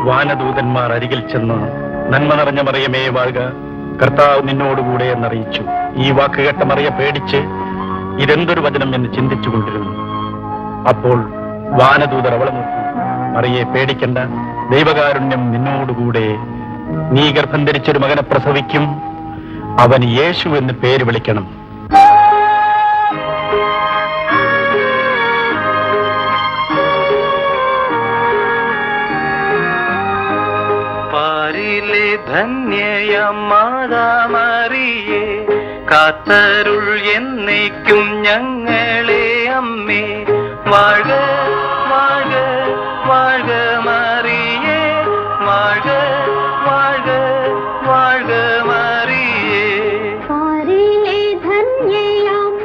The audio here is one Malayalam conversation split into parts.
വാനദൂതന്മാർ അരികിൽ ചെന്ന് നന്മ നിറഞ്ഞ മറിയമേ വാഴുക, കർത്താവ് നിന്നോടുകൂടെ എന്നറിയിച്ചു. ഈ വാക്ക് കേട്ട മറിയ പേടിച്ച് ഇതെന്തൊരു വചനം എന്ന് ചിന്തിച്ചുകൊണ്ടിരുന്നു. അപ്പോൾ വാനദൂതർ അവളെ നോക്കി, മറിയെ പേടിക്കണ്ട, ദൈവകാരുണ്യം നിന്നോടുകൂടെ. നീ ഗർഭം ധരിച്ചൊരു മകനെ പ്രസവിക്കും, അവന് യേശു എന്ന് പേര് വിളിക്കണം. പാരിലെ ധന്യയമാതാമറിയേ, കാത്തരുൾ എന്നേക്കും ഞങ്ങളെ അമ്മേ. വാഴ്ക വാഴ്ക വാഴ്ക മറിയേ, വാഴ്ക വാഴ്ക വാഴ്ക മറിയേ. പാരിലെ ധന്യയമാതാമറിയേ,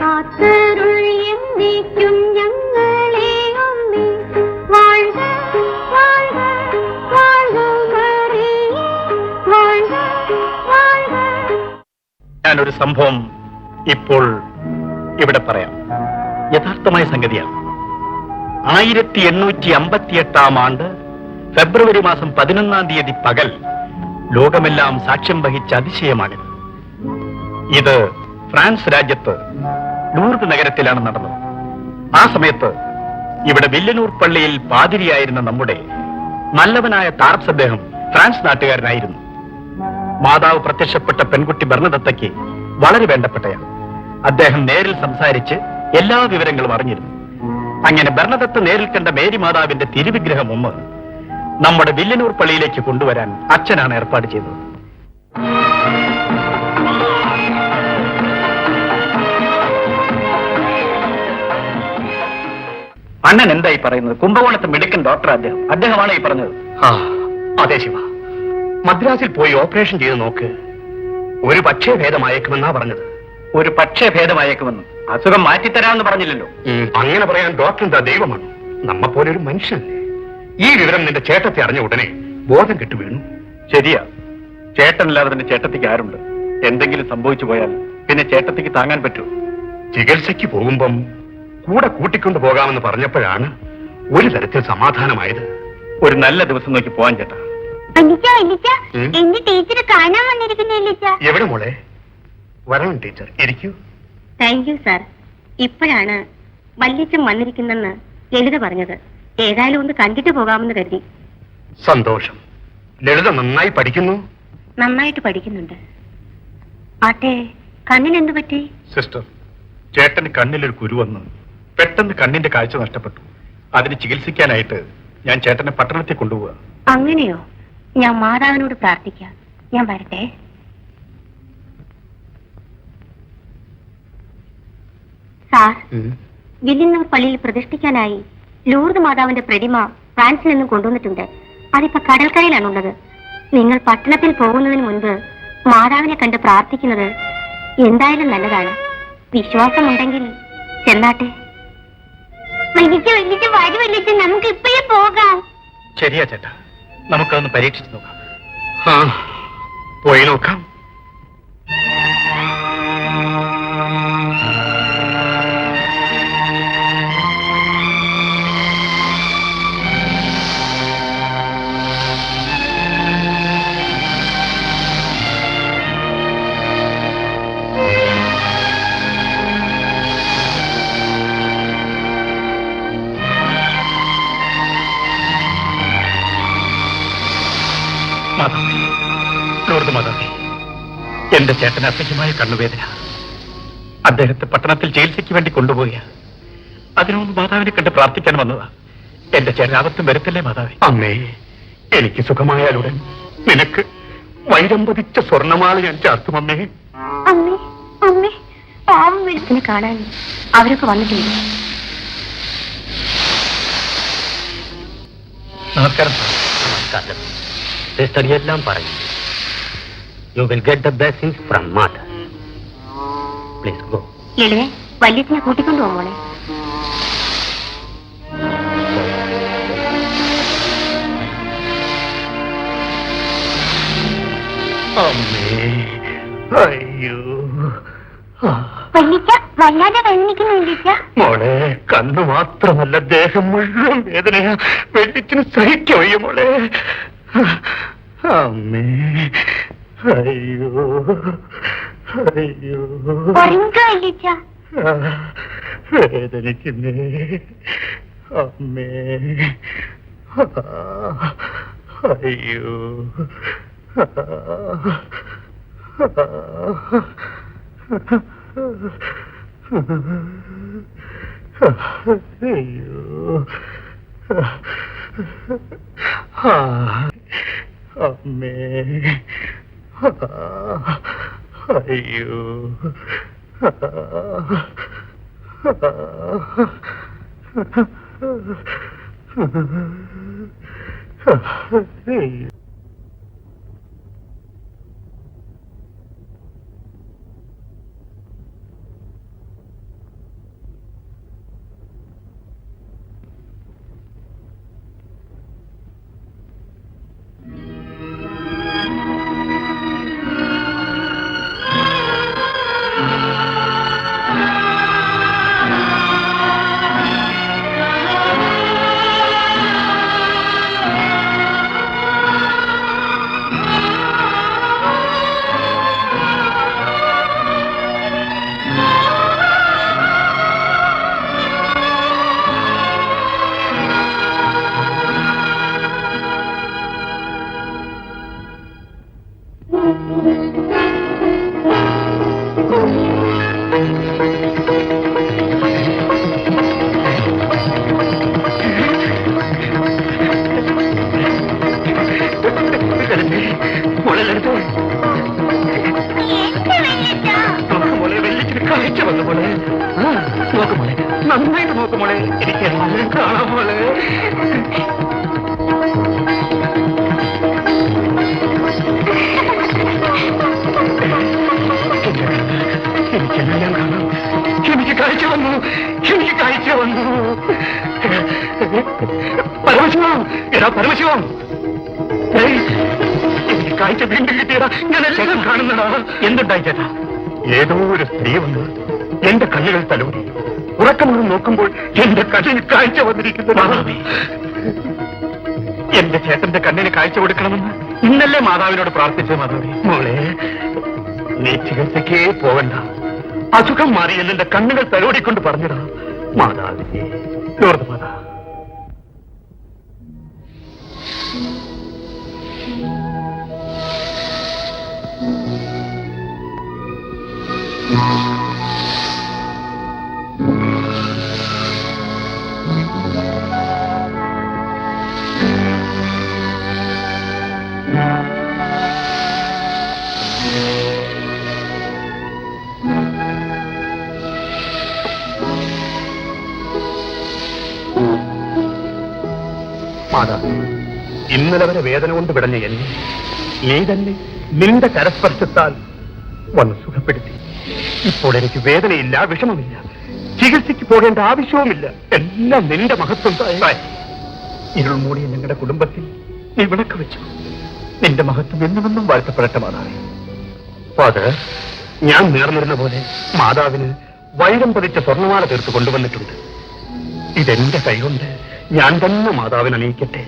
കാത്തരുൾ എന്നേക്കും ഞങ്ങളെ അമ്മേ. വാഴ്ക വാഴ്ക വാഴ്ക മറിയേ, വാഴ്ക വാഴ്ക. ഞാനൊരു സംഭവം ഇപ്പോൾ ഇവിടെ പറയാം. യഥാർത്ഥമായ സംഗതിയാണ്. 1858 ഫെബ്രുവരി മാസം 11 പകൽ ലോകമെല്ലാം സാക്ഷ്യം വഹിച്ച അതിശയമാണിത്. ഇത് ഫ്രാൻസ് രാജ്യത്ത് ലൂർദ് നഗരത്തിലാണ് നടന്നത്. ആ സമയത്ത് ഇവിടെ വില്ലനൂർ പള്ളിയിൽ പാതിരിയായിരുന്ന നമ്മുടെ നല്ലവനായ താർപ്സ് അദ്ദേഹം ഫ്രാൻസ് നാട്ടുകാരനായിരുന്നു. മാതാവ് പ്രത്യക്ഷപ്പെട്ട പെൺകുട്ടി ബർണദത്തയ്ക്ക് വളരെ വേണ്ടപ്പെട്ടയാണ്. അദ്ദേഹം നേരിൽ സംസാരിച്ച് എല്ലാ വിവരങ്ങളും അറിഞ്ഞിരുന്നു. അങ്ങനെ ബർണദത്ത് നേരിൽ കണ്ട മേരി മാതാവിന്റെ തിരുവിഗ്രഹം ഒന്ന് നമ്മുടെ വില്ലനൂർ പള്ളിയിലേക്ക് കൊണ്ടുവരാൻ അച്ഛനാണ് ഏർപ്പാട് ചെയ്തത്. അണ്ണൻ എന്തായി പറയുന്നത്? കുംഭകോണത്തെ മിടുക്കൻ ഡോക്ടർ അദ്ദേഹമാണ് ഈ പറഞ്ഞത്. അതെ ശിവ, മദ്രാസിൽ പോയി ഓപ്പറേഷൻ ചെയ്ത് നോക്ക്. ഒരു പക്ഷേ ഭേദമായേക്കുമെന്നാ പറഞ്ഞത്. ഒരു പക്ഷേ ഭേദമായേക്കുമെന്ന്? അസുഖം മാറ്റിത്തരാമെന്ന് പറഞ്ഞില്ലല്ലോ. അങ്ങനെ പറയാൻ ഡോക്ടർ എന്താ ദൈവമാണ്? നമ്മപ്പോലെ ഒരു മനുഷ്യനല്ലേ. ഈ വിവരം നിന്റെ ചേട്ടത്തെ അറിഞ്ഞ ഉടനെ ബോധം കെട്ടു വീണു. ശരിയാ, ചേട്ടനല്ലാതെ തന്നെ ചേട്ടത്തിക്ക് ആരുണ്ട്? എന്തെങ്കിലും സംഭവിച്ചു പോയാൽ പിന്നെ ചേട്ടത്തിക്ക് താങ്ങാൻ പറ്റൂ? ചികിത്സയ്ക്ക് പോകുമ്പം കൂടെ കൂട്ടിക്കൊണ്ടു പോകാമെന്ന് പറഞ്ഞപ്പോഴാണ് ഒരു തരത്തിൽ സമാധാനമായത്. ഒരു നല്ല ദിവസം നോക്കി പോവാൻ ചേട്ടാ. എന്റെ ടീച്ചർ കാണാൻ വന്നിരിക്കുന്നു. എവിടെ മോളെ? വരണം ടീച്ചർ, ഇരിക്കൂ. Thank you sir. ഇപ്പോഴാണ് വല്യച്ഛൻ വന്നിരിക്കുന്നെന്ന് ലളിത പറഞ്ഞത്. ഏതായാലും ഒന്ന് കണ്ടിട്ട് പോകാമെന്ന് കരുതി. സന്തോഷം. ലളിത നന്നായി പഠിക്കുന്നു? നന്നായിട്ട് പഠിക്കുന്നുണ്ട്. ആട്ടെ, കണ്ണിനെന്ത് പറ്റി? സിസ്റ്റർ, ചേട്ടന് കണ്ണിലൊരു കുരു വന്ന് പെട്ടെന്ന് കണ്ണിന്റെ കാഴ്ച നഷ്ടപ്പെട്ടു. അതിന് ചികിത്സിക്കാനായിട്ട് ഞാൻ ചേട്ടനെ പട്ടണത്തിൽ കൊണ്ടുപോവുക. അങ്ങനെയോ? ഞാൻ മാതാവിനോട് പ്രാർത്ഥിക്കാം. ഞാൻ വരട്ടെ. സാർ, വില്ലിനൂർ പള്ളിയിൽ പ്രതിഷ്ഠിക്കാനായി ലൂർദ് മാതാവിന്റെ പ്രതിമ ഫ്രാൻസിൽ നിന്നും കൊണ്ടുവന്നിട്ടുണ്ട്. അതിപ്പോ കടൽക്കരയിലാണുള്ളത്. നിങ്ങൾ പട്ടണത്തിൽ പോകുന്നതിന് മുൻപ് മാതാവിനെ കണ്ട് പ്രാർത്ഥിക്കുന്നത് എന്തായാലും നല്ലതാണ്. വിശ്വാസമുണ്ടെങ്കിൽ ചെന്നാട്ടെ. നമുക്ക് ഇപ്പോഴേ പോകാം. ശരിയാ ചേട്ടാ, നമുക്കതൊന്ന് പരീക്ഷിച്ചു നോക്കാം. പോയി നോക്കാം. മാതാവേ, എന്റെ ചേട്ടന് അസഹ്യമായ കണ്ണുവേദന. അദ്ദേഹത്തെ പട്ടണത്തിൽ ചികിത്സയ്ക്ക് വേണ്ടി കൊണ്ടുപോയ അതിനൊന്ന് മാതാവിനെ കണ്ട് പ്രാർത്ഥിക്കാൻ വന്നതാ. എന്റെ ചേട്ടൻ ആപത്തും വരുത്തല്ലേ മാതാവേ? അമ്മേ, എനിക്ക് സുഖമായാലുടൻ നിനക്ക് വൈരം പതിച്ച സ്വർണമാല ഞാൻ ചാർത്തും അമ്മേ. അമ്മേ, അമ്മേ, പാവം വെളുപ്പിനെ കാണാൻ അവരൊക്കെ വന്നിട്ടുണ്ട്. നമസ്കാരം. നമസ്കാരം. സിസ്റ്റർ എല്ലാം പറഞ്ഞു. You will get the blessings from Mother. Please go. ലളിതേ, വല്യച്ഛനെ കൂട്ടിക്കൊണ്ടു പോകണേ. അമ്മേ, അയ്യോ. വല്യച്ഛ വല്ലാതെ വേദനിക്കുന്നില്ല. മോളെ, കണ്ണു മാത്രമല്ല ദേഹം മുഴുവൻ വേദനയാ. വെള്ളിച്ചിന് സഹിക്കവയ്യ മോളെ. അമ്മേ, അയ്യോ അയ്യോ, വേദനിക്കുന്നേ അമ്മേ. അയ്യോ അയ്യോ, അമ്മേ. അയ്യോ അയ്യോ. നന്നായിട്ട് നോക്കുമോളെ, എനിക്ക് എല്ലാവരും കാണാൻ പോലെ. എനിക്കെല്ലാം കാണാം. എനിക്ക് കാഴ്ച വന്നു, എനിക്ക് കാഴ്ച വന്നു. പരമശിവം, എടാ പരമശിവം, എനിക്ക് കാഴ്ച വീണ്ടും കിട്ടിയടാ. ഞാൻ എല്ലാം കാണുന്നടാ. എന്തുണ്ടായി ചേട്ടാ? ഏതോ ഒരു സ്ത്രീ വന്ന് എന്റെ കണ്ണുകൾ തലോടി. ഉറക്കമായി നോക്കുമ്പോൾ എന്റെ കണ്ണിന് കാഴ്ച വന്നിരിക്കുന്നു. എന്റെ ചേട്ടന്റെ കണ്ണിന് കാഴ്ച കൊടുക്കണമെന്ന് ഇന്നല്ലേ മാതാവിനോട് പ്രാർത്ഥിച്ചത് മാധവി. മോളെ, നീ ചികിത്സയ്ക്കേ പോകണ്ട. അസുഖം മാറി എന്നെ കണ്ണുകൾ തലോടിക്കൊണ്ട് പറഞ്ഞടാ മാതാവിനെ. മാതാ, ഇന്നലെ വരെ വേദന കൊണ്ട് വിടഞ്ഞ എന്നെ നീ തന്നെ നിന്റെ കരസ്പർശത്താൽ വന്ന് സുഖപ്പെടുത്തി. ഇപ്പോൾ എനിക്ക് വേദനയില്ല, വിഷമമില്ല, ചികിത്സയ്ക്ക് പോകേണ്ട ആവശ്യവുമില്ല. എല്ലാം നിന്റെ മഹത്വം. ഇരുൾ മൂടിയ ഞങ്ങളുടെ കുടുംബത്തിൽ നീ വിളക്ക് വെച്ചു. നിന്റെ മഹത്വം എന്നുമെന്നും വാഴ്ത്തപ്പെടട്ടെ മാതാവേ. അത് ഞാൻ നേർന്നിരുന്ന പോലെ മാതാവിന് വൈരം പതിച്ച സ്വർണ്ണമാല തീർത്ത് കൊണ്ടുവന്നിട്ടുണ്ട്. ഇതെന്റെ കൈകൊണ്ട് ഞാൻ തന്നെ മാതാവിനെ അണിയിക്കട്ടെ.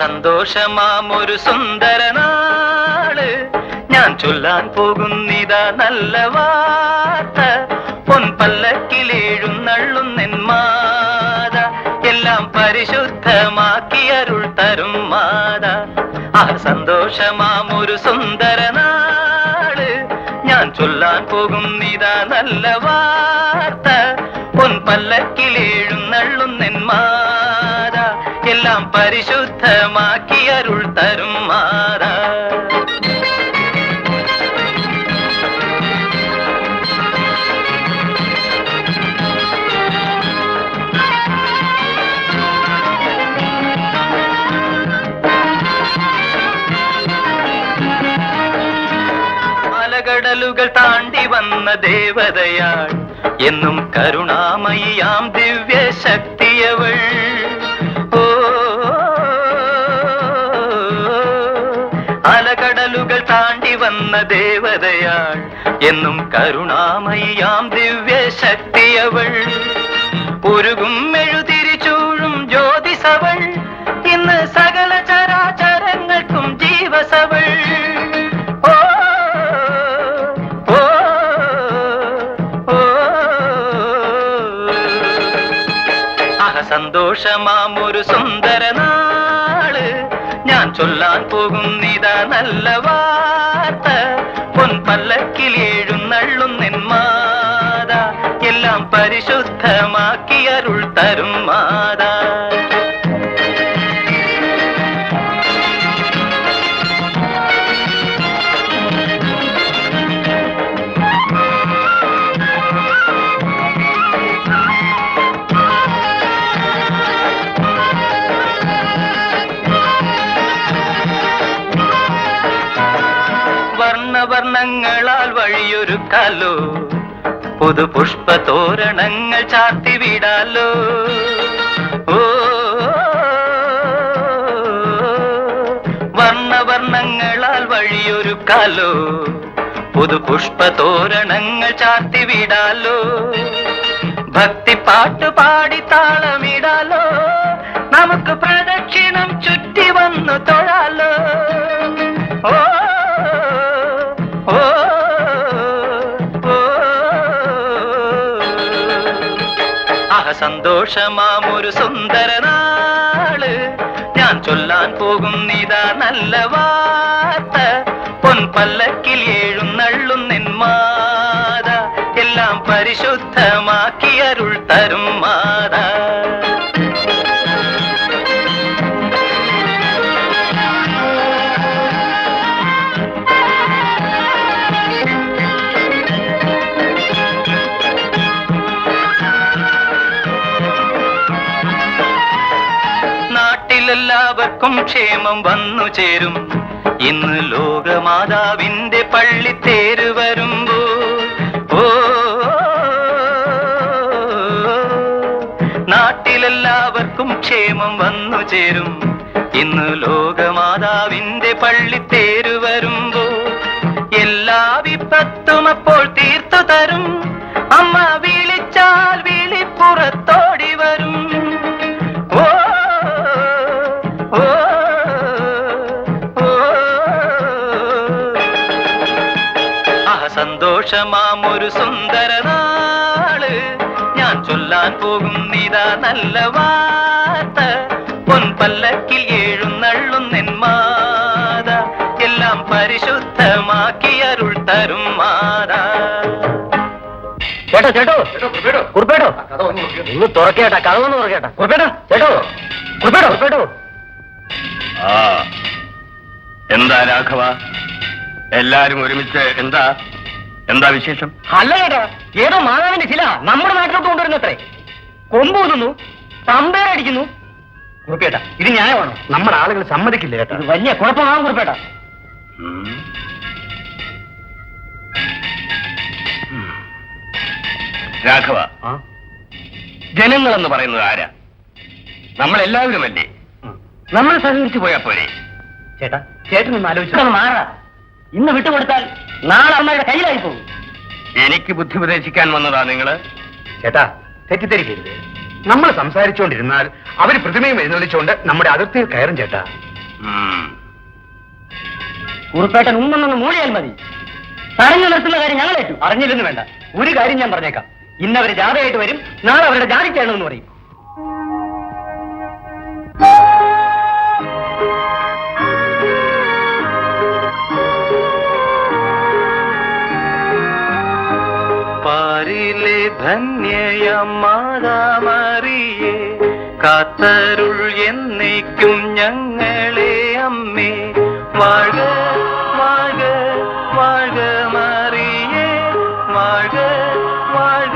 സന്തോഷമാമൊരു സുന്ദര നാള് ഞാൻ ചൊല്ലാൻ പോകുന്നിതാ നല്ല വാർത്ത. പൊൻപല്ലക്കിലെഴുന്നള്ളുന്നെൻ മാത, എല്ലാം പരിശുദ്ധമാക്കി അരുൾ തരും മാത. ആ സന്തോഷമാമൊരു സുന്ദര നാള് ഞാൻ ചൊല്ലാൻ പോകുന്നിതാ നല്ല വാർത്ത. പൊൻപല്ലക്കിലെഴുന്നള്ളുന്നെൻ മാത, എല്ലാം പരിശുദ്ധമാക്കി അരുൾ തരും മാത. അലകടലുകൾ താണ്ടി വന്ന ദേവതയാൾ എന്നും കരുണാമയിയാം ദിവ്യ ശക്തിയവൾ. ഓ അലകടലുകൾ താണ്ടി വന്ന ദേവതയാൾ എന്നും കരുണാമയിയാം ദിവ്യ ശക്തിയവൾ. ഉരുകും മെഴുതിരിച്ചൂഴും ജ്യോതിസവൾ ഇന്ന് സകല ചരാചരങ്ങൾക്കും ജീവസവൾ. ഓ ഓ ഓ സന്തോഷമാം ഒരു സുന്ദര നാള് ഞാൻ ചൊല്ലാൻ പോകുന്നിതാ നല്ല വാർത്ത. പൊൻപല്ലക്കിൽ എഴുന്നള്ളുന്നെൻ മാതാ എല്ലാം പരിശുദ്ധമാക്കി അരുൾ തരും മാതാ. വർണ്ണങ്ങളാൽ വഴിയൊരുക്കാലോ പുതുപുഷ്പ തോരണങ്ങൾ ചാർത്തി വിടാലോ. ഓ വർണ്ണങ്ങളാൽ വഴിയൊരുക്കാലോ പുതുപുഷ്പ തോരണങ്ങൾ ചാർത്തി വിടാലോ. ഭക്തിപ്പാട്ട് പാടി താളമിടാലോ നമുക്ക് പ്രദക്ഷിണം ചുറ്റി വന്നു തൊഴാലോ. ഓ സന്തോഷമാം ഒരു സുന്ദര നാള് ഞാൻ ചൊല്ലാൻ പോകുന്നിതാ നല്ല വാർത്ത. പൊൻപല്ലക്കിൽ എഴുന്നള്ളുന്നെൻ മാതാ എല്ലാം പരിശുദ്ധമാക്കി അരുൾ തരും മാതാ. എല്ലാവർക്കും ക്ഷേമം വന്നു ചേരും ഇന്ന് ലോകമാതാവിന്റെ പള്ളിത്തേര് വരുമ്പോൾ. ഓ നാട്ടിലെല്ലാവർക്കും ക്ഷേമം വന്നു ചേരും ഇന്ന് ലോകമാതാവിന്റെ പള്ളിത്തേര് വരുമ്പോൾ. എല്ലാ വിപത്തും അപ്പോൾ തീർത്തു തരും അമ്മ വിളിച്ചാൽ വിളിപ്പുറത്തോടി വരും. സന്തോഷമാം ഒരു സുന്ദര നാള് ഞാൻ ചൊല്ലാൻ പോകുന്നിതാ നല്ല വാർത്ത. പൊൻപല്ലക്കിൽ എഴുന്നള്ളുന്നെൻ മാതാ എല്ലാം പരിശുദ്ധമാക്കി അരുൾ തരും മാതാ. ചേട്ടോ കുറുപ്പേട്ടോ ഒന്ന് തുറക്കേട്ടാ, കഥവൊന്ന് തുറക്കേട്ടാ. കുറുപ്പേട്ടാ കുറുപ്പേട്ടോ. ആ എന്താ രാഘവ, എല്ലാരും ഒരുമിച്ച് എന്താ വിശേഷം? അല്ല ചേട്ടാ, ഏതോ മാതാവിന്റെ ശില നമ്മുടെ നാട്ടിലോട്ട് കൊണ്ടുവരുന്നത്രേ. കൊമ്പൂതുന്നു, തമ്പേരടിക്കുന്നു. കുറുപ്പേട്ട, ഇത് ന്യായമാണോ? നമ്മുടെ ആളുകൾ സമ്മതിക്കില്ല ചേട്ടാ. ഇത് വലിയ കുഴപ്പമാകും കുറുപ്പേട്ട. രാഘവ, ജനങ്ങളെന്ന് പറയുന്നത് ആരാ? നമ്മളെല്ലാവരുമല്ലേ? നമ്മൾ സഹകരിച്ചു പോയാ പോരെ? ചേട്ടനൊന്ന് ആലോചിച്ചു മാറാ. ഇന്ന് വിട്ടുകൊടുത്താൽ നാളെ അമ്മയുടെ കയ്യിലായി പോകും. എനിക്ക് ബുദ്ധി ഉപദേശിക്കാൻ വന്നതാ നിങ്ങള്? ചേട്ടാ, തെറ്റിദ്ധരിക്കരുത്. നമ്മൾ സംസാരിച്ചുകൊണ്ടിരുന്നാൽ അവര് പ്രതിമയും എഴുന്നള്ളിച്ചുകൊണ്ട് നമ്മുടെ അതിർത്തിയിൽ കയറും ചേട്ടാ. കുറുപ്പേട്ടൻ ഉമ്മെന്നൊന്ന് മൂളിയാൽ മതി. പറഞ്ഞു നിർത്തുന്ന കാര്യം ഞങ്ങളേറ്റു. അറിഞ്ഞില്ലെന്ന് വേണ്ട. ഒരു കാര്യം ഞാൻ പറഞ്ഞേക്കാം. ഇന്നവര് ജാഥയായിട്ട് വരും, നാളെ അവരുടെ ജാതിക്കാണെന്ന് പറയും. പാരിലെ ധന്യയാം മാതാമറിയേ കാത്തരുൾ എന്നേക്കും ഞങ്ങളെ അമ്മേ. വാഴ വാഴ വാഴ മറിയേ, വാഴ വാഴ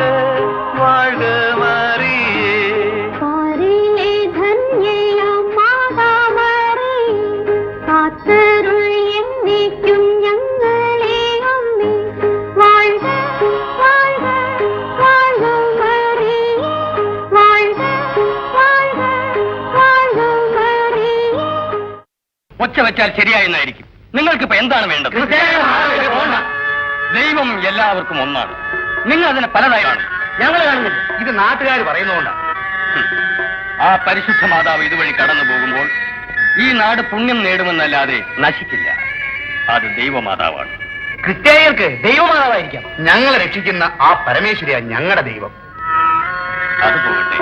വാഴ മറിയേ. പാരിലെ ധന്യയാം മാതാമറിയേ കാത്തരുൾ എന്നേക്കും ഞങ്ങളെ അമ്മേ. ഒച്ച വെച്ചാൽ ശരിയായെന്നായിരിക്കും. നിങ്ങൾക്കിപ്പോ എന്താണ് വേണ്ടത്? ദൈവം എല്ലാവർക്കും ഒന്നാണ്. നിങ്ങൾ അതിനെ പലതായി കാണും. ഞങ്ങൾ കാണുന്നില്ല. ഇത് നാട്ടുകാർ പറയുന്നതുകൊണ്ടാണ്. ആ പരിശുദ്ധ മാതാവ് ഇതുവഴി കടന്നു പോകുമ്പോൾ ഈ നാട് പുണ്യം നേടുമെന്നല്ലാതെ നശിക്കില്ല. അത് ദൈവമാതാവാണ്. ക്രിസ്ത്യാനികൾക്ക് ദൈവമാതാവായിരിക്കാം. ഞങ്ങളെ രക്ഷിക്കുന്ന ആ പരമേശ്വരിയാണ് ഞങ്ങളുടെ ദൈവം. അത് പോകട്ടെ.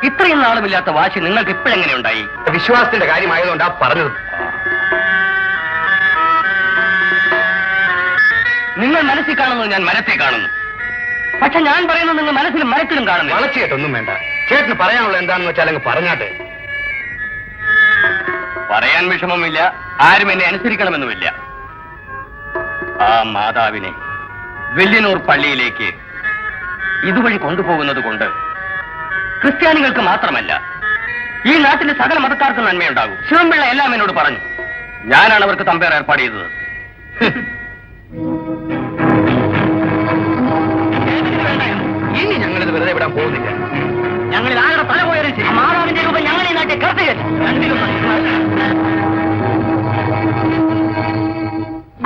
ഇത്രയും നാളുമില്ലാത്ത വാശി നിങ്ങൾക്ക് ഇപ്പോഴെങ്ങനെ ഉണ്ടായി? വിശ്വാസത്തിന്റെ കാര്യമായതുകൊണ്ടാ പറഞ്ഞത്. നിങ്ങൾ മനസ്സിൽ കാണുന്നത് ഞാൻ മനത്തെ കാണുന്നു. പക്ഷെ ഞാൻ പറയുന്നത് നിങ്ങൾ മനസ്സിലും മനസ്സിലും കാണുന്നു. വളച്ചേട്ടൊന്നും വേണ്ട. ചേട്ടന് പറയാനുള്ള എന്താണെന്ന് വെച്ചാൽ അങ്ങ് പറഞ്ഞാട്ടെ. പറയാൻ വിഷമമില്ല. ആരും എന്നെ അനുസരിക്കണമെന്നുമില്ല. ആ മാതാവിനെ വെല്ലിനൂർ പള്ളിയിലേക്ക് ഇതുവഴി കൊണ്ടുപോകുന്നത് കൊണ്ട് ക്രിസ്ത്യാനികൾക്ക് മാത്രമല്ല, ഈ നാട്ടിലെ സകല മതക്കാർക്കും നന്മയുണ്ടാകും. ശിവൻപിള്ള എല്ലാം എന്നോട് പറഞ്ഞു. ഞാനാണ് അവർക്ക് തമ്പേർ ഏർപ്പാട് ചെയ്തത്. ഇനി ഞങ്ങളിത് വെറുതെ വിടാൻ പോകുന്നില്ല. ഞങ്ങളിൽ ആരുടെ തല പോയാലും ശരി, മാതാവിന്റെ രൂപം ഞങ്ങൾ ഈ നാട്ടിൽ കർത്തകൻ.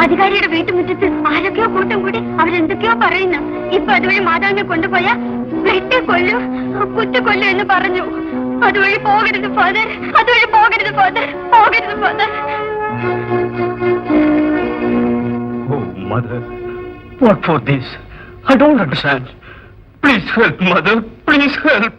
അധികാരിയുടെ വീട്ടുമുറ്റത്ത് ആരൊക്കെയോ കൂട്ടം കൂടി അവരെന്തൊക്കെയോ പറയുന്നു. ഇപ്പൊ അതുവഴി മാതാവിനെ കൊണ്ടുപോയാ വെട്ടിക്കൊല്ലു, കുത്തിക്കൊല്ലു എന്ന് പറഞ്ഞു. അതുവഴി പോകരുത് ഫാദർ, അതുവഴി പോകരുത് ഫാദർ, പോകരുത് father. Oh, mother, what for this? I don't understand. Please help, mother. Please help.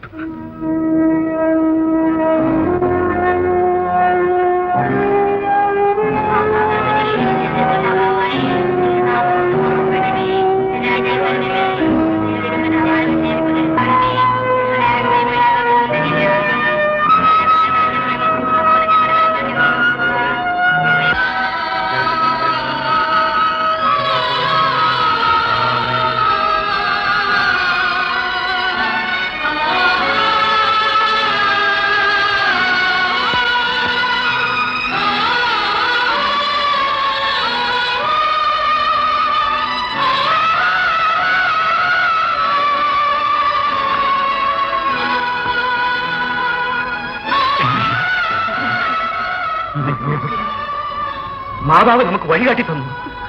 മാതാവ് നമുക്ക് വഴികാട്ടി തന്നു.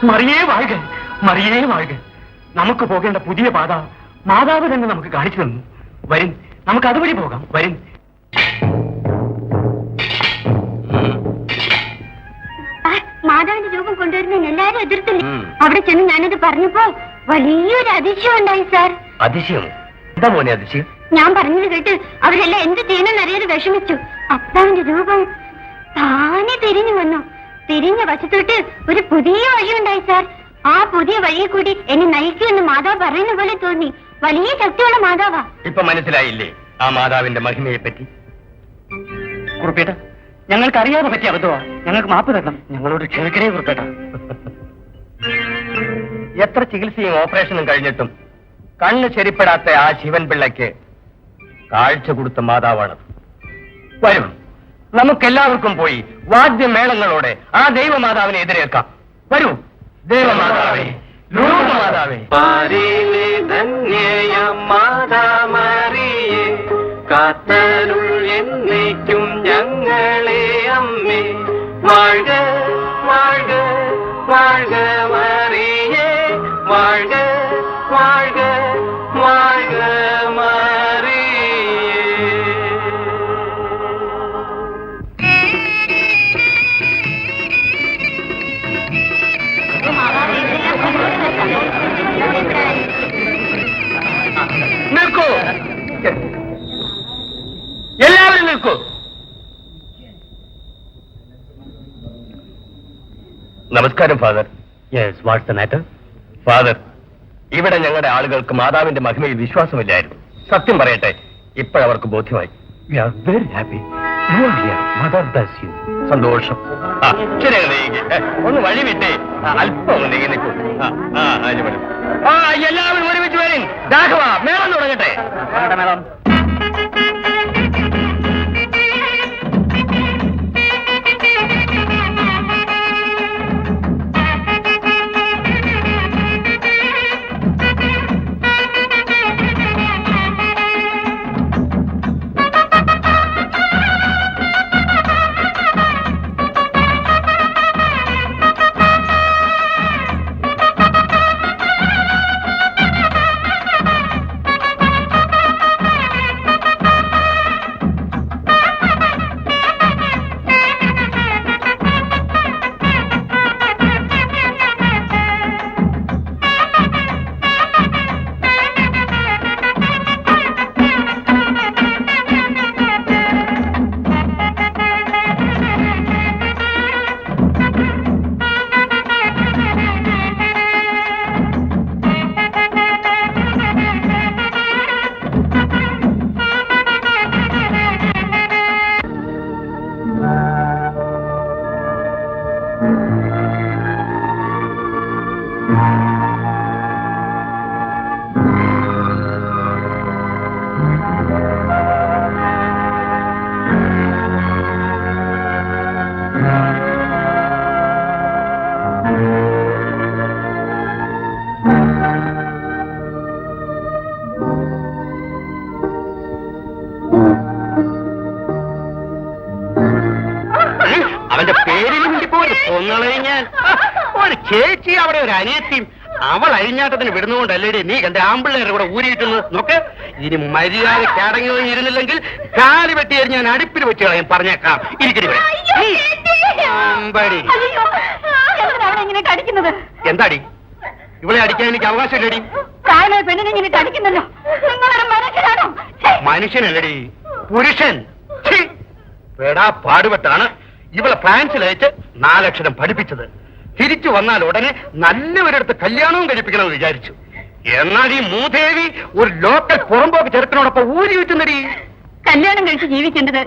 മറിയേ വാഴുക, മറിയേ വാഴുക. നമുക്ക് പോകേണ്ട പുതിയ പാത മാതാവ് തന്നെ നമുക്ക് കാണിച്ചു തന്നു. വരും, നമുക്ക് അതുവഴി പോകാം. വരും. മാതാവിന്റെ രൂപം കൊണ്ടുവരുന്നതിന് എല്ലാരും എതിർത്തില്ല. അവിടെ ചെന്ന് ഞാനത് പറഞ്ഞപ്പോ വലിയൊരു അതിശയം ഉണ്ടായി സാർ. അതിശയം? എന്താ മോനെ അതിശയം? ഞാൻ പറഞ്ഞത് കേട്ട് അവരെല്ലാം എന്ത് ചെയ്യണമെന്നറിയാതെ വിഷമിച്ചു. അപ്പാവിന്റെ രൂപം താനെ തിരിഞ്ഞു വന്നു. തിരിഞ്ഞ വശത്തോട്ട് ഒരു പുതിയ വഴിയുണ്ടായി സാർ. ആ പുതിയ വഴിയിൽ കൂടി എന്നെ നയിക്കുമെന്ന് മാതാവ് പറയുന്ന പോലെ തോന്നി. വലിയ ശക്തിയുള്ള മാതാവാ. ഇപ്പൊ മനസ്സിലായില്ലേ ആ മാതാവിന്റെ മഹിമയെ പറ്റി? കുറുപ്പേട്ട, ഞങ്ങൾക്ക് അറിയാതെ പറ്റിയ അബദ്ധമാ. ഞങ്ങൾക്ക് മാപ്പ് തരണം. ഞങ്ങളോട് ക്ഷമിക്കണേ കുറുപ്പേട്ട. എത്ര ചികിത്സയും ഓപ്പറേഷനും കഴിഞ്ഞിട്ടും കണ്ണ് ശരിപ്പെടാത്ത ആ ശിവൻപിള്ളയ്ക്ക് കാഴ്ച കൊടുത്ത മാതാവാണ്. വരും, നമുക്കെല്ലാവർക്കും പോയി വാദ്യമേളങ്ങളോടെ ആ ദൈവമാതാവിനെ എതിരേൽക്കാം. വരൂ. ദൈവമാതാവേ, ലോകമാതാവേ, പാരിലെ ധന്യയ മാതാമറിയേ, കാത്തരുൾ എന്നേക്കും ഞങ്ങളെ അമ്മേ. വാഴ്ക വാഴ്ക വാഴ്ക മറിയേ, വാഴ്ക വാഴ്ക വാഴ്ക മറിയേ. നിൽക്കൂ, എല്ലാവരും നിൽക്കൂ. നമസ്കാരം father. Yes, what's the matter? Father, ഇവിടെ ഞങ്ങളുടെ ആളുകൾക്ക് മാതാവിന്റെ മഹിമയിൽ വിശ്വാസമില്ലായിരുന്നു. സത്യം പറയട്ടെ, ഇപ്പോഴവർക്ക് ബോധ്യമായി. We are very happy. You are here. Mother bless you. സന്തോഷം. ശരി, ഒന്ന് വഴി വിട്ടേ. അല്പം ഒന്ന് നീങ്ങി നിൽക്കൂ. എല്ലാവരും ഒരുമിച്ച് വരും. രാഘവ, മേളം തുടങ്ങട്ടെ. മേളം. അവന്റെ പേരിൽ വേണ്ടി പോയി കൊന്നളഞ്ഞാൽ ഒരു ചേച്ചി അവിടെ ഒരു അനിയത്തിയും അവൾ അഴിഞ്ഞാട്ടത്തിന് വിടുന്നുകൊണ്ടല്ലേടി നീ എന്റെ ആമ്പിള്ളേരെ കൂടെ ഊരിയിട്ടുന്നത് നോക്ക്. ഇനി മര്യാദയ്ക്ക് അടങ്ങി ഇരുന്നില്ലെങ്കിൽ കാല് വെട്ടിയാൽ ഞാൻ അടുപ്പിൽ വെച്ച് കളയാൻ പറഞ്ഞേക്കാം. ഇരിക്കടി ഇങ്ങനെ കടിക്കുന്നത് എന്താടി ഇവളെ അടിക്കാൻ എനിക്ക് അവകാശമില്ലടി. പ്രായമായ പെണ്ണിനെ ഇങ്ങനെ കടിക്കുന്നല്ലോ. നിങ്ങളൊരു മനുഷ്യനാണോ? മനുഷ്യനല്ലടി പുരുഷൻ. പേടാ പാടുപെട്ടാണ് ഇവളെ ഫ്രാൻസിൽ അയച്ച് 4 അക്ഷരം പഠിപ്പിച്ചത്. തിരിച്ചു വന്നാൽ ഉടനെ നല്ലവരടുത്ത് കല്യാണവും കഴിപ്പിക്കണമെന്ന് വിചാരിച്ചു. എന്നാൽ ഈ മൂദേവി ഒരു ലോക്കൽ പുറമ്പോക്ക് ചെറുക്കനോടൊപ്പം ഊരി വെച്ചുന്നടി. കല്യാണം കഴിച്ച് ജീവിക്കേണ്ടത്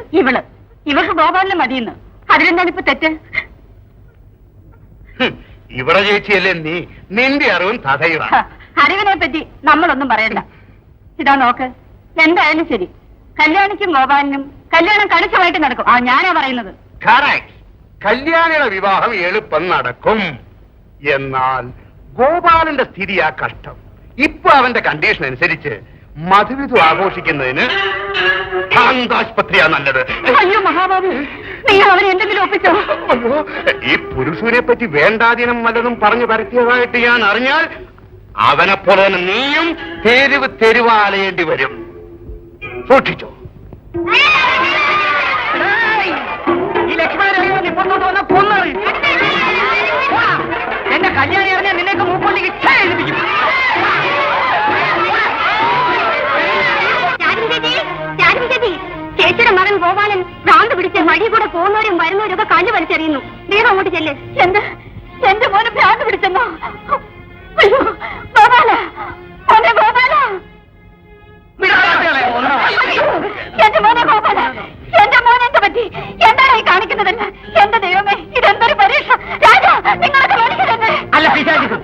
ഇവർക്ക് ഗോപാലിനെ മതിയെന്ന്. അതിലെന്താണ് ഇപ്പൊ തെറ്റ്? ഇവിടെ ചേച്ചിയല്ലേ നീ, നിന്റെ അറിവും തഥയുക. അറിവിനെ പറ്റി നമ്മളൊന്നും പറയണ്ട. ഇതാ നോക്ക്, എന്തായാലും ശരി, കല്യാണിക്കും ഗോപാലിനും കല്യാണം കണിശമായിട്ട് നടക്കും. ഞാനാ പറയുന്നത്. കല്യാണിയുടെ വിവാഹം എളുപ്പം നടക്കും. എന്നാൽ ഗോപാലന്റെ സ്ഥിതിയാ കഷ്ടം. ഇപ്പൊ അവന്റെ കണ്ടീഷൻ അനുസരിച്ച് മധുവിധു ആഘോഷിക്കുന്നതിന് ആസ്പത്രിയാ നല്ലത്. അയ്യോ മഹാബാബു, നിങ്ങൾ അവരെ എന്തെങ്കിലും ഒപ്പിച്ചോ? അയ്യോ, ഈ പുരുഷനെ പറ്റി വേണ്ടാതീനം വല്ലതും പറഞ്ഞു പരത്തിയതായിട്ട് ഞാൻ അറിഞ്ഞാൽ അവനെപ്പോലെ തന്നെ നീയും തെരുവാലയേണ്ടി വരും. സൂക്ഷിച്ചോ. ഈ ലക്ഷ്മണ ഇപ്പോഴോട്ട് വന്ന കൊന്നറി എന്റെ കല്യാണി അറിഞ്ഞാൽ നിന്നേക്ക് മൂക്കൊണ്ടിക്ക് എഴുതിപ്പിക്കും. ചേച്ചിയുടെ മകൻ ഗോപാലൻ ഭ്രാന്ത് പിടിച്ച് മടി കൂടെ പോകുന്നവരും വരുന്നവരും ഒക്കെ കല്ല് വലിച്ചെറിയുന്നു. നീ അങ്ങോട്ട് ചെല്ലേ. എന്റെ മോന് ഭ്രാന്ത് പിടിച്ചെന്നോ? അയ്യോ ഗോപാല, മോനെ ഗോപാല, എന്റെ മോനെ ഗോപാല, എന്റെ മോനെ എന്ത് പറ്റി? എന്താണ് ഈ കാണിക്കുന്നതല്ല? എന്റെ ദൈവമേ, ഇതെന്തൊരു പരീക്ഷ! രാജാ, നിങ്ങളൊക്കെ മനുഷ്യരല്ലേ? അല്ല പിശാചിക്കും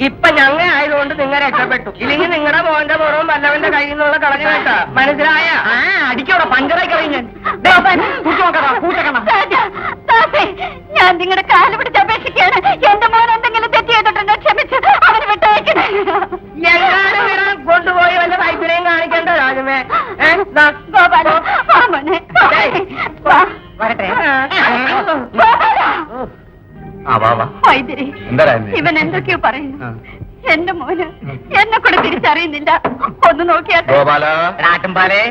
ഇപ്പൊ ഞങ്ങ ആയതുകൊണ്ട് നിങ്ങൾ രക്ഷപ്പെട്ടു. ഇല്ലെങ്കിൽ നിങ്ങളുടെ മോന്റെ പുറവും വല്ലവന്റെ കയ്യിൽ നിന്നുള്ള കളഞ്ഞു കേട്ടാ. മനസ്സിലായ? അടിക്കോടെ പഞ്ചറായി കളയും ഞാൻ നിങ്ങളുടെ കാല് പിടിച്ച് അപേക്ഷിക്കാണ്. എന്റെ മോൻ എന്തെങ്കിലും തെറ്റ് ചെയ്തിട്ടുണ്ടോ? ക്ഷമിച്ച് അവന് വിട്ടയക്കണേ. എങ്ങാനും കൊണ്ടുപോയി വല്ല വൈദ്യുനെയും കാണിക്കേണ്ട രാജമേ. ഗോപാല, മോനെ വരട്ടെ. വൈദ്യരെ, ഇവൻ എന്തൊക്കെയോ പറയുന്നു. എന്റെ മോന് എന്നെ കൂടെ തിരിച്ചറിയുന്നില്ല. ഒന്ന് നോക്കിയാട്ടെ. നാട്ടുംപാലേ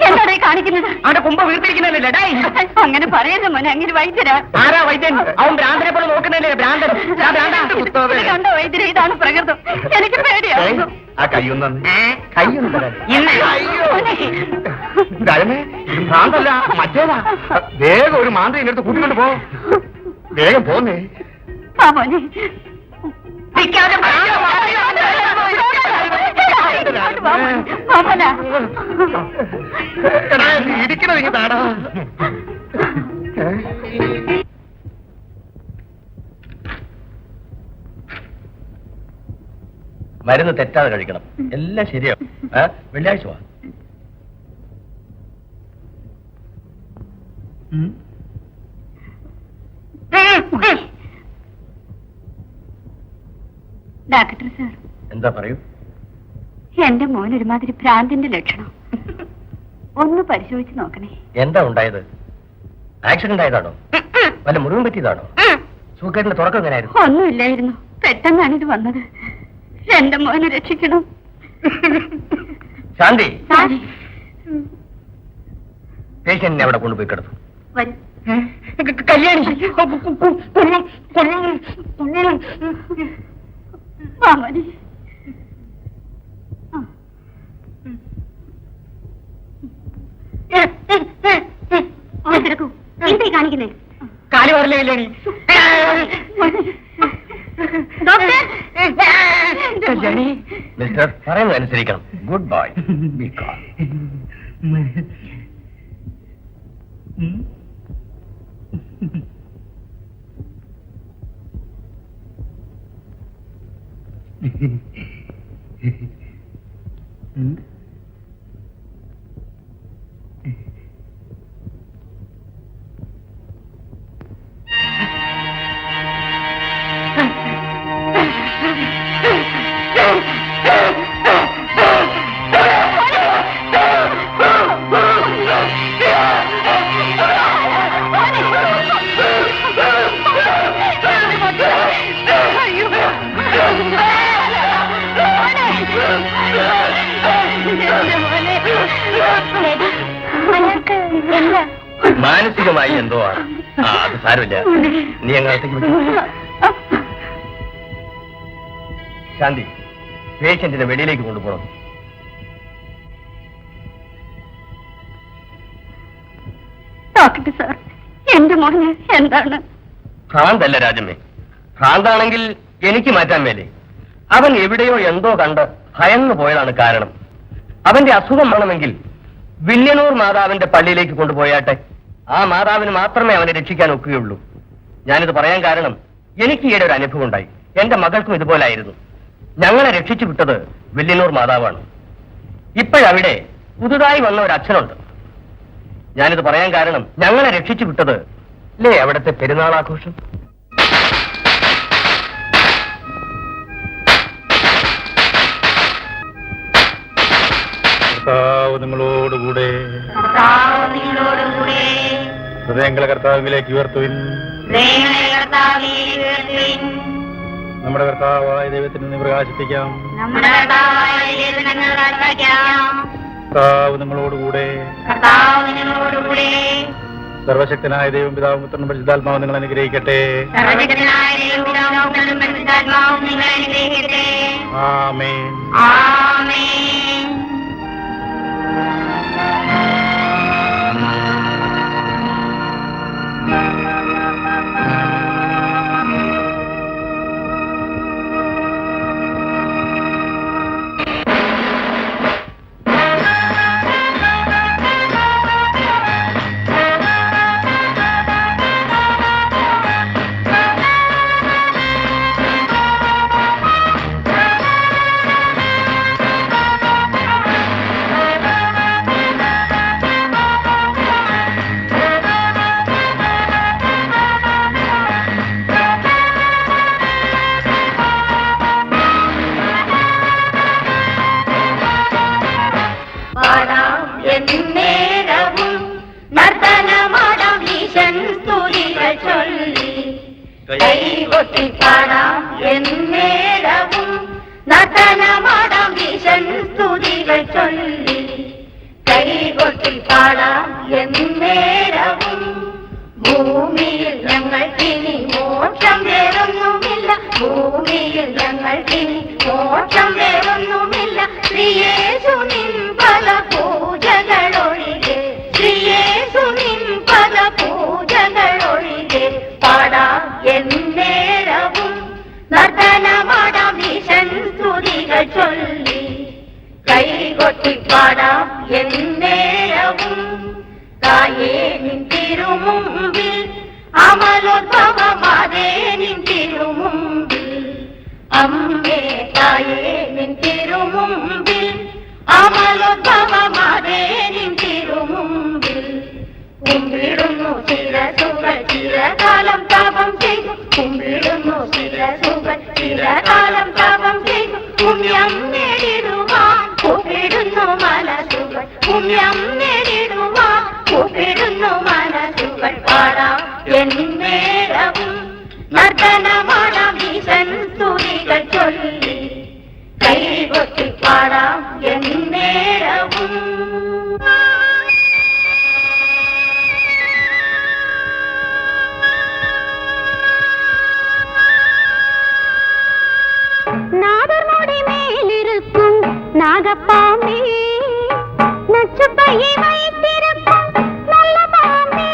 എന്താ കാണിക്കുന്നത്? അവിടെ കുമ്പ വീർത്തിരിക്കുന്നില്ല. അങ്ങനെ പറയുന്നു മോനെ. അങ്ങനെ വൈദ്യരാ? ആരാ വൈദ്യൻ? അവൻ ഭ്രാന്തനെ പോലെ നോക്കുന്നില്ലേ? ഭ്രാന്തൻ കണ്ടോ വൈദ്യരെ? ഇതാണ് പ്രകൃതം. എനിക്ക് പേടിയാവുന്നു. ആ കയ്യൊന്നു ഭ്രാന്തല്ല, മറ്റേതാ. വേഗം ഒരു മാന്ത്രി എന്റെ അടുത്ത് കൂട്ടിക്കൊണ്ട് പോ. വേഗം പോന്നേ. ആ മോനെ ഇരിക്കണോ ഇങ്ങനെ താടാ. മരുന്ന് തെറ്റാതെ കഴിക്കണം. എല്ലാം ശരിയാവും. വെള്ളിയാഴ്ച വാ. ഡോക്ടർ സാർ, എന്താ പറയൂ? എന്റെ മോൻ ഒരുമാതിരി ഭ്രാന്തിന്റെ ലക്ഷണം. ഒന്ന് പരിശോധിച്ച് നോക്കണേ. എന്താ ഉണ്ടായത്? ആക്സിഡന്റ് ആയതാണോ? വല്ല മുറിവും പറ്റിയതാണോ? സൂക്കേട്ടിന്റെ തുടക്കം എങ്ങനെയായിരുന്നു? ഒന്നുമില്ലായിരുന്നു. പെട്ടെന്നാണ് ഇത് വന്നത്. എന്റെ മോനെ രക്ഷിക്കണം. ശാന്തി, പേഷ്യന്റിനെ അവിടെ കൊണ്ടുപോയി കിടന്നു. വരും. കല്യാണി മാമനെ എന്തേ കാണിക്കുന്നേ? കാലി വരലേ കല്യാണി. കല്യാണി മിസ്റ്റർ, പറയുന്നത് അനുസരിക്കണം. Good boy. B calm. മാനസികമായി എന്തോ ആണ്. അത് സാരമില്ല, നീ അങ്ങോട്ടേക്ക് വിട്ടു. ശാന്തി, പേഷ്യന്റിനെ വെളിയിലേക്ക് കൊണ്ടുപോകണം. ഡോക്ടർ സാർ, എന്റെ മോന് എന്താണ്? ഭ്രാന്തല്ല രാജമ്മേ. ഭ്രാന്താണെങ്കിൽ എനിക്ക് മാറ്റാൻ മേലെ. അവൻ എവിടെയോ എന്തോ കണ്ട് ഭയന്നു പോയതാണ് കാരണം. അവന്റെ അസുഖം വേണമെങ്കിൽ വില്യനൂർ മാതാവിന്റെ പള്ളിയിലേക്ക് കൊണ്ടുപോയാട്ടെ. ആ മാതാവിന് മാത്രമേ അവനെ രക്ഷിക്കാൻ ഒക്കുകയുള്ളൂ. ഞാനിത് പറയാൻ കാരണം എനിക്ക് ഈയിടെ ഒരു അനുഭവം ഉണ്ടായി. എന്റെ മകൾക്കും ഇതുപോലായിരുന്നു. ഞങ്ങളെ രക്ഷിച്ചു വിട്ടത് വില്യനൂർ മാതാവാണ്. ഇപ്പോഴവിടെ പുതുതായി വന്ന ഒരു അച്ഛനുണ്ട്. ഞാനിത് പറയാൻ കാരണം ഞങ്ങളെ രക്ഷിച്ചു വിട്ടത് അല്ലേ അവിടുത്തെ പെരുന്നാളാഘോഷം. നിങ്ങളോടുകൂടെ ഹൃദയങ്ങളെ കർത്താവിലേക്ക് ഉയർത്തുവിൻ. നമ്മുടെ കർത്താവായ ദൈവത്തിന് നിന്ന് പ്രകാശിപ്പിക്കാം. കർത്താവ് നിങ്ങളോടുകൂടെ. സർവശക്തനായ ദൈവം പിതാവും പുത്രനും പരിശുദ്ധാത്മാവും നിങ്ങൾ അനുഗ്രഹിക്കട്ടെ. ആമേൻ. ഭൂമിയിൽ ഞങ്ങൾക്കിനി മോക്ഷം വേറൊന്നുമില്ല. ഭൂമിയിൽ ഞങ്ങൾക്കിനി മോക്ഷം വേറൊന്നുമില്ല. ശ്രീയേശു നിൻ പല പൂജകളൊഴികെ, ശ്രീയേശു നിൻ പല പൂജകളൊഴികെ പാടാം എന്നേരവും നർത്തനമാടാം ഈശൻ സ്തുതികൾ ചൊല്ലി. കൈകൊട്ടി പാടാം എന്നേരവും തായേ നിൻ തിരുമുമ്പിൽ, അമലോദ്ഭവമാതേ നിൻ തിരുമുമ്പിൽ. അമ്മേ തായേ നിൻ തിരുമുമ്പിൽ, അമലോദ്ഭവമാതേ നിൻ തിരുമുമ്പിൽ. കുമ്പിടുന്നു ശിരസുകൾ ചിരകാലം തപം ചെയ്തു, കുമ്പിടുന്നു ശിരസുകൾ ചിരകാലം തപം ചെയ്തു. പുണ്യം നേടിടുവാൻ കുമ്പിടുന്നു മനസ്സുകൾ, പുണ്യം നേടിടുവാൻ കുമ്പിടുന്നു മനസ്സുകൾ. പാടാം എന്നേരവും നർത്തനമാടാം ഈശൻ സ്തുതികൾ ചൊല്ലി. കൈകൊട്ടി പാടാം എന്നേരവും. நாதர்மோடி மேலிருக்கும் நாகப்பாம்பே, நச்சுப்பையை வைத்திருக்கும் நல்ல பாம்பே.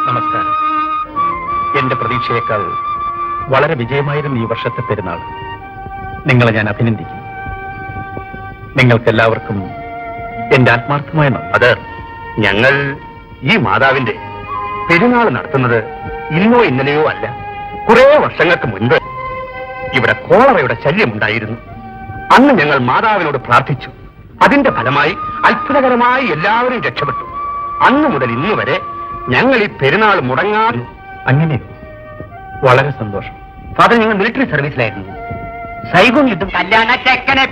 നമസ്കാരം. എന്റെ പ്രതീക്ഷയേക്കാൾ വളരെ വിജയമായിരുന്നു ഈ വർഷത്തെ പെരുന്നാൾ. നിങ്ങളെ ഞാൻ അഭിനന്ദിക്കുന്നു. നിങ്ങൾക്കെല്ലാവർക്കും എന്റെ ആത്മാർത്ഥമായ അത് ഞങ്ങൾ ഈ മാതാവിന്റെ പെരുന്നാൾ നടത്തുന്നത് ഇന്നോ ഇന്നലെയോ അല്ല, കുറെ വർഷങ്ങൾക്ക് മുൻപ് ഇവിടെ കോളറയുടെ ശല്യമുണ്ടായിരുന്നു. അന്ന് ഞങ്ങൾ മാതാവിനോട് പ്രാർത്ഥിച്ചു. അതിന്റെ ഫലമായി അത്ഭുതകരമായി എല്ലാവരും രക്ഷപ്പെട്ടു. അന്നു മുതൽ ഇന്നു വരെ ഞങ്ങൾ ഈ പെരുന്നാൾ മുടങ്ങാൻ. അങ്ങനെ വളരെ സന്തോഷം. ഫാദർ, ഞങ്ങൾ മിലിറ്ററി സർവീസിലായിരുന്നു. സൈഗോൺ യുദ്ധം കല്യാണ ചെക്കനെ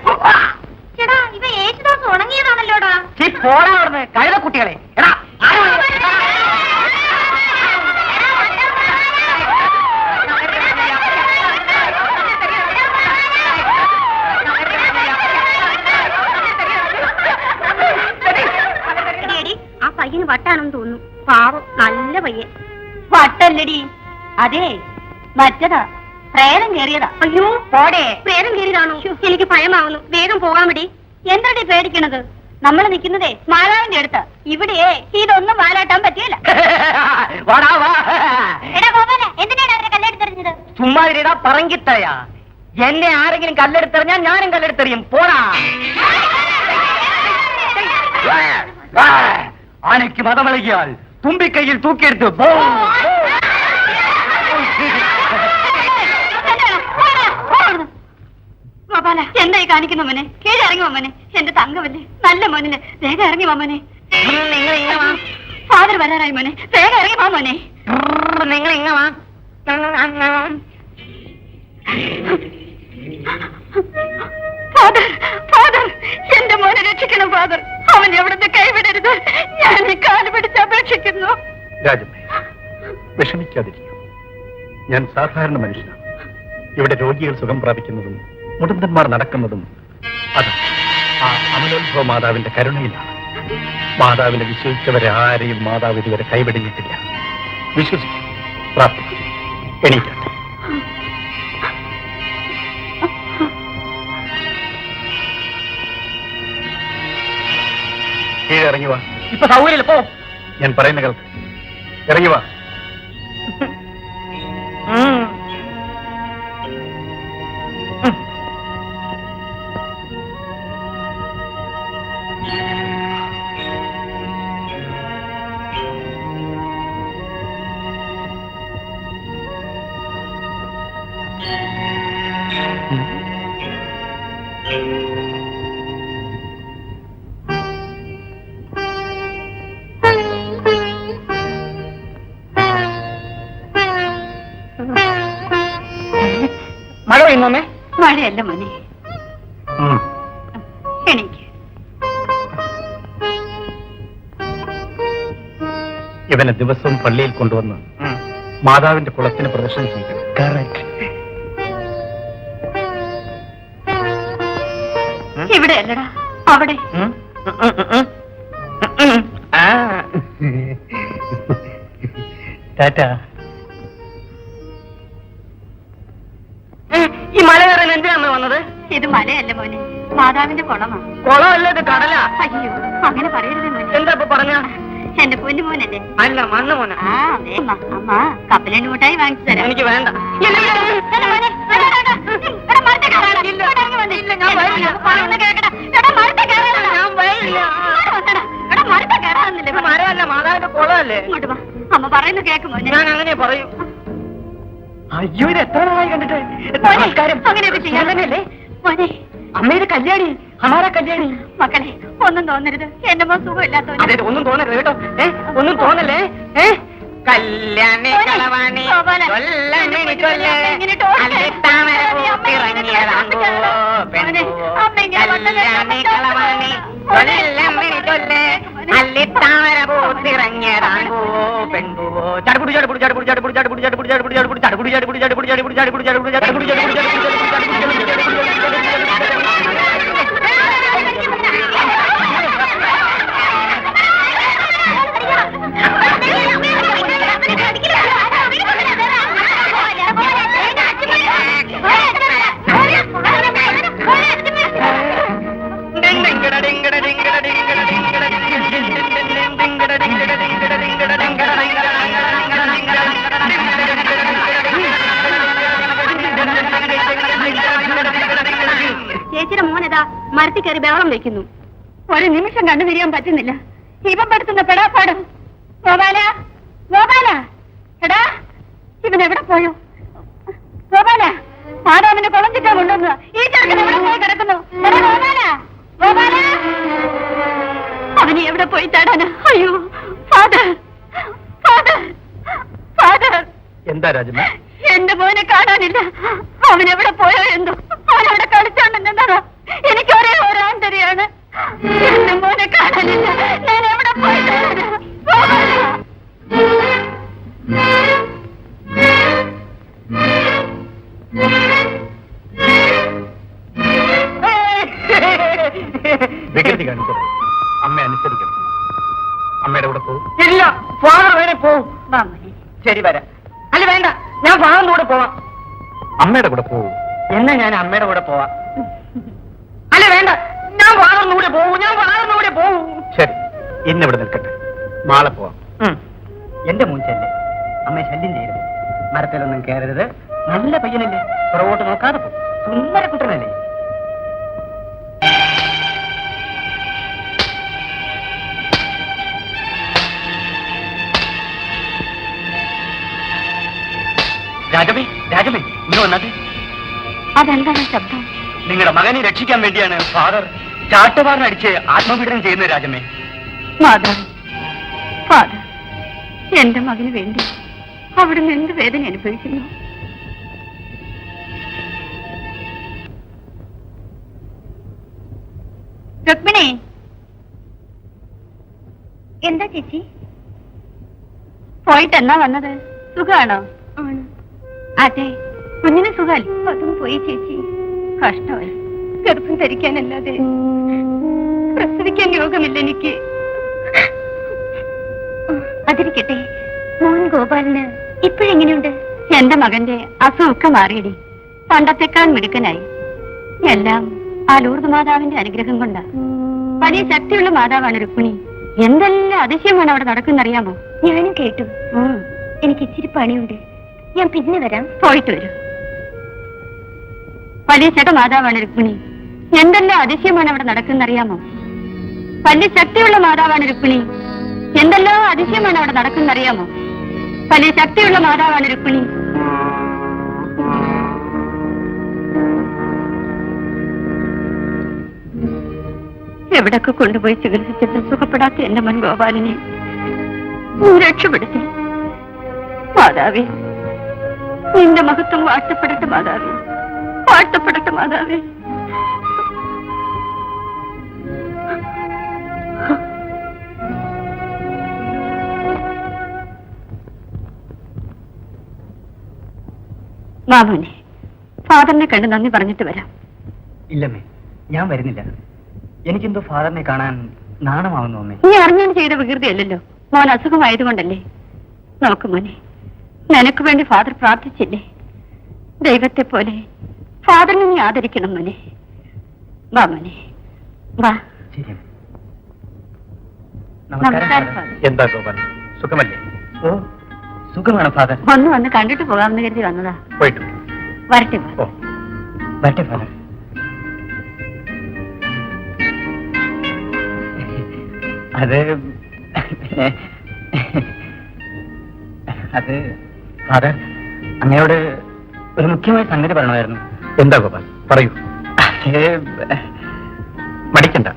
ചേടാ ഇവ യേശുദാസ് ഉണങ്ങിയതാണല്ലോടാ. പോടാ അവിടുന്ന് കഴുത കുട്ടികളെ. എടാ ആ പയ്യന് വട്ടാണെന്ന് തോന്നുന്നു. പാവം നല്ല പയ്യൻ. വട്ടല്ലടി, അതെ മറ്റതാ, പ്രേതം കേറിയതാ. അയ്യോ പോടെ, പ്രേതം കേറിയതാണോ? എനിക്ക് ഭയമാവുന്നു. വേഗം പോകാൻ വേണ്ടി. എന്താടി പേടിക്കണത്? നമ്മൾ നിൽക്കുന്നതേ മാലാവിന്റെ അടുത്ത്. ഇവിടെ ഇതൊന്നും മാലാട്ടാൻ പറ്റിയല്ല. എന്തിനാണ് അവരെ കല്ലെടുത്തെറിഞ്ഞത്? ചുമ്മാതിരിടാ പറങ്കിത്തറയാ. എന്നെ ആരെങ്കിലും കല്ലെടുത്തെറിഞ്ഞാൽ ഞാനും കല്ലെടുത്തെറിയും. പോടാ. ആനയ്ക്ക് മതമിളകിയാൽ തുമ്പിക്കൈയിൽ തൂക്കിയെടുത്ത് ഗോപാല, എന്തായി കാണിക്കുന്നു മോനെ? കീഴിറങ്ങി മോനെ. എന്റെ തങ്കമല്ലേ, നല്ല മോനെ. വേഗം ഇറങ്ങി മോനെ. ഫാദർ വരാറായി മോനെ. വേഗം ഇറങ്ങി മോനെ. നിങ്ങൾ ഇങ്ങ വാ. ഫാദർ, ഫാദർ, എന്റെ മോനെ രക്ഷിക്കണം ഫാദർ. അവൻ എവിടുന്ന് കൈവിടരുത്. ഞാൻ ഈ കാല് പിടിച്ച് അപേക്ഷിക്കുന്നു. രാജമ്മേ, വിഷമിക്കാതിരിക്കും. ഞാൻ സാധാരണ മനുഷ്യനാണ്. ഇവിടെ രോഗികൾ സുഖം പ്രാപിക്കുന്നതും മുടന്തന്മാർ നടക്കുന്നതും അത് ആ അമലോത്ഭവ മാതാവിന്റെ കരുണയിലാണ്. മാതാവിനെ വിശ്വസിച്ചവരെ ആരെയും മാതാവ് ഇതുവരെ കൈവിടിഞ്ഞിട്ടില്ല. വിശ്വസിക്കും, പ്രാർത്ഥിക്കും. എണീക്കട്ടെ. ഇറങ്ങി വാ. ഇപ്പൊ സൗകര്യം പോ. ഞാൻ പറയുന്ന കേൾക്ക്. ഇറങ്ങി വാ. മഴ പെയ്യുന്നോമേ? മഴയല്ല മോനെ. എനിക്ക് ഇവനെ ദിവസവും പള്ളിയിൽ കൊണ്ടുവന്ന് മാതാവിന്റെ കുളത്തിന് പ്രദർശനം ചെയ്യിക്കണം. ഇവിടെ അല്ലടാ, അവിടെ. ടാറ്റ. ഈ മല കയറാൻ എന്തിനാണ് വന്നത്? ഇത് മലയല്ല മോനെ, മാതാവിന്റെ കുളമാണ്. കുളമല്ല, ഇത് കടലാ. അയ്യോ അങ്ങനെ പറയരുത് മോനെ. എന്താ ഇപ്പൊ പറഞ്ഞ? എന്റെ പൊന്നു മോനല്ലേ? അല്ല, മണ്ണ് മോന. ആ അതെ അമ്മ കപ്പലണ്ടി മുട്ടായി വാങ്ങിച്ചു തരാം. എനിക്ക് വേണ്ട. മരമല്ല, മാതാവിന്റെ കുളമല്ലേ? ഇങ്ങോട്ട് വാ, അമ്മ പറയുന്നു കേക്ക് മോനെ. ഞാൻ അങ്ങനെ പറയൂ. അയ്യോ, ഇത് എത്ര നാളായി കണ്ടിട്ട്. അങ്ങനെയൊക്കെ ചെയ്യാനല്ലേ മോനെ? അമ്മയുടെ കല്യാണി, അമാര കല്യാണി. മക്കളെ ഒന്നും തോന്നരുത്. എന്റെ മോൻ സുഖമില്ലാത്തവന്. അതെ, ഒന്നും തോന്നരുത് കേട്ടോ. ഒന്നും തോന്നല്ലേ. കല്യാണി കളവാണി ചൊല്ലമിനി ചൊല്ല് അല്ലിത്താമര പൂത്തിറങ്ങിയതാങ്കോ പെൺപൂവോ. കല്യാണി കളവാണി ചൊല്ലമിനി ചൊല്ല് അല്ലിത്താമര പൂത്തിറങ്ങിയതാങ്കോ പെൺപൂവോ. ചടുപുടി ചടുപുടി ചടുപുടി ചടുപുടി ചടുപുടി ചടുപുടി ചടുപുടി ചടുപുടി ചടുപുടി ചടുപുടി ചടുപുടി ചടുപുടി ചടുപുടി ചടുപുടി ചടുപുടി ചടുപുടി ഡിംഗട ഡിംഗട ഡിംഗട ഡിംഗട ഡിംഗട മരത്തിൽ കയറി ബഹളം വെക്കുന്നു. ഒരു നിമിഷം കണ്ടു തിരിയാൻ പറ്റുന്നില്ല. ഇവൻ പെടുത്തുന്ന പെടാപ്പാട്. ഗോപാല, ഗോപാല, എടാ ഇവൻ എവിടെ പോയോ? ഗോപാല, മാതാവിന്റെ കുളഞ്ചിട്ടാ കൊണ്ടുവന്നത്. ഈ ചെറുക്കൻ എവിടെ പോയി കിടക്കുന്നു? എടാ ഗോപാല, ഗോപാല, അവന് എവിടെ പോയി തേടാനാ? അയ്യോ ഫാദർ, ഫാദർ, ഫാദർ. എന്താ രാജമ്മ? എന്റെ മോനെ കാണാനില്ല. അവൻ എവിടെ പോയോ എന്തോ. അവനവിടെ കളിച്ചോണ്ടെന്നാ. എനിക്ക് ഒരേ ഒരു ആന്തരിയാണ്. എന്റെ മോനെ കാണാനില്ല. ഞാൻ എവിടെ പോയി തേടാനാ? വികൃതി കാണിക്കരുത്. അമ്മ അനുസരിക്കണം. അമ്മയുടെ കൂടെ പോകും. ഇല്ല, ഫാദർ വേണേ പോവും. ശരി വരാം. അല്ല വേണ്ട, ഞാൻ ഫാദറിന്റെ കൂടെ പോവാം. അമ്മയുടെ കൂടെ പോകും. എന്നാ ഞാൻ അമ്മയുടെ കൂടെ പോവാം. അല്ല വേണ്ട, ഞാൻ ഫാദറിന്റെ കൂടെ പോവും. ഞാൻ ഫാദറിന്റെ കൂടെ പോവും. ശരി, ഇന്നിവിടെ നിൽക്കട്ടെ. നാളെ പോവാം. എന്റെ മൂഞ്ചല്ലേ, അമ്മയെ ശല്യം ചെയ്യരുത്. മരത്തിലൊന്നും കയറരുത്. നല്ല പയ്യനല്ലേ, പുറകോട്ട് നോക്കാതെ പോകും. സുന്ദര കുട്ടനല്ലേ. രാജമേ, രാജമേ, ഇങ്ങനെ വന്നാട്ടെ. അതെന്താണ് ശബ്ദം? നിങ്ങളുടെ മകനെ രക്ഷിക്കാൻ വേണ്ടിയാണ് ഫാദർ ചാട്ടുപാറിനടിച്ച് ആത്മപീഡനം ചെയ്യുന്നത്. രാജമേ, മാതാവ്, ഫാദർ, എന്റെ മകന് വേണ്ടി അവിടുന്ന് എന്ത് വേദന അനുഭവിക്കുന്നു? രുക്മിണി, എന്താ ചേച്ചി? പോയിട്ട് എന്നാ വന്നത്? സുഖാണോ? അതെ, കുഞ്ഞിന് സുഖാലി. അതും പോയി ചേച്ചി. കഷ്ടമായി. ഗർഭം ധരിക്കാനല്ലാതെ പ്രസവിക്കാൻ യോഗമില്ല എനിക്ക്. അതിരിക്കട്ടെ, മോൻ ഗോപാലിന് ഇപ്പോഴെങ്ങനെയുണ്ട്? എന്റെ മകന്റെ അസുഖമൊക്കെ മാറിയടി. പണ്ടത്തെക്കാൾ മിടുക്കനായി. എല്ലാം ആ ലൂർദ് മാതാവിന്റെ അനുഗ്രഹം കൊണ്ടാ. വലിയ ശക്തിയുള്ള മാതാവാണ് രുക്മിണി. എന്തെല്ലാം അതിശയമാണ് അവിടെ നടക്കുന്നറിയാമോ? ഞാനും കേട്ടു. എനിക്ക് ഇച്ചിരി പണിയുണ്ട്. ഞാൻ പിന്നെ വരാം. പോയിട്ട് വരൂ. വലിയ ചേട്ട മാതാവാണ് രുക്മിണി. എന്തെല്ലാം അതിശയമാണ് അവിടെ നടക്കുന്നറിയാമോ? വലിയ ശക്തിയുള്ള മാതാവാണ് രുക്മിണി. എന്തെല്ലാം അതിശയമാണ് അവിടെ നടക്കുന്നറിയാമോ? വലിയ ശക്തിയുള്ള മാതാവാണ് രുക്മിണി. എവിടൊക്കെ കൊണ്ടുപോയി ചികിത്സിച്ചിട്ട് സുഖപ്പെടാത്ത എന്റെ മൻ ഗോപാലിനെ നീ രക്ഷപ്പെടുത്തി. മാതാവേ, നിന്റെ മഹത്വം വാഴ്ത്തപ്പെടട്ടെ മാതാവേ, വാഴ്ത്തപ്പെടട്ടെ മാതാവേ. മാമോനെ, ഫാദറിനെ കണ്ട് നന്ദി പറഞ്ഞിട്ട് വരാം. ഇല്ലമ്മേ, ഞാൻ വരുന്നില്ല. എനിക്കെന്തോ ഫാദറിനെ കാണാൻ നാണമാവുന്നു അമ്മേ. നീ അറിഞ്ഞാൽ ചെയ്ത വികൃതിയല്ലല്ലോ. മോൻ അസുഖമായതുകൊണ്ടല്ലേ. നോക്ക് മോനെ, നിനക്ക് വേണ്ടി ഫാദർ പ്രാർത്ഥിച്ചില്ലേ? ദൈവത്തെ പോലെ ഫാദറിനെ നീ ആദരിക്കണം മോനെ. വാ മോനെ, വാ. ശരി. നമസ്കാരം ഫാദർ. എന്താ ഗോപാൽ, സുഖമല്ലേ? ഓ, സുഖമാണ് ഫാദർ. വന്ന് കണ്ടിട്ട് പോകാമെന്ന് കരുതി വന്നതാ. പോയിട്ടു വരട്ടെ. ഓ, വരട്ടെ ഫാദർ. അത് അത് ഫാദർ, അങ്ങയോട് ഒരു മുഖ്യമായ സംഗതി പറയണമായിരുന്നു. എന്താ ഗോപാൽ, പറയൂ. മടിക്കണ്ട,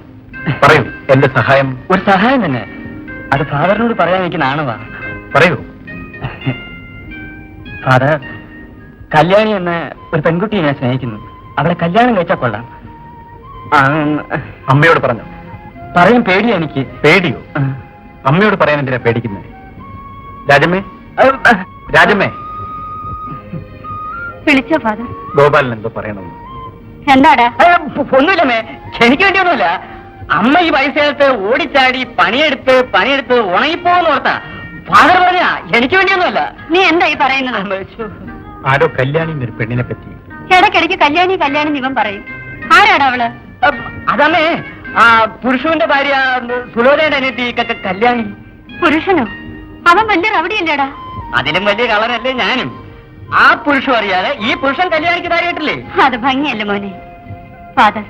പറയൂ. എന്റെ സഹായം. ഒരു സഹായം തന്നെ. അത് ഫാദറിനോട് പറയാൻ എനിക്ക് നാണവാ. പറയൂ. ഫാദർ, കല്യാണി എന്ന ഒരു പെൺകുട്ടിയെ ഞാൻ സ്നേഹിക്കുന്നു. അവളെ കല്യാണം കഴിച്ചാൽ കൊള്ളാം. അമ്മയോട് പറഞ്ഞു? പറയാൻ പേടിയാ എനിക്ക്. പേടിയോ? അമ്മയോട് പറയാൻ എന്തിനാ പേടിക്കുന്നത്? രാജമ്മേ, രാജമ്മേ. വിളിച്ചോ ഫാദർ? ഗോപാലിന് എന്തോ പറയണമെന്ന്. എന്താടാ? ഒന്നുമില്ലമ്മേ, എനിക്ക് വേണ്ടിയൊന്നുമില്ല. അമ്മ ഈ വയസ്സുകാലത്ത് ഓടിച്ചാടി പണിയെടുത്ത് ഉണങ്ങിപ്പോന്ന് ഓർത്താ. ഫാദർ പറഞ്ഞ എനിക്ക് വേണ്ടിയൊന്നുമല്ല. നീ എന്താ ഈ പറയുന്നത്? ആരോ കല്യാണി എന്നൊരു പെണ്ണിനെ പറ്റി. ഇടയ്ക്കിടയ്ക്ക് കല്യാണി കല്യാണി ഇവൻ പറയും. ആരാടാ അവള്? അതമ്മേ, ആ പുരുഷന്റെ ഭാര്യ സുലോചയുടെ അനിയത്തി കല്യാണി. പുരുഷനോ? അവൻ വലിയ റവടിയല്ലേടാ? അതിലും വലിയ കളറല്ലേ ഞാനും. ആ പുരുഷൻ അറിയാതെ ഈ പുരുഷൻ കല്യാണിക്ക് താരിയിട്ടില്ലേ? അത് ഭംഗിയല്ല മോനെ. ഫാദർ,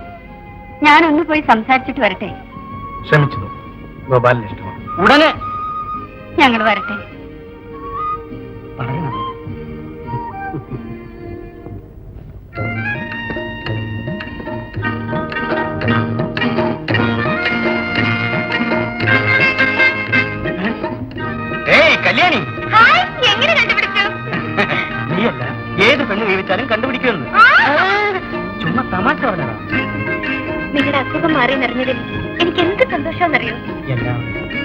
ഞാനൊന്ന് പോയി സംസാരിച്ചിട്ട് വരട്ടെ. ശ്രമിച്ചു നോക്കൂ. ഗോപാലിന് ഇഷ്ടമാണ്. ഉടനെ ഞങ്ങൾ വരട്ടെ. പറയണം. ഏയ് കല്യാണി, ഹായ്, എങ്ങനെ കണ്ടുപിടിച്ചു? നീയല്ല ഏത് പെണ്ണ് ജീവിച്ചാലും കണ്ടുപിടിക്കുമെന്ന്. ചുമ്മാ തമാശ പറഞ്ഞതാ. നിങ്ങളുടെ അസുഖം മാറി നിറഞ്ഞതിൽ എനിക്ക് എന്ത് സന്തോഷമെന്നറിയോ? എല്ലാം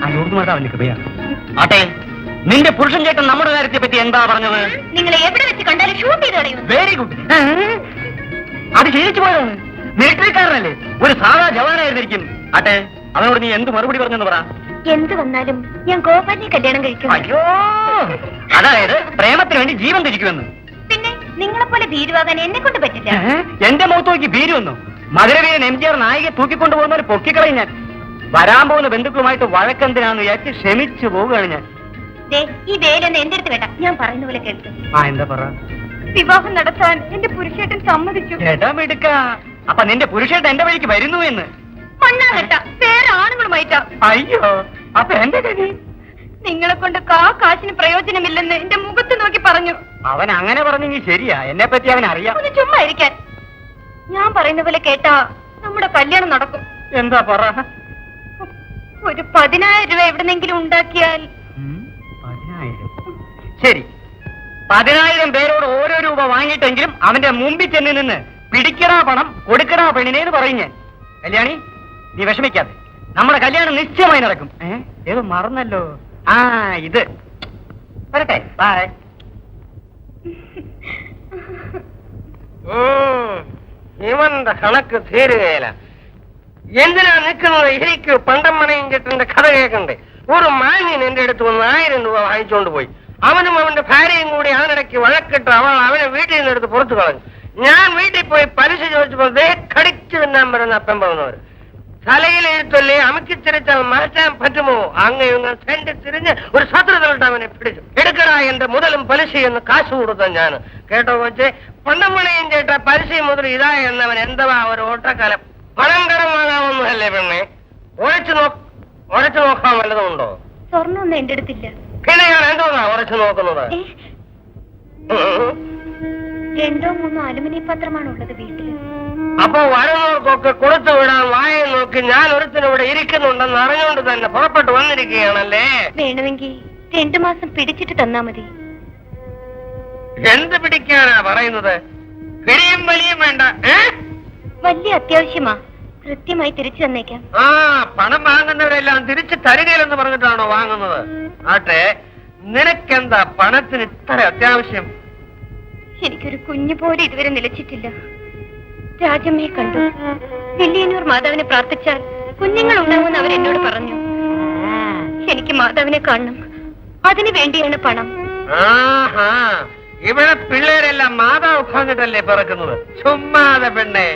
അനൂർമാതാ അവന്റെ കൃപയാണ്. ആട്ടെ, നിന്റെ പുരുഷൻ ചേട്ടൻ നമ്മുടെ കാര്യത്തെ പറ്റി എന്താ പറഞ്ഞത്? നിങ്ങൾ എവിടെ വെച്ച് കണ്ടാലും ഷൂട്ട് ചെയ്ത് കളയും. Very good. അത് ശീലിച്ചു പോയതാണ്. മിലിറ്ററിക്കാരനല്ലേ, ഒരു സാധാ ജവാനായിരുന്നിരിക്കും. ആട്ടെ, അവനോട് നീ എന്ത് മറുപടി പറഞ്ഞെന്ന് പറ. എന്ത് വന്നാലും ഞാൻ ഗോപാലിനെ കല്യാണം കഴിക്കും. അയ്യോ, അതായത് പ്രേമത്തിന് വേണ്ടി ജീവൻ തിരിക്കുമെന്ന്. പിന്നെ നിങ്ങളെപ്പോലെ ഭീരുവാകാൻ എന്നെ കൊണ്ട് പറ്റില്ല. എന്റെ മുഖത്ത് നോക്കി ഭീരു വന്നു. മധുരവീരൻ എംജിആർ നായികയെ തൂക്കിക്കൊണ്ടുപോകുന്നവർ പൊക്കിക്കളയും ഞാൻ. വരാൻ പോകുന്ന ബന്ധുക്കളുമായിട്ട് വഴക്കെന്തിനാന്ന് വിചാരിച്ച് ക്ഷമിച്ചു പോവുകയാണ് ഞാൻ. ദേ, ഈ വേലൊന്ന് എന്റെ അടുത്ത് വേണ്ട. ഞാൻ പറയുന്ന പോലെ കേൾക്കും. ആ, എന്താ പറ. വിവാഹം നടത്താൻ എന്റെ പുരുഷേട്ടൻ സമ്മതിച്ചു. ചേട്ടാ മിടുക്ക. അപ്പൊ നിന്റെ പുരുഷേട്ടൻ എന്റെ വഴിക്ക് വരുന്നു എന്ന്. മണ്ണാകട്ട വേറെ ആണുങ്ങളുമായിട്ടാ. അയ്യോ, അപ്പൊ എന്റെ കഥ. നിങ്ങളെ കൊണ്ട് കാശിന് പ്രയോജനമില്ലെന്ന് എന്റെ മുഖത്ത് നോക്കി പറഞ്ഞു. അവൻ അങ്ങനെ പറഞ്ഞെങ്കിൽ ശരിയാ. എന്നെ പറ്റി അവൻ അറിയാം. ഒന്ന് ചുമ്മാ ഇരിക്കാൻ. ഞാൻ പറയുന്ന പോലെ കേട്ടാ നമ്മുടെ കല്യാണം നടക്കും. എന്താ പറ. ഒരു 10,000 രൂപ എവിടെന്നെങ്കിലും ഉണ്ടാക്കിയാൽ. 10,000. ശരി, 10,000 പേരോട് ഓരോ രൂപ വാങ്ങിയിട്ടെങ്കിലും അവന്റെ മുമ്പിൽ ചെന്ന് നിന്ന് പിടിക്കടാ പണം കൊടുക്കടാ പെണ്ണിനേന്ന് പറയും ഞാൻ. കല്യാണി, നീ വിഷമിക്കാതെ. നമ്മുടെ കല്യാണം നിശ്ചയമായി നടക്കും. ഏത് മറന്നല്ലോ. ആ, ഇത് വരട്ടെ. ബൈ. ഇവന്റെ കണക്ക് തീരുകയില്ല. എന്തിനാ നിൽക്കുന്നത്? എനിക്ക് പണ്ടമ്മണയും ചേട്ടന്റെ കഥ കേൾക്കണ്ടേ? ഒരു മാന്യൻ എന്റെ അടുത്ത് 1000 രൂപ വാങ്ങിച്ചുകൊണ്ട് പോയി. അവനും അവന്റെ ഭാര്യയും കൂടി അതിനിടയ്ക്ക് വഴക്കിട്ട് അവനെ വീട്ടിൽ നിന്നെടുത്ത് പുറത്തു കളഞ്ഞു. ഞാൻ വീട്ടിൽ പോയി പലിശ ചോദിച്ചപ്പോൾ കടിച്ചു തിന്നാൻ പറയുന്ന അപ്പം പറഞ്ഞവര്. തലയിലെഴുത്തല്ലേ അമക്കിച്ചിരിച്ചാൽ മാറ്റാൻ പറ്റുമോ? അങ്ങ് സെന്റ് തിരിഞ്ഞ് ഒരു ശത്രുതലിട്ട് അവനെ പിടിച്ചു. എടുക്കടാ എന്റെ മുതലും പലിശയെന്ന് കാശ് കൊടുത്ത ഞാൻ. കേട്ടോ കൊച്ചേ, പണ്ടമ്മണയും ചേട്ടാ പലിശയും മുതൽ ഇതാ എന്നവൻ എന്താ ഒരു ഓട്ടക്കാലം. പണം കടം വാങ്ങാമൊന്നുമല്ലേ പെണ്ണെ? ഉറച്ചു നോക്കാൻ വല്ലതുമുണ്ടോ? സ്വർണ്ണമൊന്നും എന്റെ അടുത്തില്ല. പിന്നെ ഞാൻ എന്തോന്നാ ഉറച്ചു നോക്കുന്നത്? 2 or 3 അലുമിനിയം പാത്രമാണ് ഉള്ളത് വീട്ടില്. അപ്പൊ വരുന്നവർക്കൊക്കെ കൊടുത്തു വിടാൻ വായ നോക്കി ഞാൻ ഒരുത്തിനിവിടെ ഇരിക്കുന്നുണ്ടെന്ന് അറിഞ്ഞുകൊണ്ട് തന്നെ പുറപ്പെട്ടു വന്നിരിക്കുകയാണല്ലേ? വേണമെങ്കിൽ 2 മാസം പിടിച്ചിട്ട് തന്നാ മതി. എന്ത് പിടിക്കാനാ പറയുന്നത്? പിടിയും വലിയും വേണ്ട. വലിയ അത്യാവശ്യമാ. കൃത്യമായി തിരിച്ചു തന്നേക്കാം. ആ, പണം വാങ്ങുന്നവരെല്ലാം തിരിച്ചു തരികയില്ലെന്ന് പറഞ്ഞിട്ടാണോ വാങ്ങുന്നത്? ആട്ടെ, നിനക്കെന്താ പണത്തിന് ഇത്ര അത്യാവശ്യം? എനിക്കൊരു കുഞ്ഞു പോലെ ഇതുവരെ നിലച്ചിട്ടില്ല. രാജമ്മയെ കണ്ടു. വില്ലിയന്നൂർ മാതാവിനെ പ്രാർത്ഥിച്ചാൽ കുഞ്ഞുങ്ങൾ ഉണ്ടാവുമെന്ന് അവരെന്നോട് പറഞ്ഞു. എനിക്ക് മാതാവിനെ കാണണം. അതിനു വേണ്ടിയാണ് പണം. ആഹാ, ഇവിടെ പിള്ളേരെല്ലാം മാതാവ് പറഞ്ഞിട്ടല്ലേ പിറക്കുന്നത്? ചുമ്മാതെ പെണ്ണെ.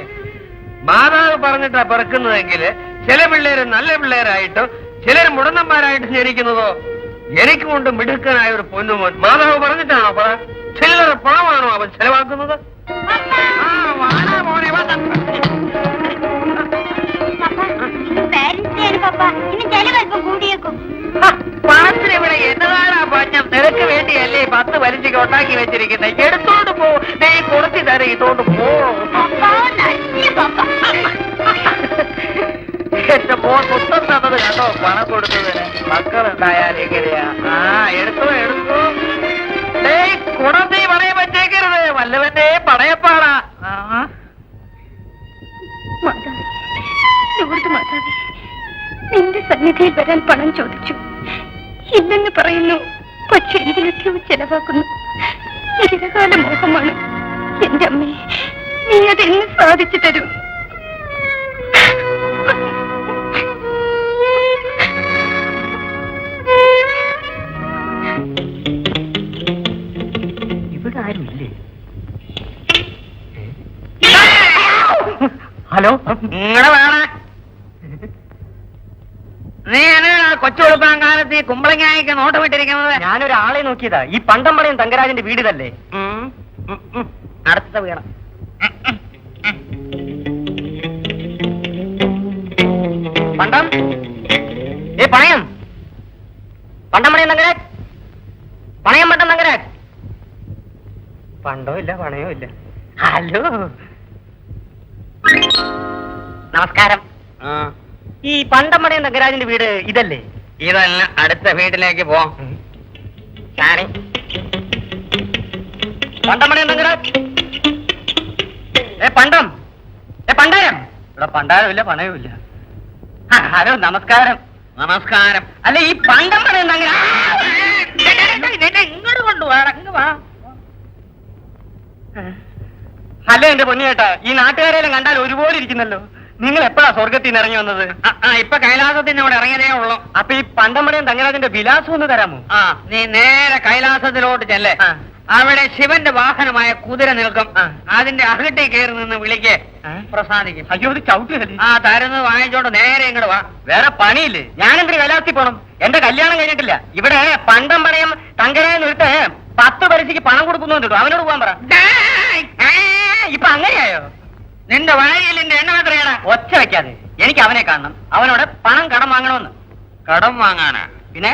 മാതാവ് പറഞ്ഞിട്ടാ പിറക്കുന്നതെങ്കിൽ ചില പിള്ളേര് നല്ല പിള്ളേരായിട്ടും ചിലർ മുടന്തന്മാരായിട്ടും ജനിക്കുന്നതോ? എനിക്കും കൊണ്ട് മിടുക്കനായ ഒരു പൊന്നുമോൻ മാതാവ് പറഞ്ഞിട്ടാണോ പറ? ചില്ലറ പണമാണോ അവൻ ചെലവാക്കുന്നത്? പണത്തിന് ഇവിടെ എന്നതാണാ പഞ്ഞം? നിനക്ക് വേണ്ടിയല്ലേ 10 വലിച്ചൊക്കെ ഉണ്ടാക്കി വെച്ചിരിക്കുന്നത്. എടുത്തോണ്ട് പോ. നീ കുറച്ച് തരം ഇതോണ്ട് പോ. എന്റെ മോൻ മൊത്തം തന്നത് കണ്ടോ പണം കൊടുത്തതിന്? മക്കളുണ്ടായാൽ എങ്ങനെയാ? ആ, എടുത്തോ. കുണം നീ പണയം വെച്ചേക്കരുത്. വല്ലവന്റെ പണയപ്പാടാ. മാതാവേ, നിന്റെ സന്നിധിയിൽ വരാൻ പണം ചോദിച്ചു. ഇല്ലെന്ന് പറയുന്നു. പക്ഷെ എന്തിനൊക്കെയോ ചെലവാക്കുന്നു. ചിരകാല മോഹമാണ്. എന്റെ അമ്മേ, നീ അതെന്ന് സാധിച്ചു തരൂ. ഇവിടെ ആരുമില്ലേ? ഹലോ, നിങ്ങളെ വേണ നീ എന്നാ കൊച്ചു കൊടുക്കാൻ കാലത്ത് ഈ കുമ്പളങ്ങായിക്ക് നോട്ടമിട്ടിരിക്കുന്നത്? ഞാനൊരാളെ നോക്കിയതാ. ഈ പണ്ടമ്പളയും തങ്കരാജന്റെ വീട് ഇതല്ലേ? അടുത്ത വീണം പണ്ടം പണയം പണ്ടം തങ്കരാജ് പണയം പണ്ടം തങ്കരാജ്. പണ്ടോ ഇല്ല പണയോ ഇല്ല. ഹലോ നമസ്കാരം. ഈ പണ്ടമടയം തങ്കരാജിന്റെ വീട് ഇതല്ലേ? ഇതല്ല, അടുത്ത വീട്ടിലേക്ക് പോ. പണ്ടമടയം തങ്കരാജ്. പണ്ടം പണ്ടാരം. ഇവിടെ പണ്ടാരമില്ല പണയമില്ല. ഹലോ നമസ്കാരം. നമസ്കാരം. അല്ല ഈ പണ്ടമടയം തങ്കരാജ് ഇങ്ങോട്ട് കൊണ്ടുപോവാ. ഹലോ എന്റെ പൊന്നുചേട്ടാ, ഈ നാട്ടുകാരെല്ലാം കണ്ടാൽ ഒരുപോലെ ഇരിക്കുന്നല്ലോ. നിങ്ങൾ എപ്പോഴാ സ്വർഗത്തിൽ നിന്ന് ഇറങ്ങി വന്നത്? ഇപ്പൊ കൈലാസത്തിന് ഇവിടെ ഇറങ്ങിയതേ ഉള്ളൂ. അപ്പൊ ഈ പണ്ടമടയം തങ്കരാജിന്റെ വിലാസം ഒന്ന് തരാമോ? നീ നേരെ കൈലാസത്തിലോട്ട് ചെല്ലേ. അവിടെ ശിവന്റെ വാഹനമായ കുതിര നിൽക്കും. അതിന്റെ അകട്ടി കയറി നിന്ന് വിളിക്കേ, പ്രസാദിക്കും. അയ്യോ ഇത് ചവിട്ടി തരുന്നത് വാങ്ങിച്ചോണ്ട് നേരെ ഇങ്ങോട്ട് വാ. വേറെ പണിയില്ലേ? ഞാനെന്തിന് കൈലാസത്തിൽ പോണം? എന്റെ കല്യാണം കഴിഞ്ഞിട്ടില്ല. ഇവിടെ പണ്ടമടയം തങ്കരാജ് നിർത്ത് 10 പൈസക്ക് പണം കൊടുക്കുന്നു കേട്ടോ. അവനോട് പോകാൻ പറ. ഇപ്പൊ അങ്ങനെയായോ? നിന്റെ വാരിയിൽ നിന്റെ എണ്ണം എത്രയാണ്? ഒച്ച വെക്കാതെ. എനിക്ക് അവനെ കാണണം. അവനോട് പണം കടം വാങ്ങണമെന്ന്. കടം വാങ്ങാനാ? പിന്നെ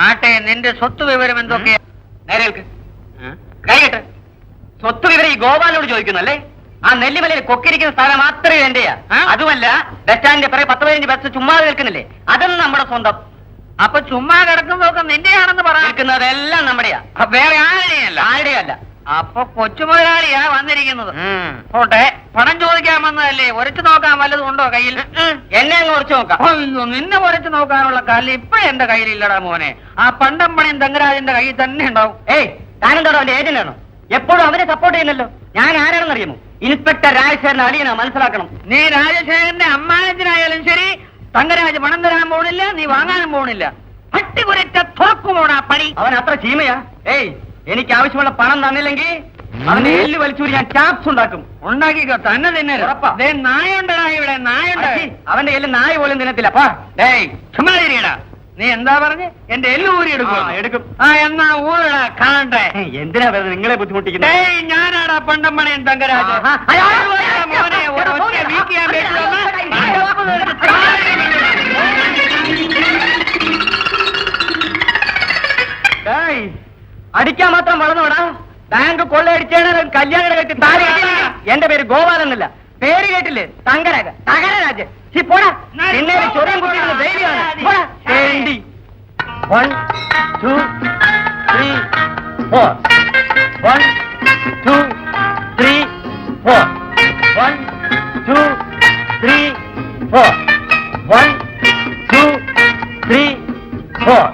ആട്ടെ, നിന്റെ സ്വത്ത് വിവരം എന്തൊക്കെയാ? നേരേൽക്ക് കൈകെട്ട്. സ്വത്ത് വിവരം ഈ ഗോപാലിനോട് ചോദിക്കുന്നല്ലേ? ആ നെല്ലിമലയിൽ കൊക്കിരിക്കുന്ന സ്ഥലം മാത്രമേ എന്റെയാ. അതുമല്ല, ബസ് സ്റ്റാൻഡിന്റെ പിറകെ 10-15 ബസ് ചുമ്മാതെ നിൽക്കുന്നില്ലേ, അതൊന്നും നമ്മുടെ സ്വന്തം. അപ്പൊ ചുമ്മാ കിടക്കുന്നതൊക്കെ നിന്റെയാണെന്ന് പറയുന്നതെല്ലാം നമ്മുടെയാ, വേറെ ആരുടെയല്ല. ആരുടെയല്ല. അപ്പൊ കൊച്ചുമുതലാളിയാ വന്നിരിക്കുന്നത്. പോട്ടെ, പണം ചോദിക്കാൻ വന്നതല്ലേ? ഉരച്ചു നോക്കാൻ വല്ലതും ഉണ്ടോ കയ്യിൽ? എന്നെ അങ്ങ് ഉരച്ചു നോക്കാം. അയ്യോ, നിന്നെ ഉരച്ചു നോക്കാനുള്ള കല്ല് ഇപ്പൊ എന്റെ കയ്യിലില്ലടാ മോനെ. ആ പണ്ടമടയം തങ്കരാജിന്റെ കയ്യിൽ തന്നെ ഉണ്ടാവും. ഏയ്, താനെന്തോടോ അവന്റെ ഏജന്റാണോ? എപ്പോഴും അവരെ സപ്പോർട്ട് ചെയ്യുന്നല്ലോ. ഞാൻ ആരാണെന്ന് അറിയുമോ? ഇൻസ്പെക്ടർ രാജശേഖരൻ അടിയനാ, മനസ്സിലാക്കണം. നീ രാജശേഖരന്റെ അമ്മാനത്തിനായാലും ശരി, തങ്കരാജ് പണം തരാൻ പോണില്ല, നീ വാങ്ങാനും പോണില്ല. പട്ടികുരറ്റ തുറക്കുമോടാ പണി. അവൻ അത്ര ചീമയാ? ഏയ്, എനിക്ക് ആവശ്യമുള്ള പണം തന്നില്ലെങ്കിൽ അവന്റെ എല്ല് വലിച്ചൂരി ഞാൻ ചാപ്സ് ഉണ്ടാക്കും. ഉണ്ടാക്കിക്കോ, തന്നെ തന്നെ. നായുണ്ടടാ ഇവിടെ, നായുണ്ട്. അവന്റെ എല്ല് നായ പോലും തിന്നത്തില്ല. ചുമ്മാതിരിയടാ. നീ എന്താ പറഞ്ഞ്? എന്റെ എല്ല് ഊരി എടുക്കും. എന്നാ ഊരടാ, കാണട്ടെ. എന്തിനാ വെറുതെ നിങ്ങളെ ബുദ്ധിമുട്ടിക്കുന്നത്? ഞാനാടാ പണ്ടമടയം തങ്കരാജ്. മോനെ അടിക്കാൻ മാത്രം വളർന്നോടാ. ബാങ്ക് കൊള്ളയടിച്ചാണ് കല്യാണം കെട്ടി താരി. എന്റെ പേര് ഗോപാൽ എന്നല്ല, പേര് കേട്ടില്ലേ? തങ്കരാജ്. തകരരാജ്. പോടാ, നിന്നെ ചൊറിയാൻ കുട്ടികൾ ധൈര്യമാണ്. 1 2 3 4 1 2 3 4 1 2 3 4 1 2 3 4.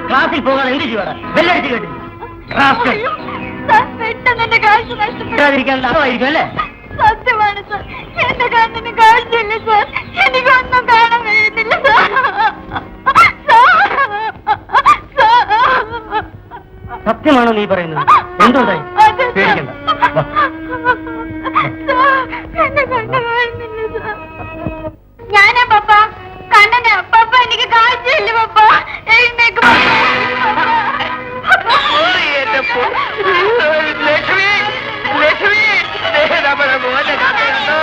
ക്ലാസ്സിൽ പോകാൻ എന്ത് ചെയ്യുവാ? ബെല്ലടിച്ച് കേട്ടില്ല. പെട്ടെന്ന് എന്റെ കാഴ്ച നഷ്ടപ്പെടാതിരിക്കാൻ ആയിരിക്കും അല്ലേ? സത്യമാണ് സാർ, എന്റെ കണ്ണിന് കാഴ്ചയില്ല സാർ. എനിക്കൊന്നും കാണാൻ കഴിയുന്നില്ല സത്യമാണോ നീ പറയുന്നത്? എന്തുണ്ടായി? പേടിക്കണ്ട. ഞാനാ പപ്പ, കണ്ണനാ പപ്പ. എനിക്ക് കാഴ്ചയില്ല പപ്പ. എഴുന്നേക്ക് ലക്ഷ്മി, ലക്ഷ്മി, നമ്മുടെ മോനെ കഥയുണ്ടോ?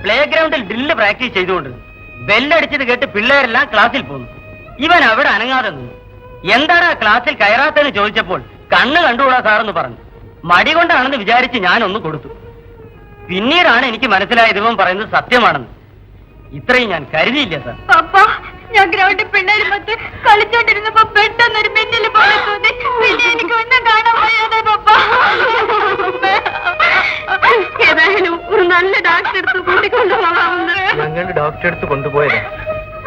പ്ലേ ഗ്രൗണ്ടിൽ ഡ്രില്ല് പ്രാക്ടീസ് ചെയ്തുകൊണ്ട് ബെല്ലടിച്ചത് കേട്ട് പിള്ളേരെല്ലാം ക്ലാസ്സിൽ പോന്നു. ഇവൻ അവിടെ അനങ്ങാതെ നിന്നു. എന്താണ് ക്ലാസ്സിൽ കയറാത്തെന്ന് ചോദിച്ചപ്പോൾ കണ്ണ് കണ്ടുകൂടാ സാറെന്ന് പറഞ്ഞു. മടി കൊണ്ടാണെന്ന് വിചാരിച്ച് ഞാനൊന്ന് കൊടുത്തു. പിന്നീടാണ് എനിക്ക് മനസ്സിലായത് ഇവൻ പറയുന്നത് സത്യമാണെന്ന്. ഇത്രയും ഞാൻ കരുതിയില്ല സാർ. പപ്പ, ഞാൻ ഗ്രൗണ്ടിൽ പിള്ളേരുമൊത്ത് കളിച്ചോണ്ടിരുന്നപ്പോ പെട്ടെന്നൊരു മിന്നൽ പോലെ തോന്നി. പിന്നെ എനിക്ക് ഒന്നും കാണാൻ വയ്യാതെ പപ്പ. ഏതായാലും ഒരു നല്ല ഡാക്ടർ എടുത്ത് കൂട്ടിക്കൊണ്ടുപോകാമെന്ന്. ഞങ്ങളുടെ ഡോക്ടറെ അടുത്ത് കൊണ്ടുപോയതാ.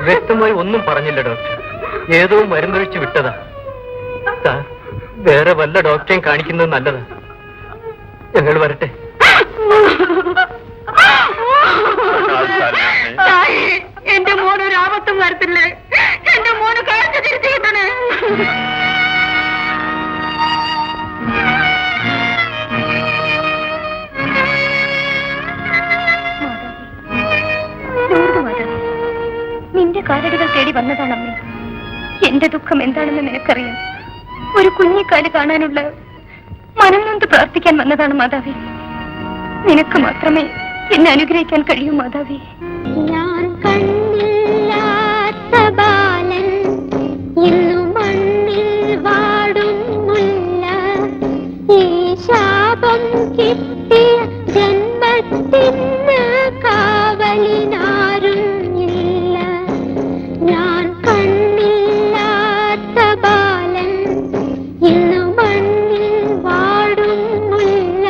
വ്യക്തമായി ഒന്നും പറഞ്ഞില്ല ഡോക്ടർ. ഏതോ മരുന്നൊഴിച്ച് വിട്ടതാ. സാർ, വേറെ വല്ല ഡോക്ടറെയും കാണിക്കുന്നത് നല്ലതാ. ഞങ്ങൾ വരട്ടെ. എന്റെ മോനൊരു ആപത്തും വരത്തില്ലേ? എന്റെ മോന് കാഴ്ച തിരിച്ചു കിട്ടണേ. നിന്റെ കാലടികൾ തേടി വന്നതാണമ്മേ. എന്റെ ദുഃഖം എന്താണെന്ന് നിനക്കറിയാം. ഒരു കുഞ്ഞിക്കാല് കാണാനുള്ള മനം നൊന്ത് പ്രാർത്ഥിക്കാൻ വന്നതാണ് മാതാവേ. നിനക്ക് മാത്രമേ എന്നെ അനുഗ്രഹിക്കാൻ കഴിയൂ മാതാവേ. ഞാൻ കണ്ണില്ലാത്ത ബാലൻ ഇന്നു മണ്ണിൽ വാടുന്നില്ല. ഈ ശാപം കിട്ടിയ ജന്മത്തിന് കാവലിനാരും ഇല്ല. ഞാൻ കണ്ണില്ലാത്ത ബാലൻ ഇന്നു മണ്ണിൽ വാടുന്നില്ല.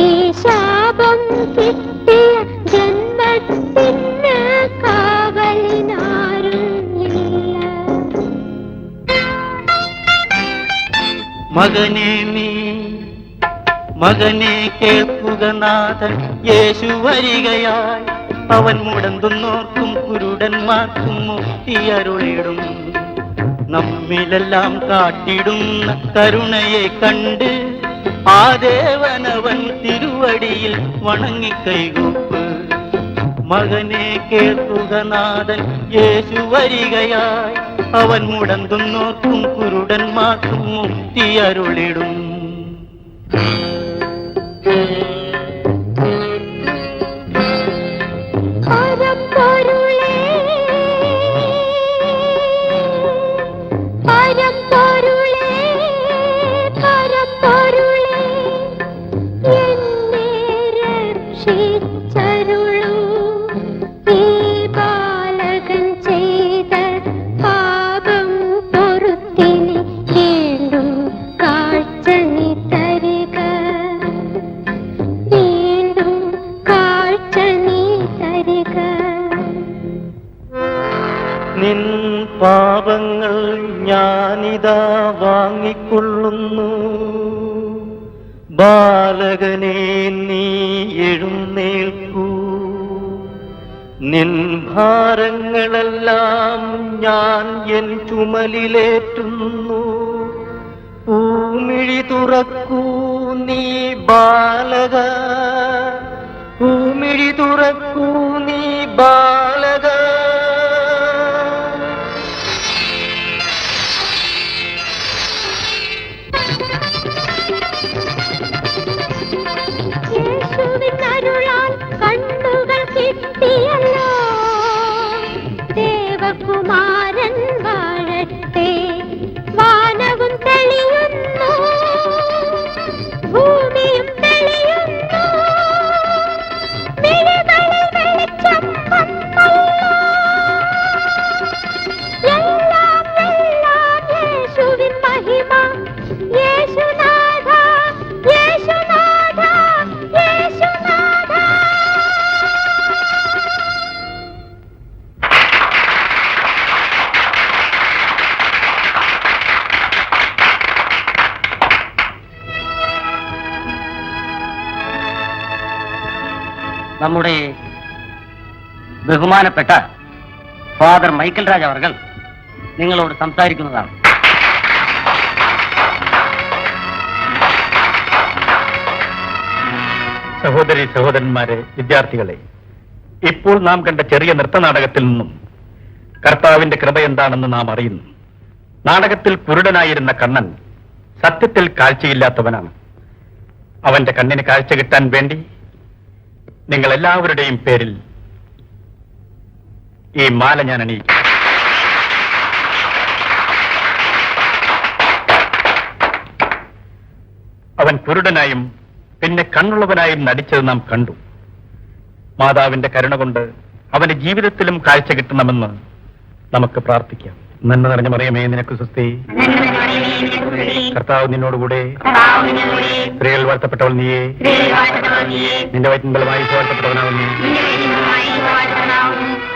ഈ ശാപം കിട്ടിയ ജന്മത്തിന് കാവലിനാരും ഇല്ല. മകനെ കേൾക്കുക നാഥൻ യേശു വരികയായി. അവൻ മുടന്തുന്നോർക്കും കുരുടന്മാർക്കും മുക്തിയരുളിടും. നമ്മിലെല്ലാം കാട്ടിടുന്ന കരുണയെ കണ്ട് ആ ദേവനവൻ തിരുവടിയിൽ വണങ്ങിക്കൈകൂപ്പ്. മകനെ കേൾക്കുക നാഥൻ യേശു വരികയായി. അവൻ മുടന്തുന്നോർക്കും കുരുടന്മാർക്കും മുക്തിയരുളിടും. പരമ്പൊരുളേ, പരമ്പൊരുളേ, പരമ്പൊരുളേ, എന്നെ രക്ഷിച്ചരുളൂ. ഈ ബാലകൻ ചെയ്ത പാപം പൊറുത്തിനി വീണ്ടും കാഴ്ച നീ തരിക. വീണ്ടും കാഴ്ച നീ തരിക. നിൻ പാപങ്ങൾ ഞാനിതാ വാങ്ങിക്കൊള്ളുന്നു. ബാലകനെ നീ എഴുന്നേൽക്കൂ. നിൻ ഭാരങ്ങളെല്ലാം ഞാൻ എൻ ചുമലിലേറ്റുന്നു. പൂമിഴി തുറക്കൂ നീ ബാലക. പൂമിഴി തുറക്കൂ നീ ബാലക. യേശുവിൻ അരുളാൽ കണ്ണുകൾ കിട്ടിയല്ലോ. ദേവകുമാരൻ വാഴട്ടെ. വാനവും തെളിയുന്നു, ഭൂമിയും തെളിയുന്നു. മിഴികളിൽ വെളിച്ചം വന്നല്ലോ. എല്ലാം എല്ലാം യേശുവിൻ മഹിമ. യേശുനാഥ, യേശുനാഥ, യേശുനാഥ. നമ്മുടെ ബഹുമാനപ്പെട്ട ഫാദർ മൈക്കൽ രാജ് അവർ നിങ്ങളോട് സംസാരിക്കുന്നതാണ്. സഹോദരി സഹോദരന്മാരെ, വിദ്യാർത്ഥികളെ, ഇപ്പോൾ നാം കണ്ട ചെറിയ നൃത്തനാടകത്തിൽ നിന്നും കർത്താവിന്റെ കൃപ എന്താണെന്ന് നാം അറിയുന്നു. നാടകത്തിൽ കുരുടനായിരുന്ന കണ്ണൻ സത്യത്തിൽ കാഴ്ചയില്ലാത്തവനാണ്. അവന്റെ കണ്ണിന് കാഴ്ച കിട്ടാൻ വേണ്ടി നിങ്ങൾ എല്ലാവരുടെയും പേരിൽ ഈ മാല ഞാൻ അണിയിക്കും. അവൻ കുരുടനായും പിന്നെ കണ്ണുള്ളവനായും നടിച്ചത് നാം കണ്ടു. മാതാവിന്റെ കരുണ കൊണ്ട് അവന്റെ ജീവിതത്തിലും കാഴ്ച കിട്ടണമെന്ന് നമുക്ക് പ്രാർത്ഥിക്കാം. നന്മ നിറഞ്ഞ മറിയമേ, നിനക്ക് സ്വസ്തി, കർത്താവ് നിന്നോടുകൂടെ, സ്ത്രീകൾ വാഴ്ത്തപ്പെട്ടവൾ നീയേ, നിന്റെ വയറ്റിൻബലമായി വാഴ്ത്തപ്പെട്ടവനാവുന്നു.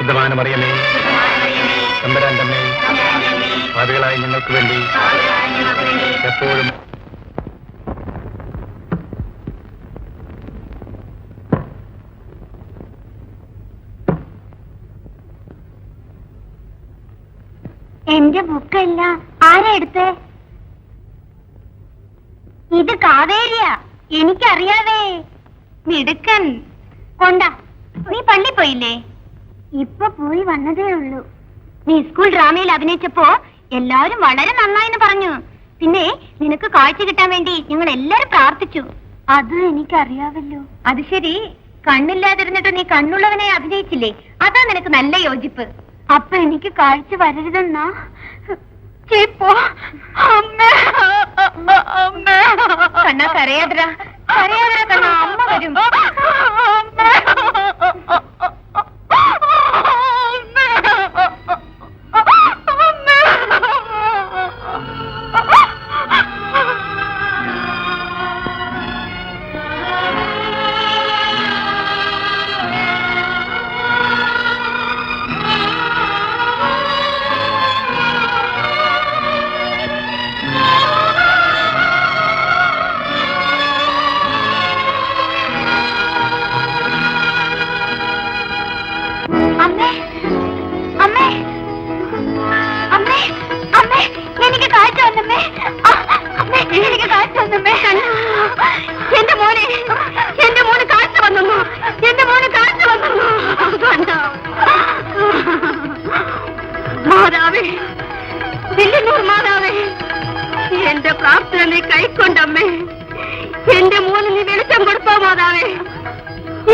ശുദ്ധമായ മറിയമേ, തമ്പുരാന്റെ അമ്മേ, പാപികളായ ഞങ്ങൾക്ക് വേണ്ടി എപ്പോഴും എന്റെ ബുക്കല്ല ആരാ എടുത്തേ? ഇത് കാവേരിയാ, എനിക്കറിയാവേ. മിടുക്കൻ. കൊണ്ടാ, നീ പള്ളി പോയില്ലേ? ഇപ്പൊ പോയി വന്നതേ ഉള്ളൂ. നീ സ്കൂൾ ഡ്രാമയിൽ അഭിനയിച്ചപ്പോ എല്ലാവരും വളരെ നന്നായിന്ന് പറഞ്ഞു. പിന്നെ നിനക്ക് കാഴ്ച കിട്ടാൻ വേണ്ടി ഞങ്ങൾ എല്ലാരും പ്രാർത്ഥിച്ചു. അത് എനിക്കറിയാവല്ലോ. അത് ശരി, കണ്ണില്ലാതിരുന്നിട്ട് നീ കണ്ണുള്ളവനെ അഭിനയിച്ചില്ലേ? അതാ നിനക്ക് നല്ല യോജിപ്പ്. അപ്പൊ എനിക്ക് കാഴ്ച വരരുതെന്നാ? കണ്ണാ കരയാതിര, കരയാതിര കണ്ണാ, അമ്മ വരും. എന്റെ മോന് കാഴ്ച വന്നു. മാതാവേ, വില്യനൂർ മാതാവേ, എന്റെ പ്രാർത്ഥന നീ കൈക്കൊണ്ടമ്മേ. എന്റെ മോന് നീ വെളിച്ചം കൊടുപ്പോ മാതാവേ.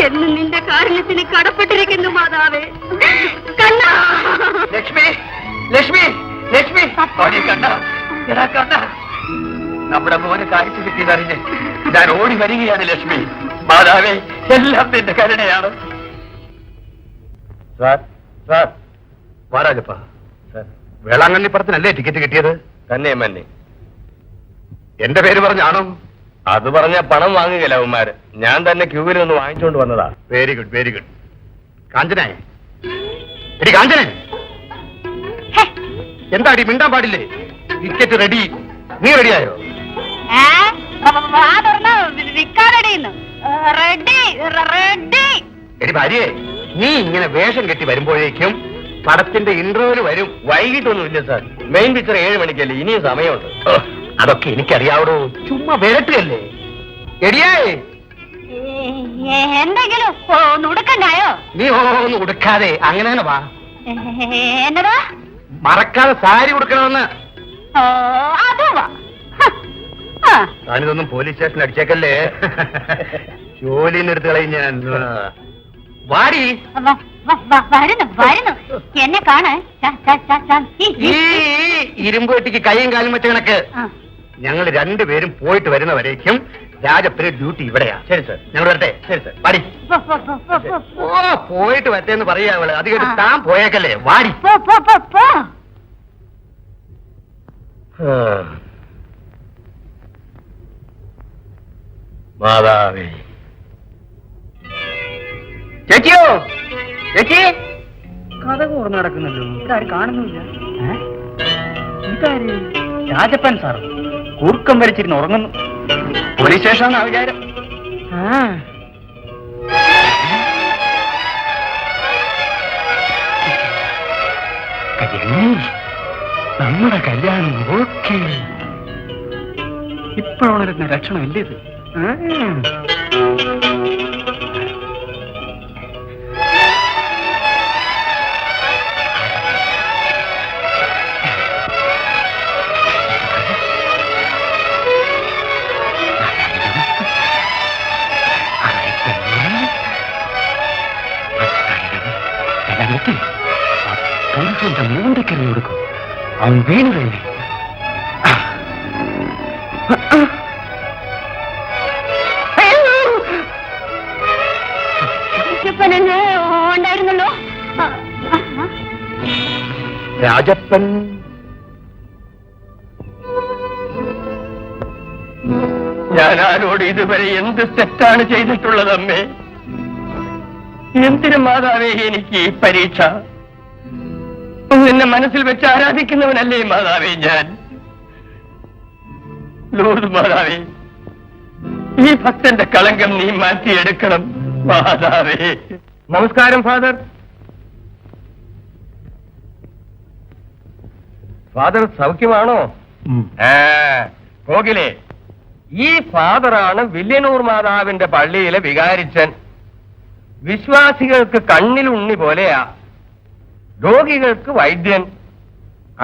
എന്നും നിന്റെ കാരുണ്യത്തിന് കടപ്പെട്ടിരിക്കുന്നു മാതാവേ. കണ്ണാ, ലക്ഷ്മി, ലക്ഷ്മി, ലക്ഷ്മി, കണ്ട കണ്ട, നമ്മുടെ മോന് കാഴ്ച കിട്ടിയതറിഞ്ഞ് ഞാൻ ഓടി വരികയാണ് ലക്ഷ്മി. മാതാവേ, എല്ലാം നിന്റെ കരുണയാണ്. വാരാജപ്പ, വേളാങ്കണ്ണിപ്പുറത്തിനല്ലേ ടിക്കറ്റ് കിട്ടിയത്? തന്നെ മന്നെ. എന്റെ പേര് പറഞ്ഞാണോ? അത് പറഞ്ഞ പണം വാങ്ങുകയില്ല അവന്മാര്. ഞാൻ തന്നെ ക്യൂവിൽ നിന്ന് വാങ്ങിച്ചുകൊണ്ട് വന്നതാ. Very good, very good. കാഞ്ചനെ, എടി കാഞ്ചനെ, എന്താടി മിണ്ടാൻ പാടില്ലേ? Ticket ready. നീ റെഡിയായോ? എടി ഭാര്യയെ, നീ ഇങ്ങനെ വേഷം കെട്ടി വരുമ്പോഴേക്കും പടത്തിന്റെ ഇന്റർവ്യൂല് വരും. വൈകിട്ടൊന്നുമില്ല സാർ, മെയിൻ പിക്ചർ 7 മണിക്കല്ലേ, ഇനിയും സമയമുണ്ട്. അതൊക്കെ എനിക്കറിയാവടോ, ചുമ്മാ വരട്ടുകല്ലേ. എടിയേ, എന്തെങ്കിലും ഉടുക്കണ്ടായോ? നീ ഒന്ന് ഉടുക്കാതെ അങ്ങനെ തന്നെ വാ. എന്നതാ? മറക്കാതെ സാരി ഉടുക്കണമെന്ന്. അതും വാ. ഞാനിതൊന്നും പോലീസ് സ്റ്റേഷനിൽ അടിച്ചേക്കല്ലേ. ജോലിന്ന് എടുത്ത് കളയും ഞാൻ. വാടി. വരുന്നു എന്നെ കാണാൻ. ഈ ഇരുമ്പ് വെട്ടിക്ക് കൈയും കാലും വെച്ച കണക്ക്. ഞങ്ങൾ രണ്ടുപേരും പോയിട്ട് വരുന്നവരേക്കും രാജപ്പന് ഡ്യൂട്ടി ഇവിടെയാ. ശരി സാർ, ഞങ്ങൾ വരട്ടെ. ശരി സാർ, വാടി. ഓ, പോയിട്ട് വരട്ടെന്ന് പറയാ അവള്. അത് കേട്ട് താൻ പോയേക്കല്ലേ. വാടി. മാതാവേ. ചേച്ചിയോ, ചേച്ചി, കഥ തുറന്നു നടക്കുന്നല്ലോ, ഇതാരും കാണുന്നില്ല. ഇതാര്? രാജപ്പൻ സാർ കൂർക്കം വലിച്ചിരുന്ന് ഉറങ്ങുന്നു. പോലീസ് സ്റ്റേഷനാണ് വിചാരം. നമ്മുടെ കല്യാണം ഓക്കെ. ഇപ്പോഴുണരുന്ന ലക്ഷണമല്ലേ ഇത്? മൂന്നക്കറി കൊടുക്കും. അവൻ വീണു കഴിഞ്ഞു. രാജപ്പൻ ഞാൻ ആരോട് ഇതുവരെ എന്ത് തെറ്റാണ് ചെയ്തിട്ടുള്ളത് അമ്മേ? എന്തിനു മാതാവേ എനിക്ക് ഈ പരീക്ഷ? നിന്നെ മനസ്സിൽ വെച്ച് ആരാധിക്കുന്നവനല്ലേ മാതാവേ ഞാൻ? ലൂർദ് മാതാവേ, ഈ ഭക്തന്റെ കളങ്കം നീ മാറ്റിയെടുക്കണം മാതാവേ. നമസ്കാരം ഫാദർ. ഫാദർ സൗഖ്യമാണോ? പോകിലേ, ഈ ഫാദറാണ് വില്യനൂർ മാതാവിന്റെ പള്ളിയിലെ വികാരിച്ചൻ. വിശ്വാസികൾക്ക് കണ്ണിൽ ഉണ്ണി പോലെയാ, രോഗികൾക്ക് വൈദ്യൻ,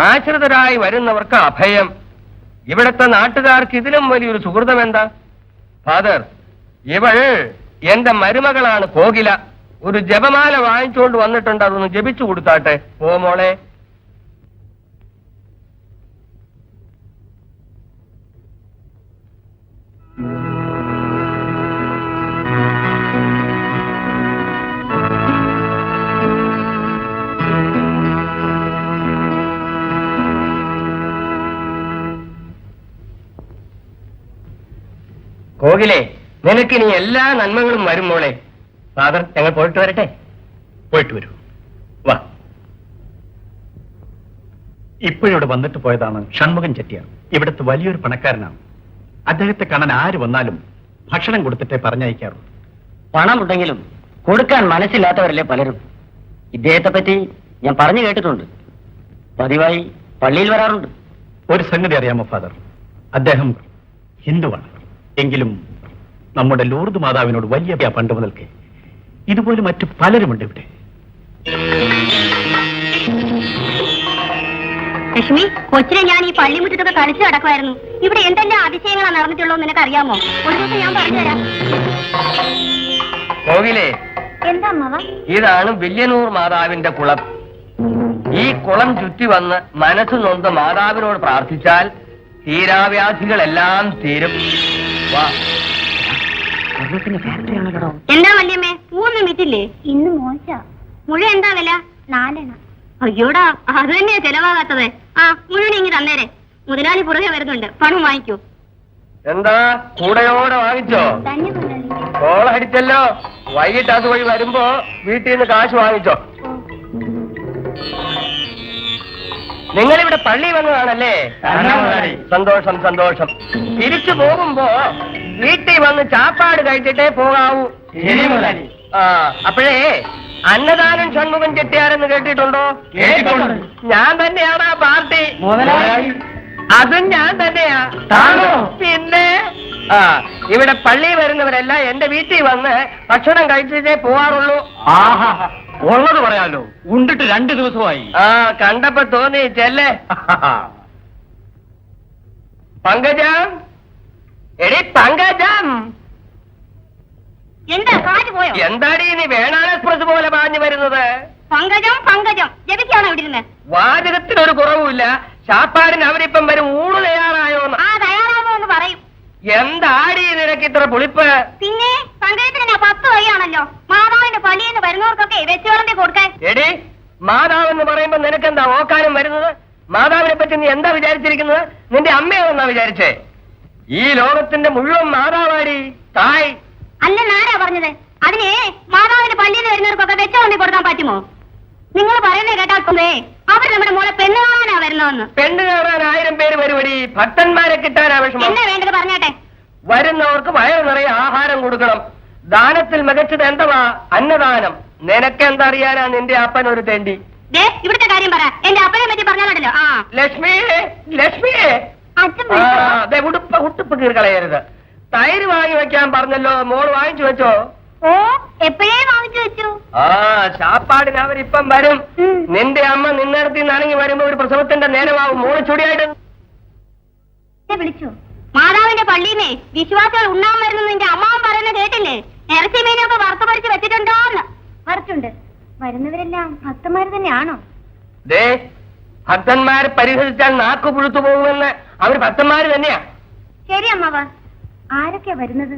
ആശ്രിതരായി വരുന്നവർക്ക് അഭയം. ഇവിടത്തെ നാട്ടുകാർക്ക് ഇതിലും വലിയൊരു സുഹൃതം എന്താ? ഫാദർ, ഇവൾ എന്റെ മരുമകളാണ് കോകില. ഒരു ജപമാല വാങ്ങിച്ചുകൊണ്ട് വന്നിട്ടുണ്ട്, അതൊന്ന് ജപിച്ചു കൊടുത്താട്ടെ. പോ മോളെ. കോകിലേ, നിനക്കിനി എല്ലാ നന്മകളും വരും മോളെ. ഫാദർ, ഞങ്ങൾ പോയിട്ട് വരട്ടെ? പോയിട്ട് വരൂ. വാ. ഇപ്പോഴിവിടെ വന്നിട്ട് പോയതാണ് ഷൺമുഖൻ ചെട്ടിയാർ. ഇവിടുത്തെ വലിയൊരു പണക്കാരനാണ്. അദ്ദേഹത്തെ കാണാൻ ആര് വന്നാലും ഭക്ഷണം കൊടുത്തിട്ടേ പറഞ്ഞയക്കാറുള്ളൂ. പണമുണ്ടെങ്കിലും കൊടുക്കാൻ മനസ്സില്ലാത്തവരല്ലേ പലരും. ഇദ്ദേഹത്തെ പറ്റി ഞാൻ പറഞ്ഞു കേട്ടിട്ടുണ്ട്. പതിവായി പള്ളിയിൽ വരാറുണ്ട്. ഒരു സംഗതി അറിയാമോ ഫാദർ? അദ്ദേഹം ഹിന്ദുവാണ്. എങ്കിലും നമ്മുടെ ലൂർദ് മാതാവിനോട് വലിയ പണ്ട് മുതൽക്കേ. ഇതുപോലെ മറ്റു പലരുമുണ്ട് ഇവിടെ. ലക്ഷ്മി, കൊച്ചിനെ ഞാൻ ഈ പള്ളിമുറ്റത്തൊക്കെ കളിച്ചു നടക്കുമായിരുന്നു. ഇവിടെ എന്തെല്ലാം അതിശയങ്ങളാണ് നടന്നിട്ടുള്ളൂ നിനക്ക് അറിയാമോ? ഒരു ദിവസം ഞാൻ പറഞ്ഞുതരാം. കോകിലേ, എന്താ അമ്മാവ? ഇതാണ് വില്യനൂർ മാതാവിന്റെ കുളം. ഈ കുളം ചുറ്റി വന്ന് മനസ്സ് നൊന്ത് മാതാവിനോട് പ്രാർത്ഥിച്ചാൽ തീരാവ്യാധികളെല്ലാം തീരും. വാ. എന്താ വല്യമ്മേ, പൂവൊന്നും വിറ്റില്ലേ? ഇന്ന് മോശ. മുഴുവൻ എന്താ വില? 4 അണ. അയ്യോടാ, അത് തന്നെയാ ചെലവാകാത്തത്. ആ, മുഴുവൻ ഇങ്ങി തന്നേരെ. മുതലാളി പുറകെ വരുന്നുണ്ട്, പണം വാങ്ങിക്കൂ. എന്താ കൂടെയോടെ വാങ്ങിച്ചോ? കോളടിച്ചല്ലോ. വൈകിട്ട് അതുവഴി വരുമ്പോ വീട്ടിൽ നിന്ന് കാശ് വാങ്ങിച്ചോ. നിങ്ങളിവിടെ പള്ളി വന്നതാണല്ലേ? സന്തോഷം സന്തോഷം. തിരിച്ചു പോകുമ്പോ വീട്ടിൽ വന്ന് ചാപ്പാട് കഴിച്ചിട്ടേ പോകാവൂ. ആ, അപ്പോഴേ അന്നദാനം ഷൺമുഖൻ ചെട്ടിയാരെന്ന് കേട്ടിട്ടുണ്ടോ? ഞാൻ തന്നെയാണ് ആ പാർട്ടി. അതും ഞാൻ തന്നെയാ. പിന്നെ ഇവിടെ പള്ളി വരുന്നവരെല്ലാം എന്റെ വീട്ടിൽ വന്ന് ഭക്ഷണം കഴിച്ചിട്ടേ പോവാറുള്ളൂ. ഉള്ളത് പറയാലോ, ഉണ്ടിട്ട് 2 ദിവസമായി. ആ, കണ്ടപ്പോ തോന്നി ചെല്ലേ. പങ്കജം, എടി പങ്കജം. എന്താ കാറ്റ് പോയോ? എന്താടി നീ വേണാൾ എക്സ്പ്രസ് പോലെ പാഞ്ഞു വരുന്നത്? പങ്കജം പങ്കജം ജപിക്കാണോ ഇവിടെ ഇരുന്ന്? വാചകത്തിനൊരു കുറവുമില്ല. ചാപ്പാടിന് അവരിപ്പം വരും. ഊണ് തയ്യാറായോന്ന്? ആ, തയ്യാറാവോ എന്ന് പറയും. എന്താടി നിനക്ക് ഇത്ര പുളിപ്പ്? പിന്നെ പങ്കജത്തിന് 10 വഴിയാണല്ലോ മാതാവിന്റെ പള്ളിയിൽ നിന്ന് വരുന്നവർക്കൊക്കെ വെച്ചുവിളമ്പി കൊടുക്കാൻ. എടി, മാതാവെന്ന് പറയുമ്പോ നിനക്കെന്താ ഓക്കാനും വരുന്നത്? മാതാവിനെ പറ്റി നീ എന്താ വിചാരിച്ചിരിക്കുന്നത്? നിന്റെ അമ്മയാണെന്നാ വിചാരിച്ചേ? ഈ ലോകത്തിന്റെ മുഴുവൻ മാതാവാടി തായ്. അല്ലെന്നാരാ പറഞ്ഞത്? അതിന് മാതാവിന്റെ പള്ളിയിൽ നിന്ന് വരുന്നവർക്കൊക്കെ വെച്ചുവിളമ്പി കൊടുക്കാൻ പറ്റുമോ? നിങ്ങൾ പറയുന്നത് കേട്ടാൽക്കുന്നേ അവർ നമ്മുടെ മോളെ പെണ്ണ് കാണാനാ വരുന്നതെന്ന്. പെണ്ണ് കാണാൻ 1000 പേര് വരുവടി. ഭക്തന്മാരെ കിട്ടാനാ വിഷമം. എന്നാ വേണ്ടത് പറഞ്ഞാട്ടെ. വരുന്നവർക്ക് വയറ് നിറയെ ആഹാരം കൊടുക്കണം. ദാനത്തിൽ മികച്ചത് എന്തുവാ? അന്നദാനം. നിനക്കെന്താ അറിയാനാ? നിന്റെ അപ്പൻ ഒരു തെണ്ടി. ഇവിടുത്തെ കാര്യം പറ. എന്റെ അപ്പനെ പറ്റി പറഞ്ഞാലോ? ആ, ലക്ഷ്മിയെ, ലക്ഷ്മിയെ, ഉടുപ്പ് കീറിക്കളയരുത്. തൈര് വാങ്ങി വെക്കാൻ പറഞ്ഞല്ലോ, മോള് വാങ്ങിച്ചു വെച്ചോ? ഓ, എപ്പോഴേ വാങ്ങിച്ചു വെച്ചു. ആ, ചാപ്പാടിന് അവരിപ്പം വരും. നിന്റെ അമ്മ നിന്നിടത്ത് നനങ്ങി വരുമ്പോ ഒരു പ്രസവത്തിന്റെ നേരമാവും. മോള് ചുടിയായിട്ട് വിളിച്ചു. മാതാവിന്റെ പള്ളിന്നേ വിശ്വാസികൾ ഉണ്ണാൻ വരുന്നത് നിന്റെ അമ്മാവൻ പറയുന്നത് കേട്ടില്ലേ? ഇറച്ചി മീനൊക്കെ വറുത്ത് പരിച്ച് വെച്ചിട്ടുണ്ടോന്ന്. വറുത്തുണ്ട്. വരുന്നവരെല്ലാം ഭക്തന്മാര് തന്നെയാണോ? ദേ, ഭക്തന്മാരെ പരിഹരിച്ചാൽ നാക്കു പുഴുത്തു പോകുമെന്ന് അവർ ഭക്തന്മാര് തന്നെയാ. ശരി അമ്മാവ. ആരൊക്കെയാ വരുന്നത്?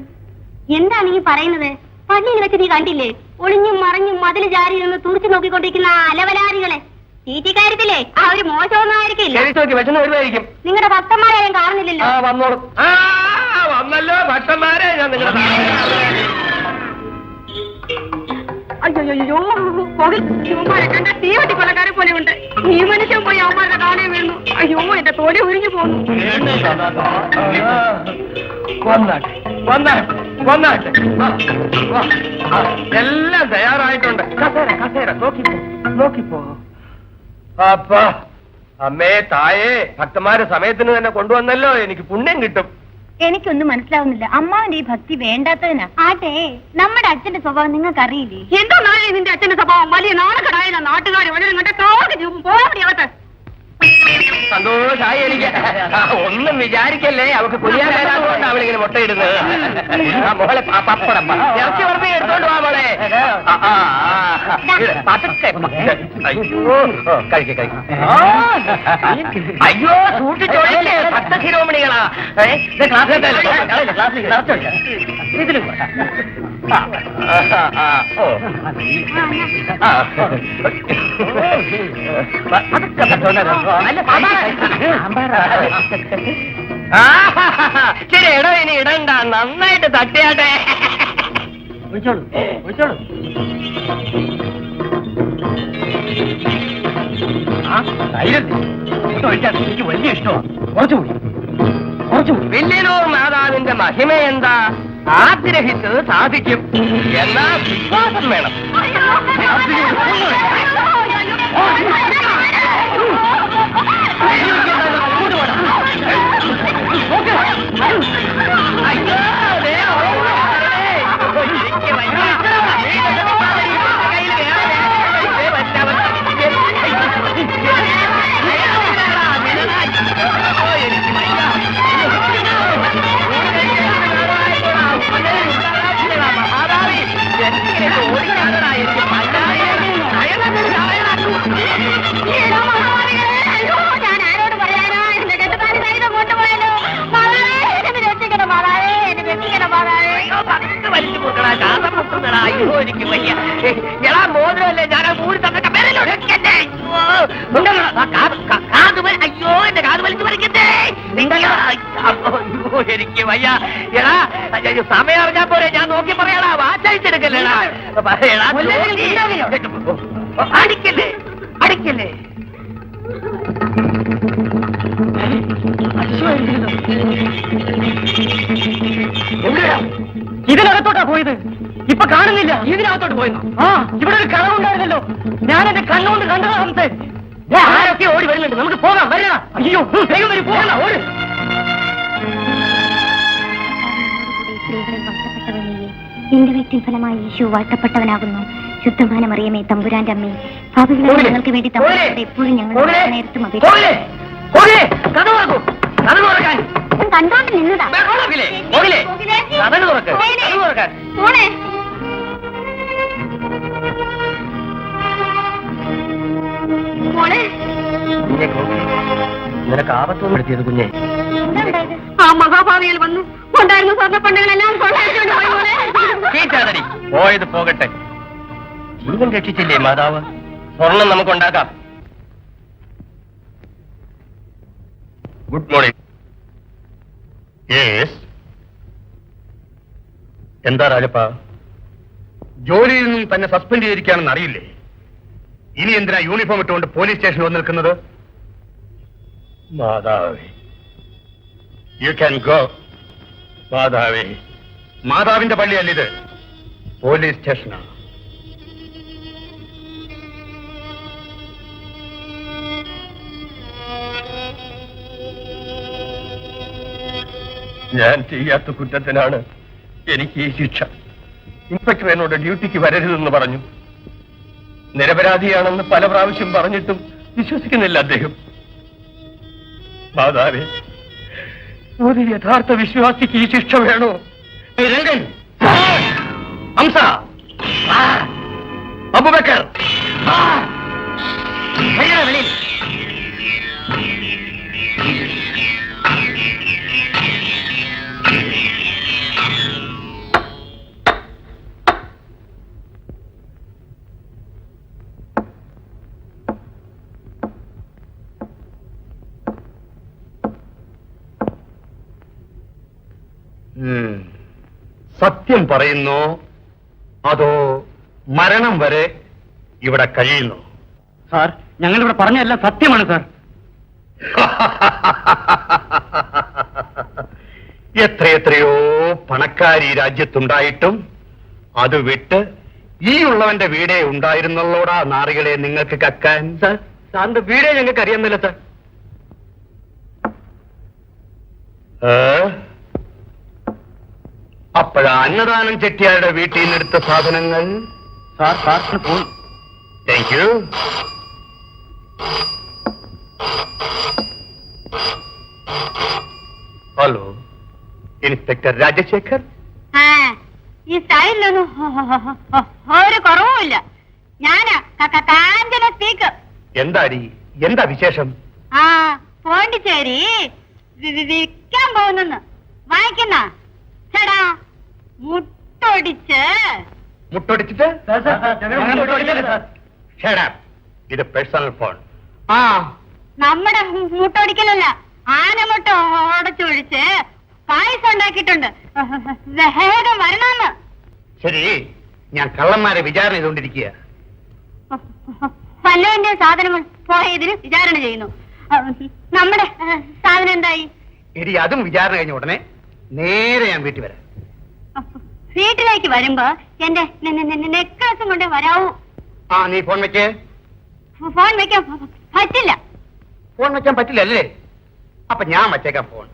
എന്താണ് ഈ പറയുന്നത്? പള്ളിയിൽ വെച്ച് നീ കണ്ടില്ലേ? ഒളിഞ്ഞും മറിഞ്ഞും മതിൽ ജാരി നിന്ന് തുറച്ചു നോക്കിക്കൊണ്ടിരിക്കുന്ന അലവലാരികളെ. തീറ്റി കാര്യത്തിലേ ആ ഒരു മോശമൊന്നും ആയിരിക്കില്ല. കഴിച്ചു നോക്കി വിഷന്ന് വരുമായിരിക്കും. നിങ്ങളുടെ ഭക്തന്മാരെയും കാണുന്നില്ലല്ലോ. വന്നോളും. വന്നല്ലോ ഭക്തന്മാരെ, ഞാൻ നിങ്ങളുടെ അയ്യോ കണ്ട തീവട്ടി കൊലക്കാരെ പോലെ ഉണ്ട്. ഈ മനുഷ്യൻ പോയി അവന്മാരുടെ കാണേ വീണു. അയ്യോ എന്റെ തോടി ഉരിഞ്ഞു പോന്നു. വന്നാട്ടെ വന്നാട്ടെ. എല്ലാം തയ്യാറായിട്ടുണ്ട്. കസേര നോക്കിപ്പോ. അപ്പാ അമ്മേ തായേ, ഭക്തന്മാരെ സമയത്തിന് തന്നെ കൊണ്ടുവന്നല്ലോ, എനിക്ക് പുണ്യം കിട്ടും. എനിക്കൊന്നും മനസ്സിലാവുന്നില്ല. അമ്മാവിന്റെ ഈ ഭക്തി വേണ്ടാത്തതിനാ. ആട്ടെ, നമ്മുടെ അച്ഛന്റെ സ്വഭാവം നിങ്ങൾക്ക് അറിയില്ലേ? എന്തോ നാളെ നിന്റെ അച്ഛന്റെ സ്വഭാവം വലിയ നാണക്കടായ നാട്ടുകാർ പോകട്ടെ. സന്തോഷായി എനിക്ക്. ഒന്നും വിചാരിക്കല്ലേ, അവക്ക് കുഞ്ഞാൻ വരാതുകൊണ്ട് അവളിങ്ങനെ മുട്ടയിടുന്നത്. മോളെ പപ്പടം ഇറച്ചി വെറുതെ എടുത്തോണ്ട് വാ മോളെ. കഴിക്ക. അയ്യോ സൂക്ഷിച്ചോളേ, ഭക്തശിരോമണികളാ. ഇതിലും ശരി, ഇടോ ഇനി ഇടണ്ട, നന്നായിട്ട് തട്ടിയാട്ടെ. ഒഴിച്ചോളൂ. എനിക്ക് വലിയ ഇഷ്ടമാണ്. കുറച്ചുകൂടി. വില്യനൂർ മാതാവിന്റെ മഹിമ എന്താ? ആഗ്രഹിച്ചത് സാധിക്കും. എന്നാ വിശ്വാസം വേണം. എനിക്ക് വയ്യ. എടാ മോതിരമല്ലേ, ഞാൻ മൂടി തന്നിട്ട് അയ്യോ എന്റെ കാത് വലിച്ചു പറിക്കണ്ടേ. എനിക്ക് വയ്യ. എടാ സമയം അറിഞ്ഞാ പോരെ, ഞാൻ നോക്കി പറയാടാ. വാച്ചയച്ചെടുക്കല്ലേടാ. അടിക്കല്ലേ. ഇതിനകത്തോട്ടാ പോയത്? ഇപ്പൊ കാണുന്നില്ല. ഇതിനകത്തോട്ട് പോയിരുന്നു. ഇവിടെ ഒരു കളവുണ്ടായിരുന്നല്ലോ, ഞാൻ എന്റെ കണ്ണുകൊണ്ട് കണ്ടതാ. ആരൊക്കെ ഓടി വരുന്നുണ്ട്, നമുക്ക് പോകാം. വരണം. അയ്യോ വേഗം വരും, പോകണ്ട, ഓട്. നിന്റെ വ്യക്തി ഫലമായി യേശു വാഴ്ത്തപ്പെട്ടവനാകുന്നു. ശുദ്ധമാന മറിയമേ, തമ്പുരാന്റെ അമ്മേ, പാപികളായ ഞങ്ങൾക്ക് വേണ്ടി തമ്പുരാനോട് എപ്പോഴും ഞങ്ങൾ നേരത്തും കണ്ടോണ്ട് നിന്നതാ. നിനക്ക് ആപത്തൊന്നും എടുത്തിയത് കുഞ്ഞെ. ആ മഹാഭാവിയിൽ വന്നു ഉണ്ടായിരുന്ന സ്വർണ്ണ പണ്ടുകളെല്ലാം പോയത് പോകട്ടെ, ജീവൻ രക്ഷിച്ചില്ലേ മാതാവ്. സ്വർണം നമുക്കുണ്ടാക്കാം. Good morning. യെസ്, എന്താ രാജപ്പ? ജോലിയിൽ നിന്നും തന്നെ സസ്പെൻഡ് ചെയ്തിരിക്കുകയാണെന്ന് അറിയില്ലേ? ഇനി എന്തിനാ യൂണിഫോം ഇട്ടുകൊണ്ട് പോലീസ് സ്റ്റേഷനിൽ വന്ന് നിൽക്കുന്നത്? മാതാവേ, യു ക്യാൻ ഗോ. മാതാവേ, മാതാവിന്റെ പള്ളിയല്ലിത്, പോലീസ് സ്റ്റേഷനാണ്. ഞാൻ ചെയ്യാത്ത കുറ്റത്തിനാണ് എനിക്ക് ഈ ശിക്ഷ. ഇൻസ്പെക്ടർ എന്നോട് ഡ്യൂട്ടിക്ക് വരരുതെന്ന് പറഞ്ഞു. നിരപരാധിയാണെന്ന് പല പ്രാവശ്യം പറഞ്ഞിട്ടും വിശ്വസിക്കുന്നില്ല അദ്ദേഹം. മാതാവേ, ഒരു യഥാർത്ഥ വിശ്വാസിക്ക് ഈ ശിക്ഷ വേണോ? രംഗൻ, ഹംസ, അബൂബക്കർ, വെളിയിൽ. സത്യം പറയുന്നോ അതോ മരണം വരെ ഇവിടെ കഴിയുന്നു? സാർ, ഞങ്ങൾ ഇവിടെ പറഞ്ഞതെല്ലാം സത്യമാണ് സാർ. എത്രയെത്രയോ പണക്കാരി രാജ്യത്തുണ്ടായിട്ടും അത് വിട്ട് ഈ ഉള്ളവന്റെ വീടേ ഉണ്ടായിരുന്നുള്ളോടാ നാറികളെ നിങ്ങൾക്ക് കക്കാൻ. സാർ, സാറിന്റെ വീടേ ഞങ്ങൾക്ക് അറിയാമെന്നല്ല സാർ. അപ്പോഴാ അന്നദാനം ചെട്ടിയാരുടെ വീട്ടിൽ നിന്നെടുത്ത സാധനങ്ങൾ? സാർ, സാറിന് phone. Thank you. Hello, inspector Rajasekhar. ഈ സ്റ്റൈലിലൊന്നും ഒരു കുറവുമില്ല. ഞാനാ കാഞ്ചന സ്പീക്കർ. എന്താടി, എന്താ വിശേഷം? ആ, പോണ്ടിച്ചേരി വിൽക്കാൻ പോകുന്നെന്ന് വായിക്കുന്ന ചേടാ. മുട്ടൊടിച്ച് മുട്ടൊടിച്ചിട്ട്? Shut up. ഇത് പേഴ്സണൽ ഫോൺ. ആ, നമ്മുടെ മുട്ടൊടിക്കലല്ല, ആനമുട്ട ഉടച്ചൊഴിച്ച് പായസം ഉണ്ടാക്കിയിട്ടുണ്ട്. വേഗം വരണമെന്ന്. ശരി, ഞാൻ കള്ളന്മാരെ വിചാരണ ചെയ്തുകൊണ്ടിരിക്കുക. പല്ലവന്റെ സാധനങ്ങൾ പോയതിന് വിചാരണ ചെയ്യുന്നു. നമ്മുടെ സാധനം എന്തായി? എടി, അതും വിചാരണ കഴിഞ്ഞ ഉടനെ നേരെ ഞാൻ വീട്ടിൽ വരാം. വീട്ടിലേക്ക് വരുമ്പോ എന്റെ നെക്ലസും കൊണ്ട് വരാവൂ. ആ, നീ ഫോൺ വെക്കേ. ഫോൺ വെക്കാൻ പറ്റില്ല. ഫോൺ വെക്കാൻ പറ്റില്ലല്ലേ? അപ്പൊ ഞാൻ വച്ചേക്കാം ഫോൺ.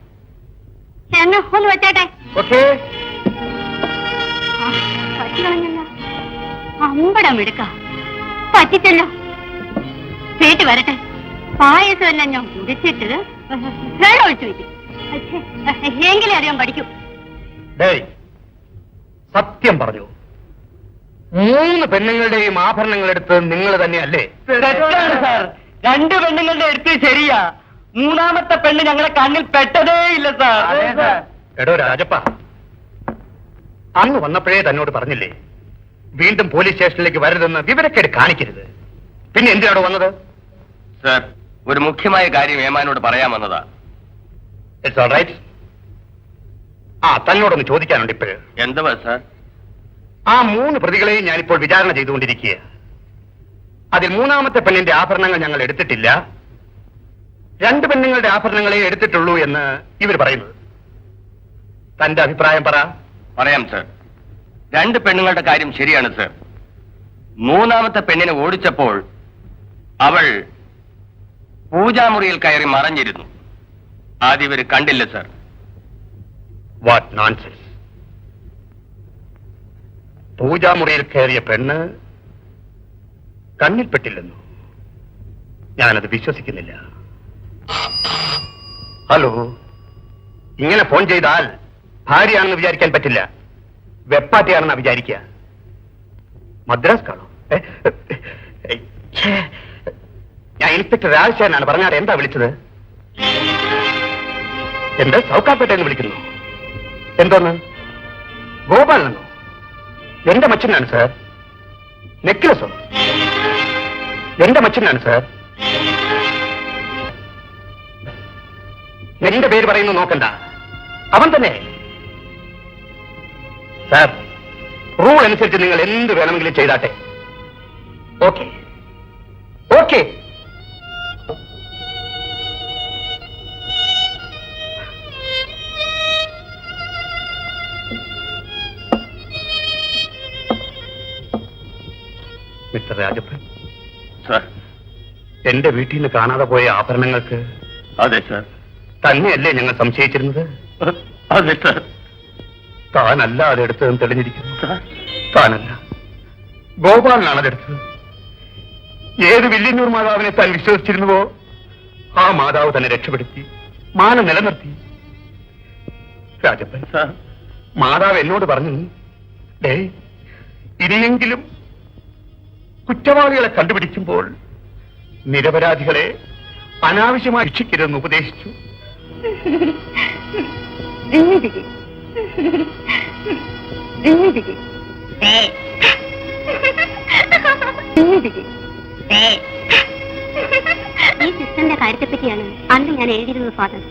എന്ന് ഒന്ന് വെച്ചേട്ടെ. ഓക്കേ. പറ്റിക്കളഞ്ഞല്ലോ. അമ്പടം എടുക്ക പറ്റിച്ചല്ലോ. വീട്ടിൽ വരട്ടെ. പായസം എല്ലാം ഞാൻ കുടിച്ചിട്ട് വെള്ളം ഒഴിച്ചു വയ്ക്കും. എങ്കിലേ അറിയാൻ പഠിക്കൂ. ഡേയ്, സത്യം പറഞ്ഞു. 3 പെണ്ണുങ്ങളുടെയും ആഭരണങ്ങൾ എടുത്ത് നിങ്ങൾ തന്നെയല്ലേ? തെറ്റാണ് സാർ. 2 പെണ്ണുങ്ങളുടെ എടുത്ത് ശരിയാ. 3ാമത്തെ പെണ്ണ് ഞങ്ങളെ കണ്ണിൽ പെട്ടതേ ഇല്ല സാർ. എടോ രാജപ്പ, അന്ന് വന്നപ്പോഴേ തന്നോട് പറഞ്ഞില്ലേ വീണ്ടും പോലീസ് സ്റ്റേഷനിലേക്ക് വരരുതെന്ന്? വിവരക്കേട് കാണിക്കരുത്. പിന്നെ എന്തിനാണോ വന്നത്? സർ, ഒരു മുഖ്യമായ കാര്യം ഏമാനോട് പറയാൻ വന്നതാ. It's all right. ആ, തന്നോടൊന്ന് ചോദിക്കാനുണ്ട് ഇപ്പോഴ്. എന്തുവാ സർ? ആ 3 പ്രതികളെയും ഞാനിപ്പോൾ വിചാരണ ചെയ്തുകൊണ്ടിരിക്കുക. അതിൽ 3ാമത്തെ പെണ്ണിന്റെ ആഭരണങ്ങൾ ഞങ്ങൾ എടുത്തിട്ടില്ല. 2 പെണ്ണുങ്ങളുടെ ആഭരണങ്ങളെ എടുത്തിട്ടുള്ളൂ എന്ന് ഇവർ പറയുന്നത്. തന്റെ അഭിപ്രായം പറ. പറയാം സർ. 2 പെണ്ണുങ്ങളുടെ കാര്യം ശരിയാണ് സർ. 3ാമത്തെ പെണ്ണിനെ ഓടിച്ചപ്പോൾ അവൾ പൂജാമുറിയിൽ കയറി മറഞ്ഞിരുന്നു. ആദ്യം ഇവർ കണ്ടില്ല സർ. What nonsense. പൂജാമുറിയിൽ കയറിയ പെണ്ണ് കണ്ണിൽപ്പെട്ടില്ലെന്നു? ഞാനത് വിശ്വസിക്കുന്നില്ല. ഹലോ, ഇങ്ങനെ ഫോൺ ചെയ്താൽ ഭാര്യയാണെന്ന് വിചാരിക്കാൻ പറ്റില്ല, വെപ്പാട്ടിയാണെന്നാ വിചാരിക്കുക. മദ്രാസ് കാണോ? ഞാൻ ഇൻസ്പെക്ടർ രാജശേഖരനാണ്. പറഞ്ഞാൽ എന്താ വിളിച്ചത്? എന്ത് സൗക്കാർപേട്ട എന്ന് വിളിക്കുന്നു? എന്തോന്ന്? ഗോപാലനോ? എന്റെ മച്ചനാണ് സാർ. നെക്ലസോ? എന്റെ മച്ചനാണ് സാർ. എന്റെ പേര് പറയുന്നു നോക്കണ്ട, അവൻ തന്നെ. സാർ, റൂൾ അനുസരിച്ച് നിങ്ങൾ എന്ത് വേണമെങ്കിലും ചെയ്താട്ടെ. Okay okay. Mister Rajappan, sir. എന്റെ വീട്ടിൽ നിന്ന് കാണാതെ പോയ ആഭരണങ്ങൾക്ക് അതെ സർ. തന്നെയല്ലേ ഞങ്ങൾ സംശയിച്ചിരുന്നത്? അതെ സർ. താനല്ല അതെടുത്തതെന്ന് തെളിഞ്ഞിരിക്കുന്നു. താനല്ല, ഗോപാലനാണ് അതെടുത്തത്. ഏത് വില്യന്നൂർ മാതാവിനെ താൻ വിശ്വസിച്ചിരുന്നുവോ ആ മാതാവ് തന്നെ രക്ഷപ്പെടുത്തി മാനം നിലനിർത്തി. രാജപ്പൻ, മാതാവ് എന്നോട് പറഞ്ഞു, ഡേയ്, ഇനിയെങ്കിലും കുറ്റവാളികളെ കണ്ടുപിടിക്കുമ്പോൾ നിരപരാധികളെ അനാവശ്യമായി ശിക്ഷിക്കരുതെന്ന് ഉപദേശിച്ചു. ഈ സിസ്റ്ററിന്റെ കാര്യത്തെ പറ്റിയാണ് അന്ന് ഞാൻ എഴുതിയിരുന്നത് ഫാദർ.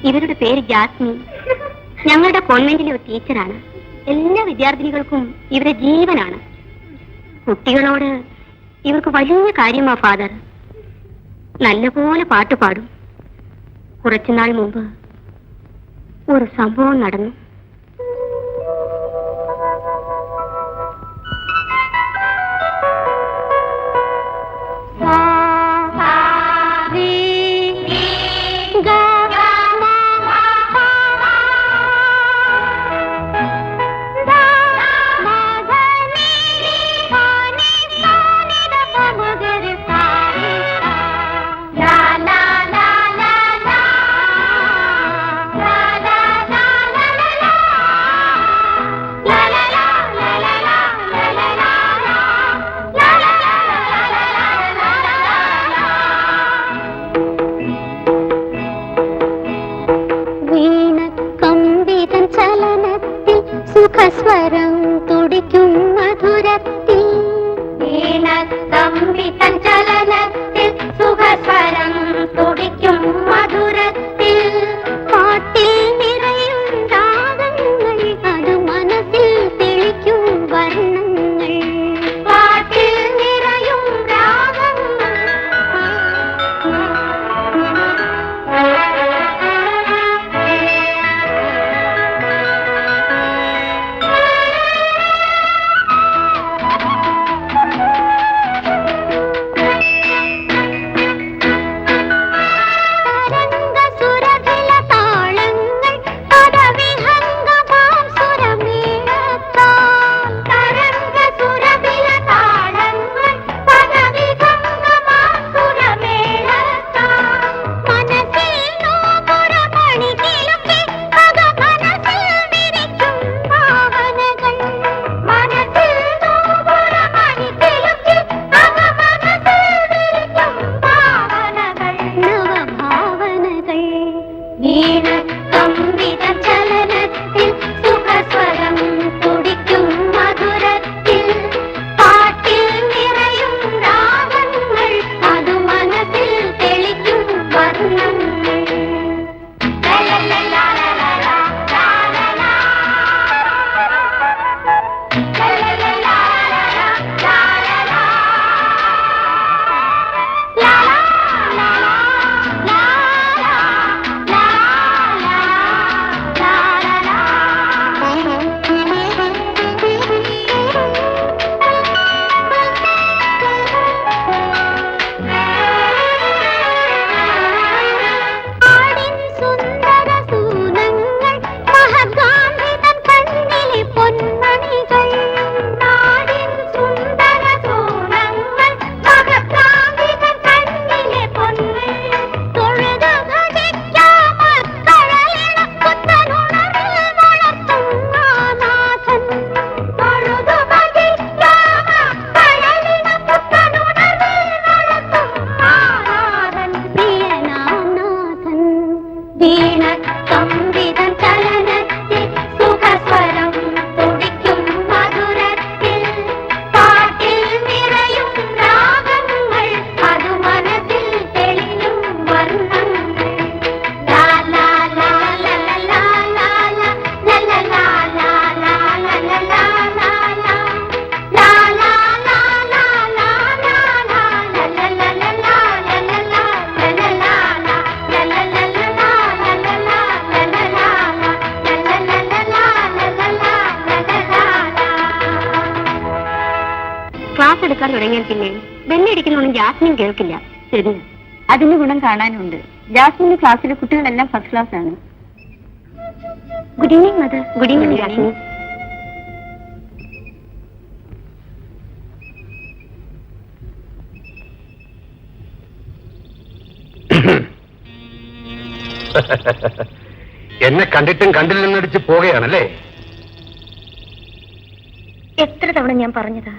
ഇവരുടെ പേര് ജാസ്മിൻ. ഞങ്ങളുടെ കോൺവെന്റിലെ ഒരു ടീച്ചറാണ്. എല്ലാ വിദ്യാർത്ഥിനികൾക്കും ഇവരെ ജീവനാണ്. കുട്ടികളോട് ഇവർക്ക് വലിയ കാര്യമാ ഫാദർ. നല്ലപോലെ പാട്ട് പാടും. കുറച്ചുനാൾ മുമ്പ് ഒരു സംഭവം നടന്നു. സുഖസ്വരം തുടിക്കും മധുരത്തിൽ, വീണക്കമ്പിതൻ ചലനത്തിൽ സുഖസ്വരം തുടിക്കും മധുരത്തിൽ, പാട്ടിൽ നിറയും രാഗങ്ങൾ അത് മനസ്സിൽ തെളിക്കും വർണ്ണങ്ങൾ, പാട്ടിൽ നിറയും രാഗങ്ങൾ. എടുക്കാൻ തുടങ്ങിയാൽ പിന്നെ ബെല്ലടിക്കുന്നൊന്നും ജാസ്മിൻ കേൾക്കില്ല. ശരി, അതിന് ഗുണം കാണാനുണ്ട്. ജാസ്മിന്റെ ക്ലാസ്സിലെ കുട്ടികളെല്ലാം ഫസ്റ്റ് ക്ലാസ് ആണ്. Good evening mother. Good evening Jasmine. എന്നെ കണ്ടിട്ടും കണ്ടില്ലെന്നടിച്ച് പോകുകയാണല്ലേ? എത്ര തവണ ഞാൻ പറഞ്ഞതാ,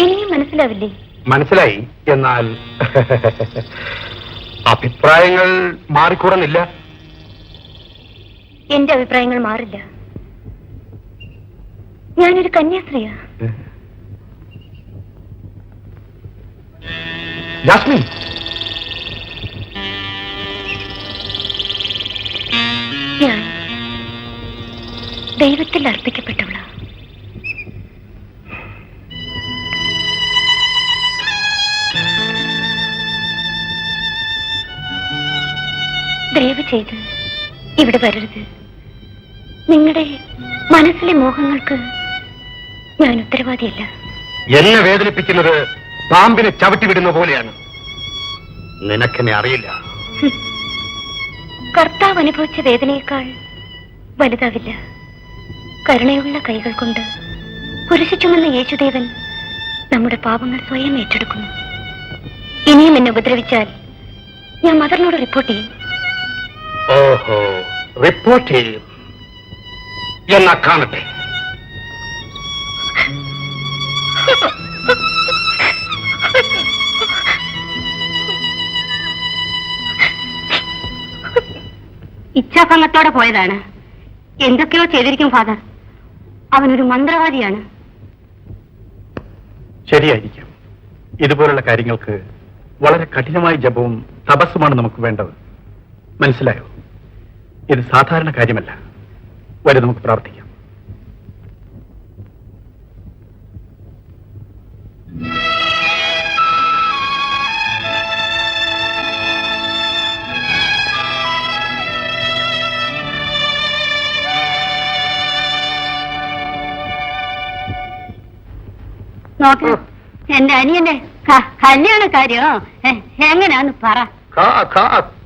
ഇനിയും മനസ്സിലാവില്ലേ? മനസ്സിലായി. എന്നാൽ അഭിപ്രായങ്ങൾ മാറിക്കൂടുന്നില്ല. എന്റെ അഭിപ്രായങ്ങൾ മാറില്ല. ഞാനൊരു കന്യാസ്ത്രീയാ. ജാസ്മിൻ, ദൈവത്തിൽ അർപ്പിക്കപ്പെട്ടവളാ. ദയവ് ചെയ്ത് ഇവിടെ വരരുത്. നിങ്ങളുടെ മനസ്സിലെ മോഹങ്ങൾക്ക് ഞാൻ ഉത്തരവാദിയല്ല. എന്നെ വേദനിപ്പിക്കുന്നത് പാമ്പിനെ ചവിട്ടിവിടുന്ന പോലെയാണ്. നിനക്കെന്നെ അറിയില്ല. കർത്താവ് അനുഭവിച്ച വേദനയേക്കാൾ വലുതാവില്ല. കരുണയുള്ള കൈകൾ കൊണ്ട് കുരിശു ചുമന്ന യേശുദേവൻ നമ്മുടെ പാപങ്ങൾ സ്വയം ഏറ്റെടുക്കുന്നു. ഇനിയും എന്നെ ഉപദ്രവിച്ചാൽ ഞാൻ മദറിനോട് റിപ്പോർട്ട് ചെയ്യും. ഓഹോ, റിപ്പോർട്ട് ചെയ്യും. എന്നാ കാണട്ടെ. ഇച്ഛാഭംഗത്തോടെ പോയതാണ്. എന്തൊക്കെയോ ചെയ്തിരിക്കും ഫാദർ. അവനൊരു മന്ത്രവാദിയാണ്. ശരിയായിരിക്കും. ഇതുപോലുള്ള കാര്യങ്ങൾക്ക് വളരെ കഠിനമായ ജപവും തപസ്സുമാണ് നമുക്ക് വേണ്ടത്. മനസ്സിലായോ? ഇത് സാധാരണ കാര്യമല്ല. വരെ നമുക്ക് പ്രാർത്ഥിക്കാം. നോക്ക്, എന്റെ അനിയന്റെ കല്യാണ കാര്യം എങ്ങനെയാന്ന് പറ.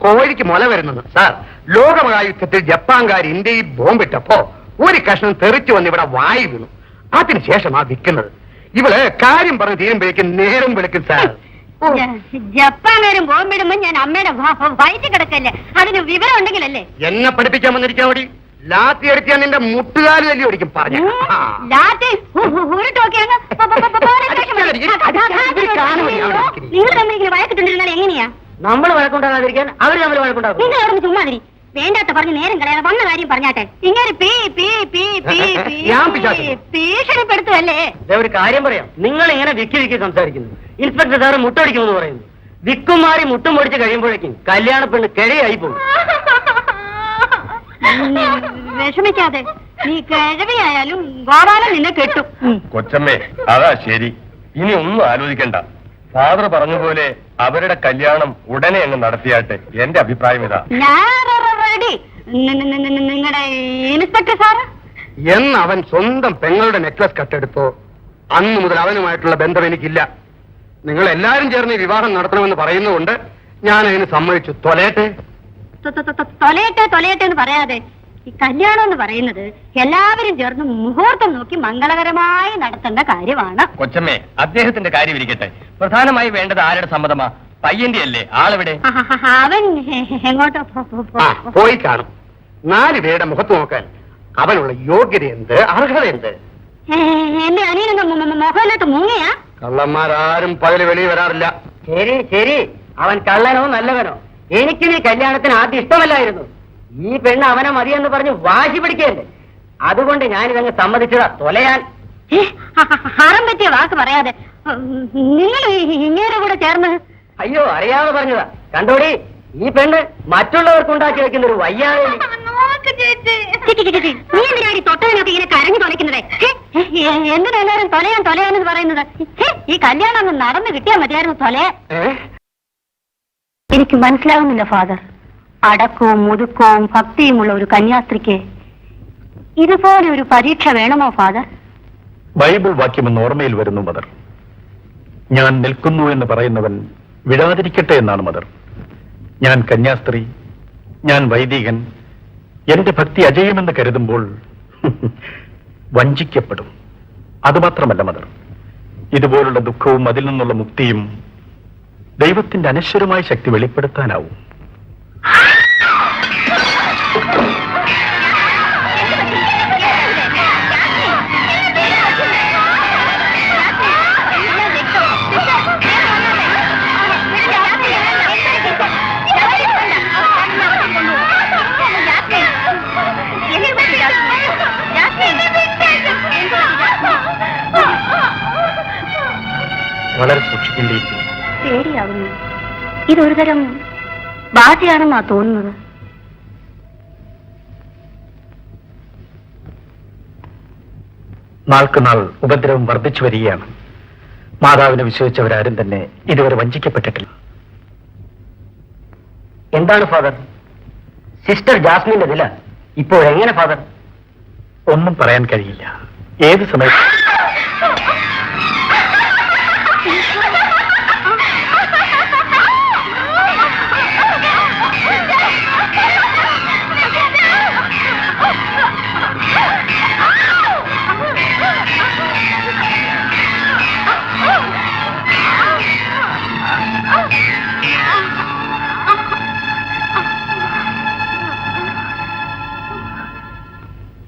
കോഴിക്ക് മുല വരുന്നത് സാർ. ലോകമഹായുദ്ധത്തിൽ ജപ്പാൻകാർ ഇന്ത്യയിൽ ബോംബിട്ടപ്പോ ഒരു കഷ്ണം തെറിച്ചു വന്ന് ഇവിടെ വായി വീണു. അതിനുശേഷമാ വിൽക്കുന്നത്. ഇവള് കാര്യം പറഞ്ഞ് തീരുമ്പോഴേക്കും നേരം വിളിക്കും സാർ. ജപ്പാൻകാരും ബോംബിടുമ്പോ ഞാൻ അമ്മയുടെ വയറ്റിൽ കിടക്കല്ലേ? അതിന് വിവരം ഉണ്ടെങ്കിലല്ലേ? എന്നെ പഠിപ്പിക്കാൻ വന്നിരിക്കാൻ വേണ്ടി ലാത്തി എടുത്ത് ഞാൻ നിന്റെ മുട്ടുകാല് തല്ലി ഓടിക്കും പറഞ്ഞു. നിങ്ങൾ തമ്മിൽ വഴക്കിട്ടുണ്ടിരുന്നാൽ എങ്ങനെയാ? നമ്മൾ വഴക്കുണ്ടാകാതിരിക്കാൻ അവർ നമ്മൾ വഴക്കുണ്ടാകും. നിങ്ങൾ അവിടെ ചുമ്മാതിരി. വേണ്ടാത്ത പറഞ്ഞ് നേരം കളയാതെ വന്ന കാര്യം പറഞ്ഞാട്ടെ. ഇങ്ങനെ ഭീഷണിപ്പെടുത്തുവല്ലേ? ഒരു കാര്യം പറയാം. നിങ്ങൾ ഇങ്ങനെ വിക്കി സംസാരിക്കുന്നു. ഇൻസ്പെക്ടർ സാറ് മുട്ടടിക്കുമെന്ന് പറയുന്നു. വിക്കുമാരി മുട്ടും പൊടിച്ച് കഴിയുമ്പോഴേക്കും കല്യാണ പെണ്ണ് കിഴയായി പോകും. വിഷമിക്കാതെ. നീ കിഴവിയായാലും ഗോപാലൻ നിന്നെ കെട്ടും. കൊച്ചമ്മേ, അതാ ശരി. ഇനി ഒന്നും ആലോചിക്കണ്ട. ഫാദർ പറഞ്ഞ പോലെ അവരുടെ കല്യാണം ഉടനെ അങ്ങ് നടത്തിയാട്ടെ. എന്റെ അഭിപ്രായം ഇതാ. ഞാൻ റെഡി. നിങ്ങളുടെ ഇൻസ്പെക്ടർ സാറ് എന്ന് അവൻ സ്വന്തം പെങ്ങളുടെ നെക്ലസ് കട്ടെടുത്തോ അന്ന് മുതൽ അവനുമായിട്ടുള്ള ബന്ധം എനിക്കില്ല. നിങ്ങൾ എല്ലാരും ചേർന്ന് ഈ വിവാഹം നടത്തണമെന്ന് പറയുന്നതുകൊണ്ട് ഞാൻ അതിന് സമ്മതിച്ചു. തൊലയട്ടെ തൊലയട്ടെ എന്ന് പറയാതെ ഈ കല്യാണം എന്ന് പറയുന്നത് എല്ലാവരും ചേർന്ന് മുഹൂർത്തം നോക്കി മംഗളകരമായി നടത്തേണ്ട കാര്യമാണ്. കൊച്ചമ്മേ, അദ്ദേഹത്തിന്റെ കാര്യം ഇരിക്കട്ടെ. പ്രധാനമായി വേണ്ടത് ആരുടെ സമ്മതമാ? പയ്യന്റെ അല്ലേ? ആളെവിടെ? അവൻ എങ്ങോട്ടോ പോയി കാണും. 4 പേരുടെ മുഖത്ത് നോക്കാൻ അവനുള്ള യോഗ്യത എന്ത്, അർഹത എന്ത്? എന്റെ അനിയനൊന്ന് മുഖമില്ലാത്ത മൂങ്ങയാ. കള്ളന്മാരാരും പകല് വെളിയിൽ വരാറില്ല. ശരി. അവൻ കള്ളനോ നല്ലവനോ എനിക്ക് നീ കല്യാണത്തിന് ആദ്യം ഇഷ്ടമല്ലായിരുന്നു. ഈ പെണ്ണ് അവനെ മതിയെന്ന് പറഞ്ഞ് വാശി പിടിക്കല്ലേ. അതുകൊണ്ട് ഞാനിതങ്ങ് സമ്മതിച്ചതാ തൊലയാൻ. ഹറം പറ്റിയ വാക്ക് പറയാതെ നിങ്ങൾ ഇങ്ങേരെ കൂടെ ചേർന്ന്. അയ്യോ, അറിയാതെ പറഞ്ഞതാ. കണ്ടോടി, ഈ പെണ്ണ് മറ്റുള്ളവർക്ക് ഉണ്ടാക്കി വെക്കുന്ന ഒരു വയ്യാതെ. നീ എന്തിനാടി തൊട്ടതിനൊക്കെ ഇങ്ങനെ കരഞ്ഞു തൊലയ്ക്കുന്നത്? എന്തിനാ എല്ലാവരും തൊലയാന്ന് പറയുന്നത്? ഈ കല്യാണം ഒന്ന് നടന്നു കിട്ടിയാൽ മതിയായിരുന്നു തൊലയാൻ. എനിക്ക് മനസ്സിലാവുന്നില്ല ഫാദർ. അടക്കവും മുതുക്കവും ഭക്തിയുമുള്ള ഒരു കന്യാസ്ത്രീക്ക് ഇതുപോലെ ഒരു പരീക്ഷ വേണമോ ഫാദർ? ബൈബിൾ വാക്യമെന്ന് ഓർമ്മയിൽ വരുന്നു മദർ. ഞാൻ നിൽക്കുന്നു എന്ന് പറയുന്നവൻ വിടാതിരിക്കട്ടെ എന്നാണ് മദർ. ഞാൻ കന്യാസ്ത്രീ, ഞാൻ വൈദികൻ, എന്റെ ഭക്തി അജയമെന്ന് കരുതുമ്പോൾ വഞ്ചിക്കപ്പെടും. അതുമാത്രമല്ല മദർ, ഇതുപോലുള്ള ദുഃഖവും അതിൽ നിന്നുള്ള മുക്തിയും ദൈവത്തിന്റെ അനശ്വരമായ ശക്തി വെളിപ്പെടുത്താനാവും. വളരെ സൂക്ഷിക്കേണ്ടിയിരിക്കുന്നു. പേടിയാവുന്നു. ഇതൊരു തരം ബാധയാണെന്നാ തോന്നുന്നത്. നാൾക്കുനാൾ ഉപദ്രവം വർദ്ധിച്ചു വരികയാണ്. മാതാവിനെ വിശ്വസിച്ചവരാരും തന്നെ ഇതുവരെ വഞ്ചിക്കപ്പെട്ടിട്ടില്ല. എന്താണ് ഫാദർ? സിസ്റ്റർ ജാസ്മിന്റെ നില ഇപ്പോൾ എങ്ങനെ ഫാദർ? ഒന്നും പറയാൻ കഴിയില്ല. ഏത് സമയത്ത്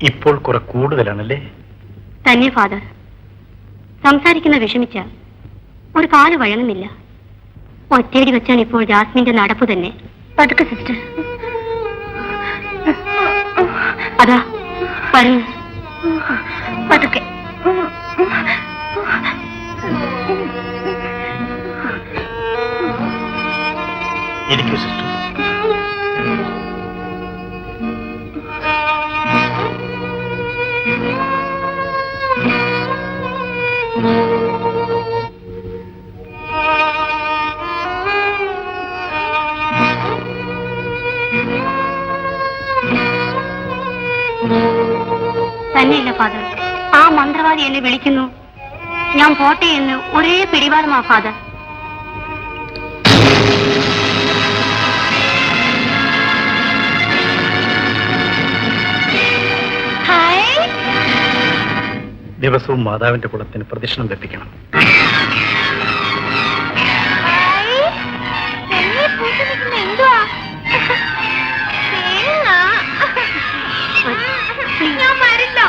ഇപ്പോൾ കുറെ കൂടുതലാണല്ലേ? തന്നെ ഫാദർ. സംസാരിക്കുന്ന വിഷമിച്ച ഒരു കാല് വഴങ്ങുന്നില്ല. ഒറ്റയടി വെച്ചാണ് ഇപ്പോൾ ജാസ്മിന്റെ നടപ്പ് തന്നെ. പതുക്കെ സിസ്റ്റർ. അതാ പറഞ്ഞു. പതുക്കെ. ഇരിക്കൂ സിസ്റ്റർ. തന്നെയല്ല ഫാദർ, ആ മന്ത്രവാദി എന്നെ വിളിക്കുന്നു. ഞാൻ പോട്ടെ എന്ന് ഒരേ പിടിവാദമാ ഫാദർ. ദിവസവും മാതാവിന്റെ കുളത്തിന് പ്രദക്ഷിണം ലഭിക്കണം. ഞാൻ വരില്ല.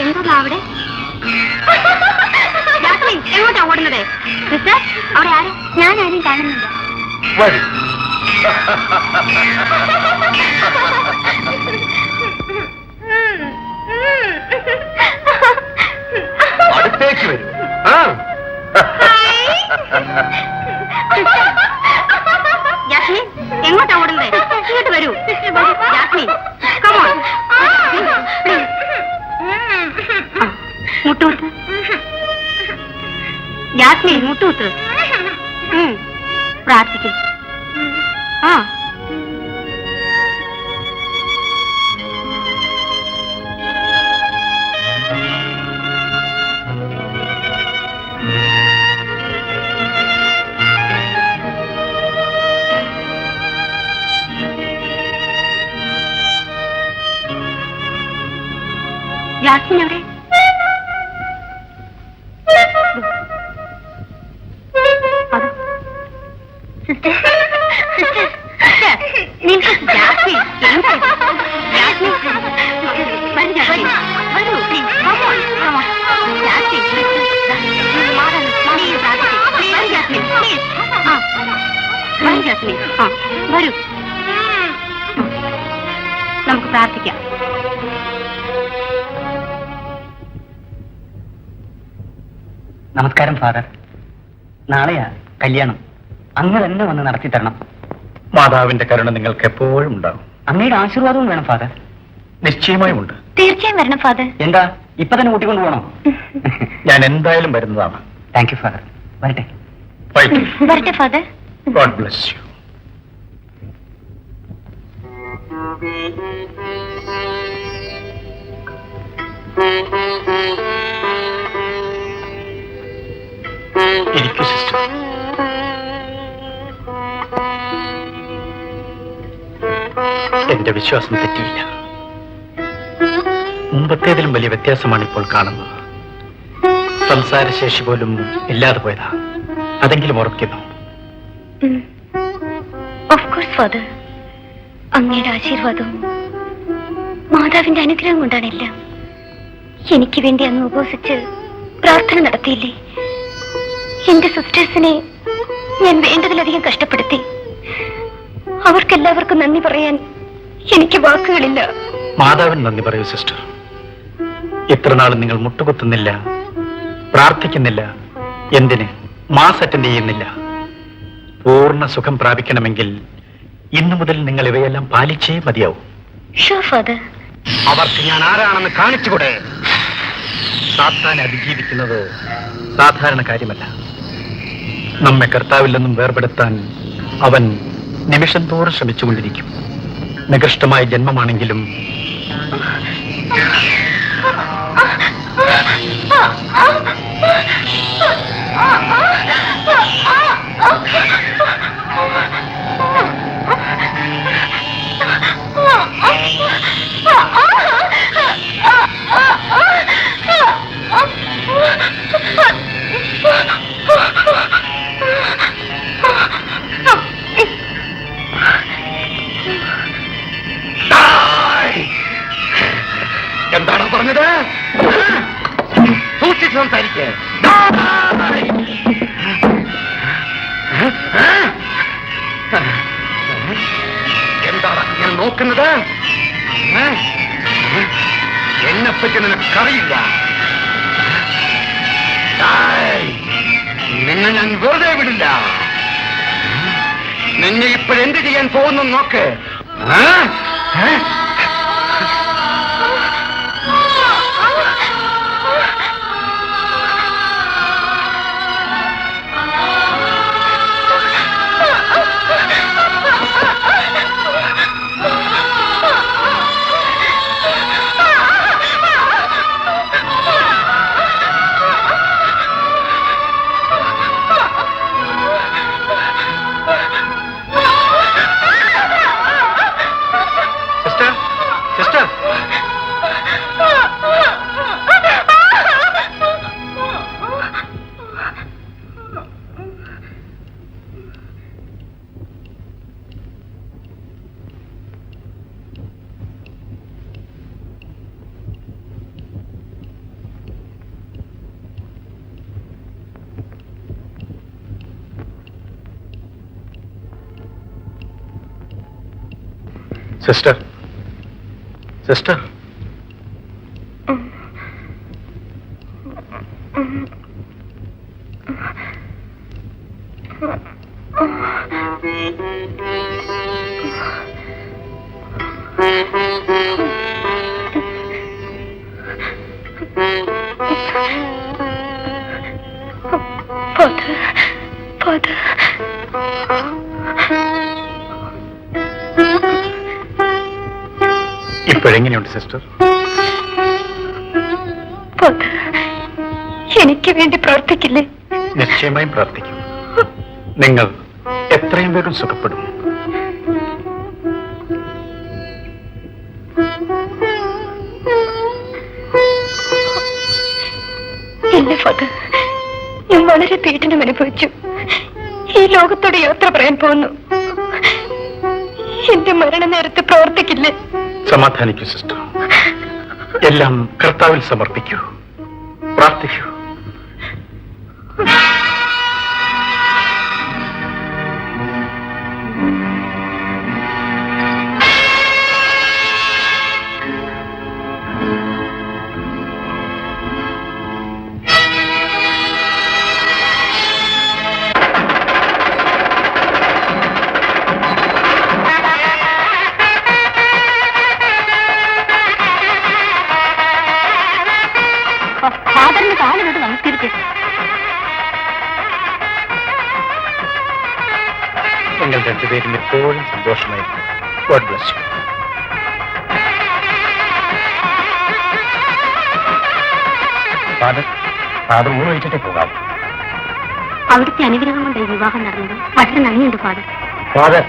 എന്താ അവിടെ? എങ്ങോട്ടാ ഓടുന്നത് സിസ്റ്റർ? അവിടെ ആരും? ഞാൻ ആരും കാണുന്നില്ല. വരൂ. അടുത്തേക്ക് വരും. ജാസ്മിൻ, എങ്ങോട്ടാ ഓടുന്നത്? ഇങ്ങോട്ട് വരൂ. Jasmine, come on. മുട്ടുകുത്ത്. ജാസ്മിൻ, മുട്ടുകുത്ത്. പ്രാർത്ഥിക്കും. ആ ജാസ്മിൻ എവിടെ? വരൂ, നമുക്ക് പ്രാർത്ഥിക്കാം. നമസ്കാരം ഫാദർ. നാളെയാ കല്യാണം. അങ്ങ് തന്നെ വന്ന് നടത്തി തരണം. മാതാവിന്റെ കരുണ നിങ്ങൾക്ക് എപ്പോഴും ഉണ്ടാകും. അങ്ങയുടെ ആശീർവാദവും വേണം ഫാദർ. നിശ്ചയമായും ഉണ്ട്. തീർച്ചയായും വരണം ഫാദർ. എന്താ ഇപ്പൊ തന്നെ കൂട്ടിക്കൊണ്ട് പോകണോ? ഞാൻ എന്തായാലും വരുന്നതാണ്. Thank you father. വരട്ടെ. വരട്ടെ ഫാദർ. God bless you. ഇരിക്കൂ സിസ്റ്റർ. എന്റെ വിശ്വാസം തെറ്റിയില്ല. മുമ്പത്തേതിലും വലിയ വ്യത്യാസമാണ് ഇപ്പോൾ കാണുന്നത്. സംസാരശേഷി പോലും ഇല്ലാതെ പോയതാ. അതെങ്കിലും ഉറക്കുന്നു. Of course father. അങ്ങയുടെ ആശീർവാദവും മാതാവിന്റെ അനുഗ്രഹം കൊണ്ടാണ് എല്ലാം. എനിക്ക് വേണ്ടി അങ്ങ് ഉപവസിച്ച് പ്രാർത്ഥന നടത്തിയില്ലേ? എന്റെ സിസ്റ്റേഴ്സിനെ ഞാൻ വേണ്ടതിലധികം കഷ്ടപ്പെടുത്തി. അവർക്കെല്ലാവർക്കും നന്ദി പറയാൻ എനിക്ക് വാക്കുകളില്ല. മാതാവിന് നന്ദി പറയൂ സിസ്റ്റർ. ഇത്ര നാളും നിങ്ങൾ മുട്ടുകുത്തുന്നില്ല, പ്രാർത്ഥിക്കുന്നില്ല. എന്തിന്? മാസ് അറ്റൻഡ് ചെയ്യുന്നില്ല. പൂർണ്ണ സുഖം പ്രാപിക്കണമെങ്കിൽ ഇന്നു മുതൽ നിങ്ങൾ ഇവയെല്ലാം പാലിച്ചേ മതിയാവും. Show father. അവർക്ക് ഞാൻ ആരാണെന്ന് കാണിച്ചുകൂടെ? സാത്താനെ അതിജീവിക്കുന്നത് സാധാരണ കാര്യമല്ല. നമ്മെ കർത്താവിൽ നിന്നും വേർപെടുത്താൻ അവൻ നിമിഷം തോറും ശ്രമിച്ചുകൊണ്ടിരിക്കും. നികൃഷ്ടമായ ജന്മമാണെങ്കിലും എന്താണ് പറഞ്ഞത്? സൂക്ഷിച്ച് സംസാരിക്കേ. എന്താണ് ഞാൻ നോക്കുന്നത്? എന്നെപ്പറ്റി നിനക്കറിയില്ല. നിന്നെ ഞാൻ വെറുതെ വിടില്ല. നിന്നെ ഇപ്പോഴെന്ത് ചെയ്യാൻ പോകുന്നു നോക്ക്. സിസ്റ്റർ, സിസ്റ്റർ, ഇപ്പോഴെങ്ങനെയുണ്ട് സിസ്റ്റർ? എനിക്ക് വേണ്ടി പ്രാർത്ഥിക്കില്ലേ? നിശ്ചയമായും പ്രാർത്ഥിക്കും. നിങ്ങൾ എത്രയും വേഗം സുഖപ്പെടും. ഇല്ല ഫാദർ, ഞാൻ വളരെ പീഡനം അനുഭവിച്ചു. ഈ ലോകത്തോട് യാത്ര പറയാൻ പോകുന്നു. എന്റെ മരണനേരത്ത് പ്രവർത്തിക്കില്ലേ? സമാധാനിക്കൂ സിസ്റ്റർ. എല്ലാം കർത്താവിൽ സമർപ്പിക്കൂ, പ്രാർത്ഥിക്കൂ. ഫാദറിന് കാലിനോട് നമസ്കരിക്കട്ടെ. നിങ്ങൾ രണ്ടുപേരും എപ്പോഴും സന്തോഷമായിരിക്കും. God bless you. ഫാദർ ഊണ് കഴിച്ചിട്ടേ പോകാം. അവിടുത്തെ അനുഗ്രഹം കൊണ്ട് ഈ വിവാഹം നടന്നത് വളരെ നന്ദിയുണ്ട് ഫാദർ. ഫാദർ,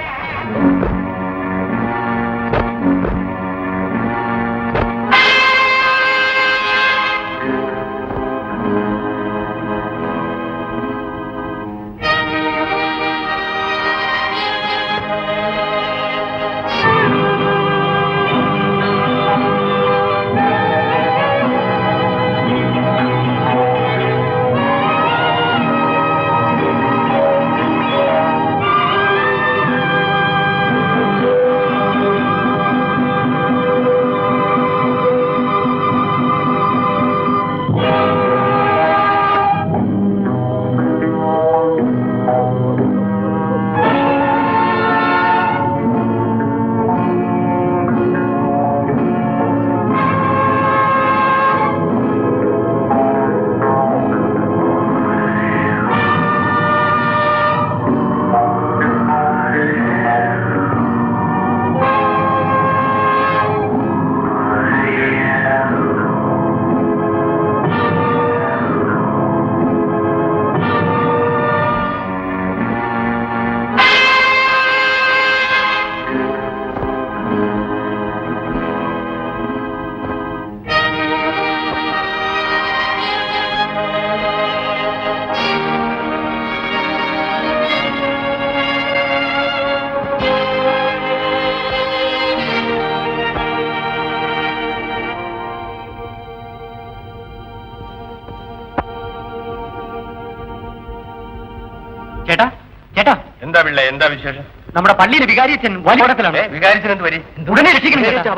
ചേട്ടാ, എന്താ പിള്ള, എന്താ വിശേഷം? നമ്മുടെ പള്ളിയിലെ വികാരിയച്ഛൻ വലിയ ഓടത്തിലാണ്. വികാരിച്ചൻ എന്ത് വരി? ഉടനെ രക്ഷിക്കണം ചേട്ടാ.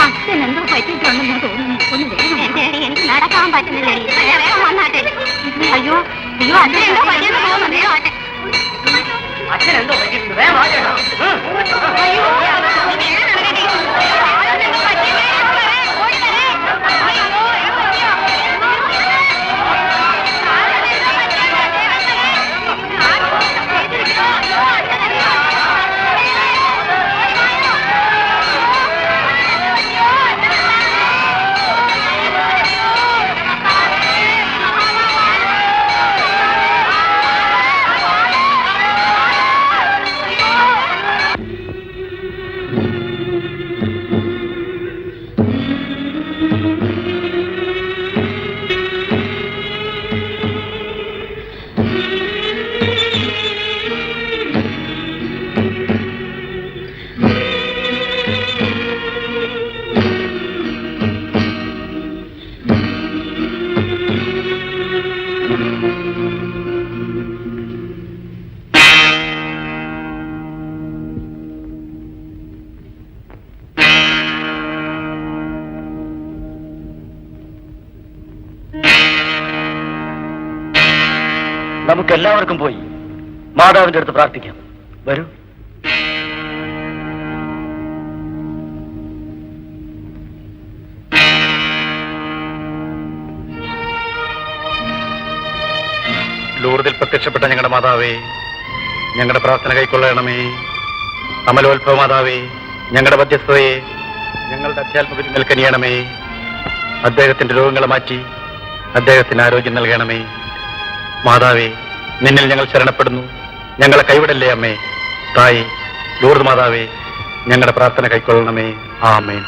അച്ഛൻ എന്തോ പറ്റിയിട്ടുണ്ടെന്ന് തോന്നുന്നു. ഒന്ന് വേഗം എനിക്ക് നടക്കാൻ പറ്റുന്നില്ല. വേഗം വന്നാട്ടെ. അയ്യോ അയ്യോ, അച്ഛൻ എന്തോ പറ്റിയെന്ന് തോന്നുന്നു. വേഗം ആട്ടെ. അച്ഛൻ എന്തോ പറ്റിയിട്ടുണ്ട്. വേഗം വാ ചേട്ടാ. അയ്യോ വേഗം നടക്കട്ടെ. അച്ഛനെന്തോ പറ്റി. വേഗം വരെ. ഓടി വരെ. അയ്യോ വേഗം പറ്റിയോ. നമുക്ക് എല്ലാവർക്കും പോയി മാതാവിന്റെ അടുത്ത് പ്രാർത്ഥിക്കാം. വരൂ. ലൂർദിൽ പ്രത്യക്ഷപ്പെട്ട ഞങ്ങളുടെ മാതാവേ, ഞങ്ങളുടെ പ്രാർത്ഥന കൈക്കൊള്ളണമേ. അമലോത്ഭവ മാതാവേ, ഞങ്ങളുടെ മധ്യസ്ഥതയെ ഞങ്ങളുടെ അധ്യാത്മത്തിൽ കനിയണമേ. അദ്ദേഹത്തിന്റെ രോഗങ്ങളെ മാറ്റി അദ്ദേഹത്തിന് ആരോഗ്യം നൽകണമേ. മാതാവേ, നിന്നിൽ ഞങ്ങൾ ശരണപ്പെടുന്നു. ഞങ്ങളെ കൈവിടല്ലേ അമ്മേ. തായി ലൂർദ് മാതാവേ, ഞങ്ങളുടെ പ്രാർത്ഥന കൈക്കൊള്ളണമേ. ആമേൻ.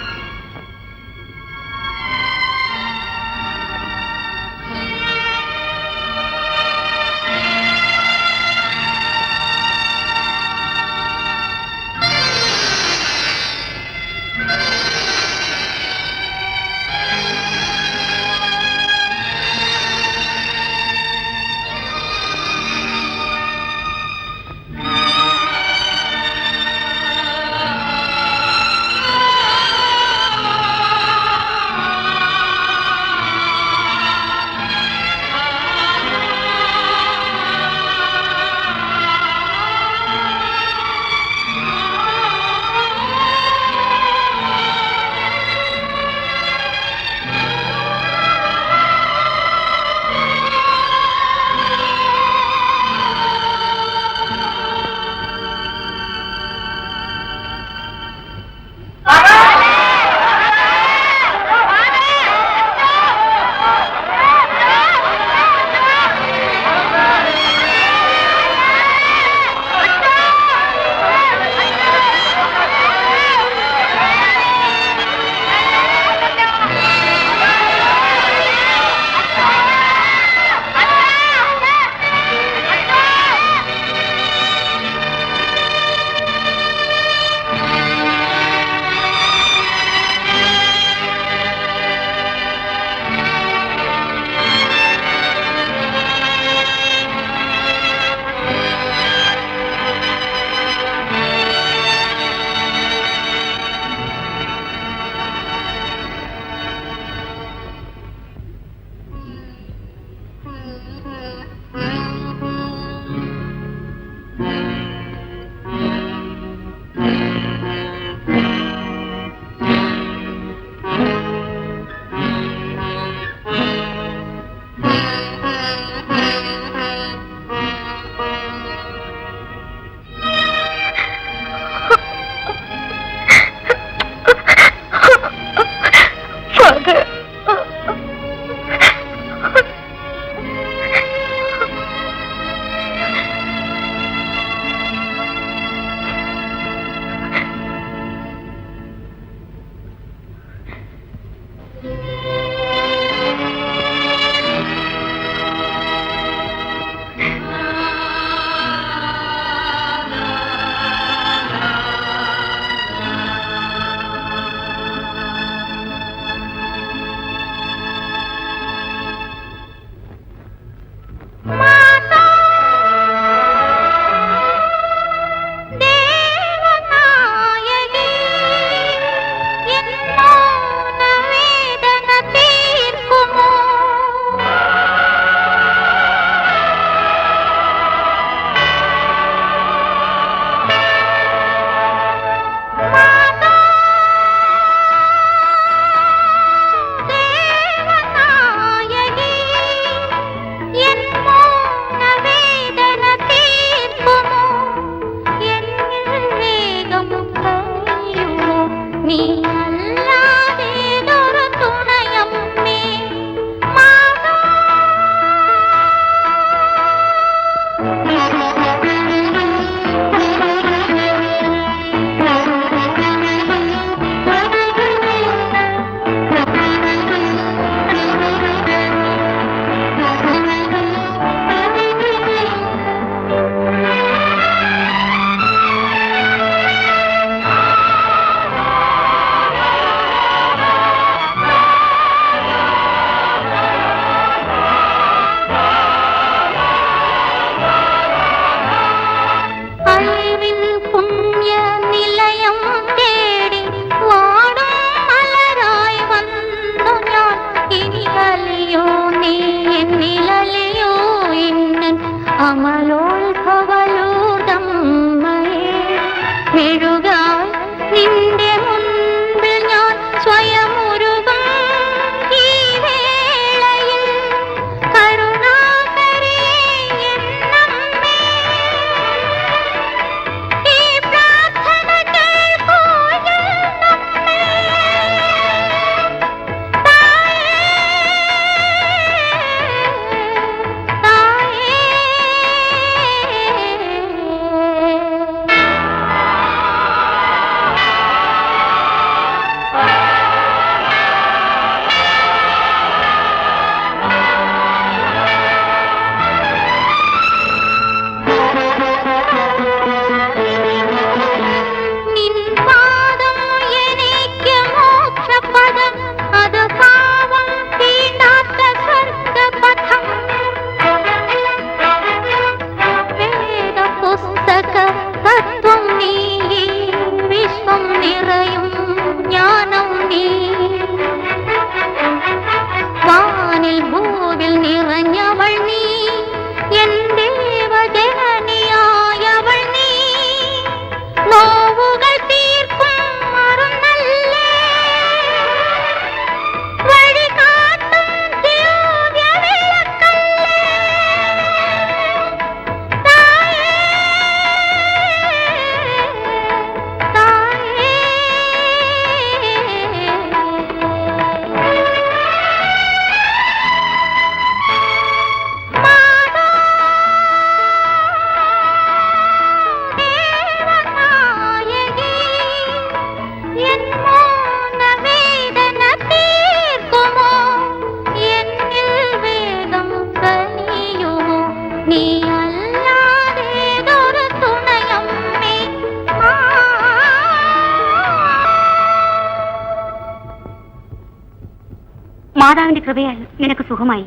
മാതാവിന്റെ കൃപയാൽ നിനക്ക് സുഖമായി.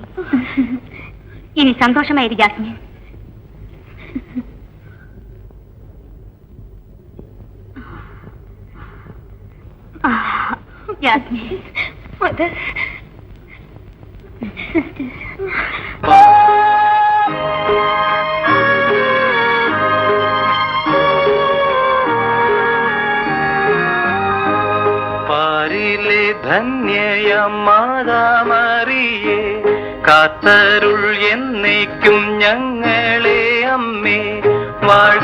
ഇനി സന്തോഷമായത് ജാസ്മിൻ. ജാസ്മിൻ പാരിലെ ധന്യയം മാതാമറിയേ, കാത്തരുൾ എന്നേക്കും ഞങ്ങളെ അമ്മേ. വാഴ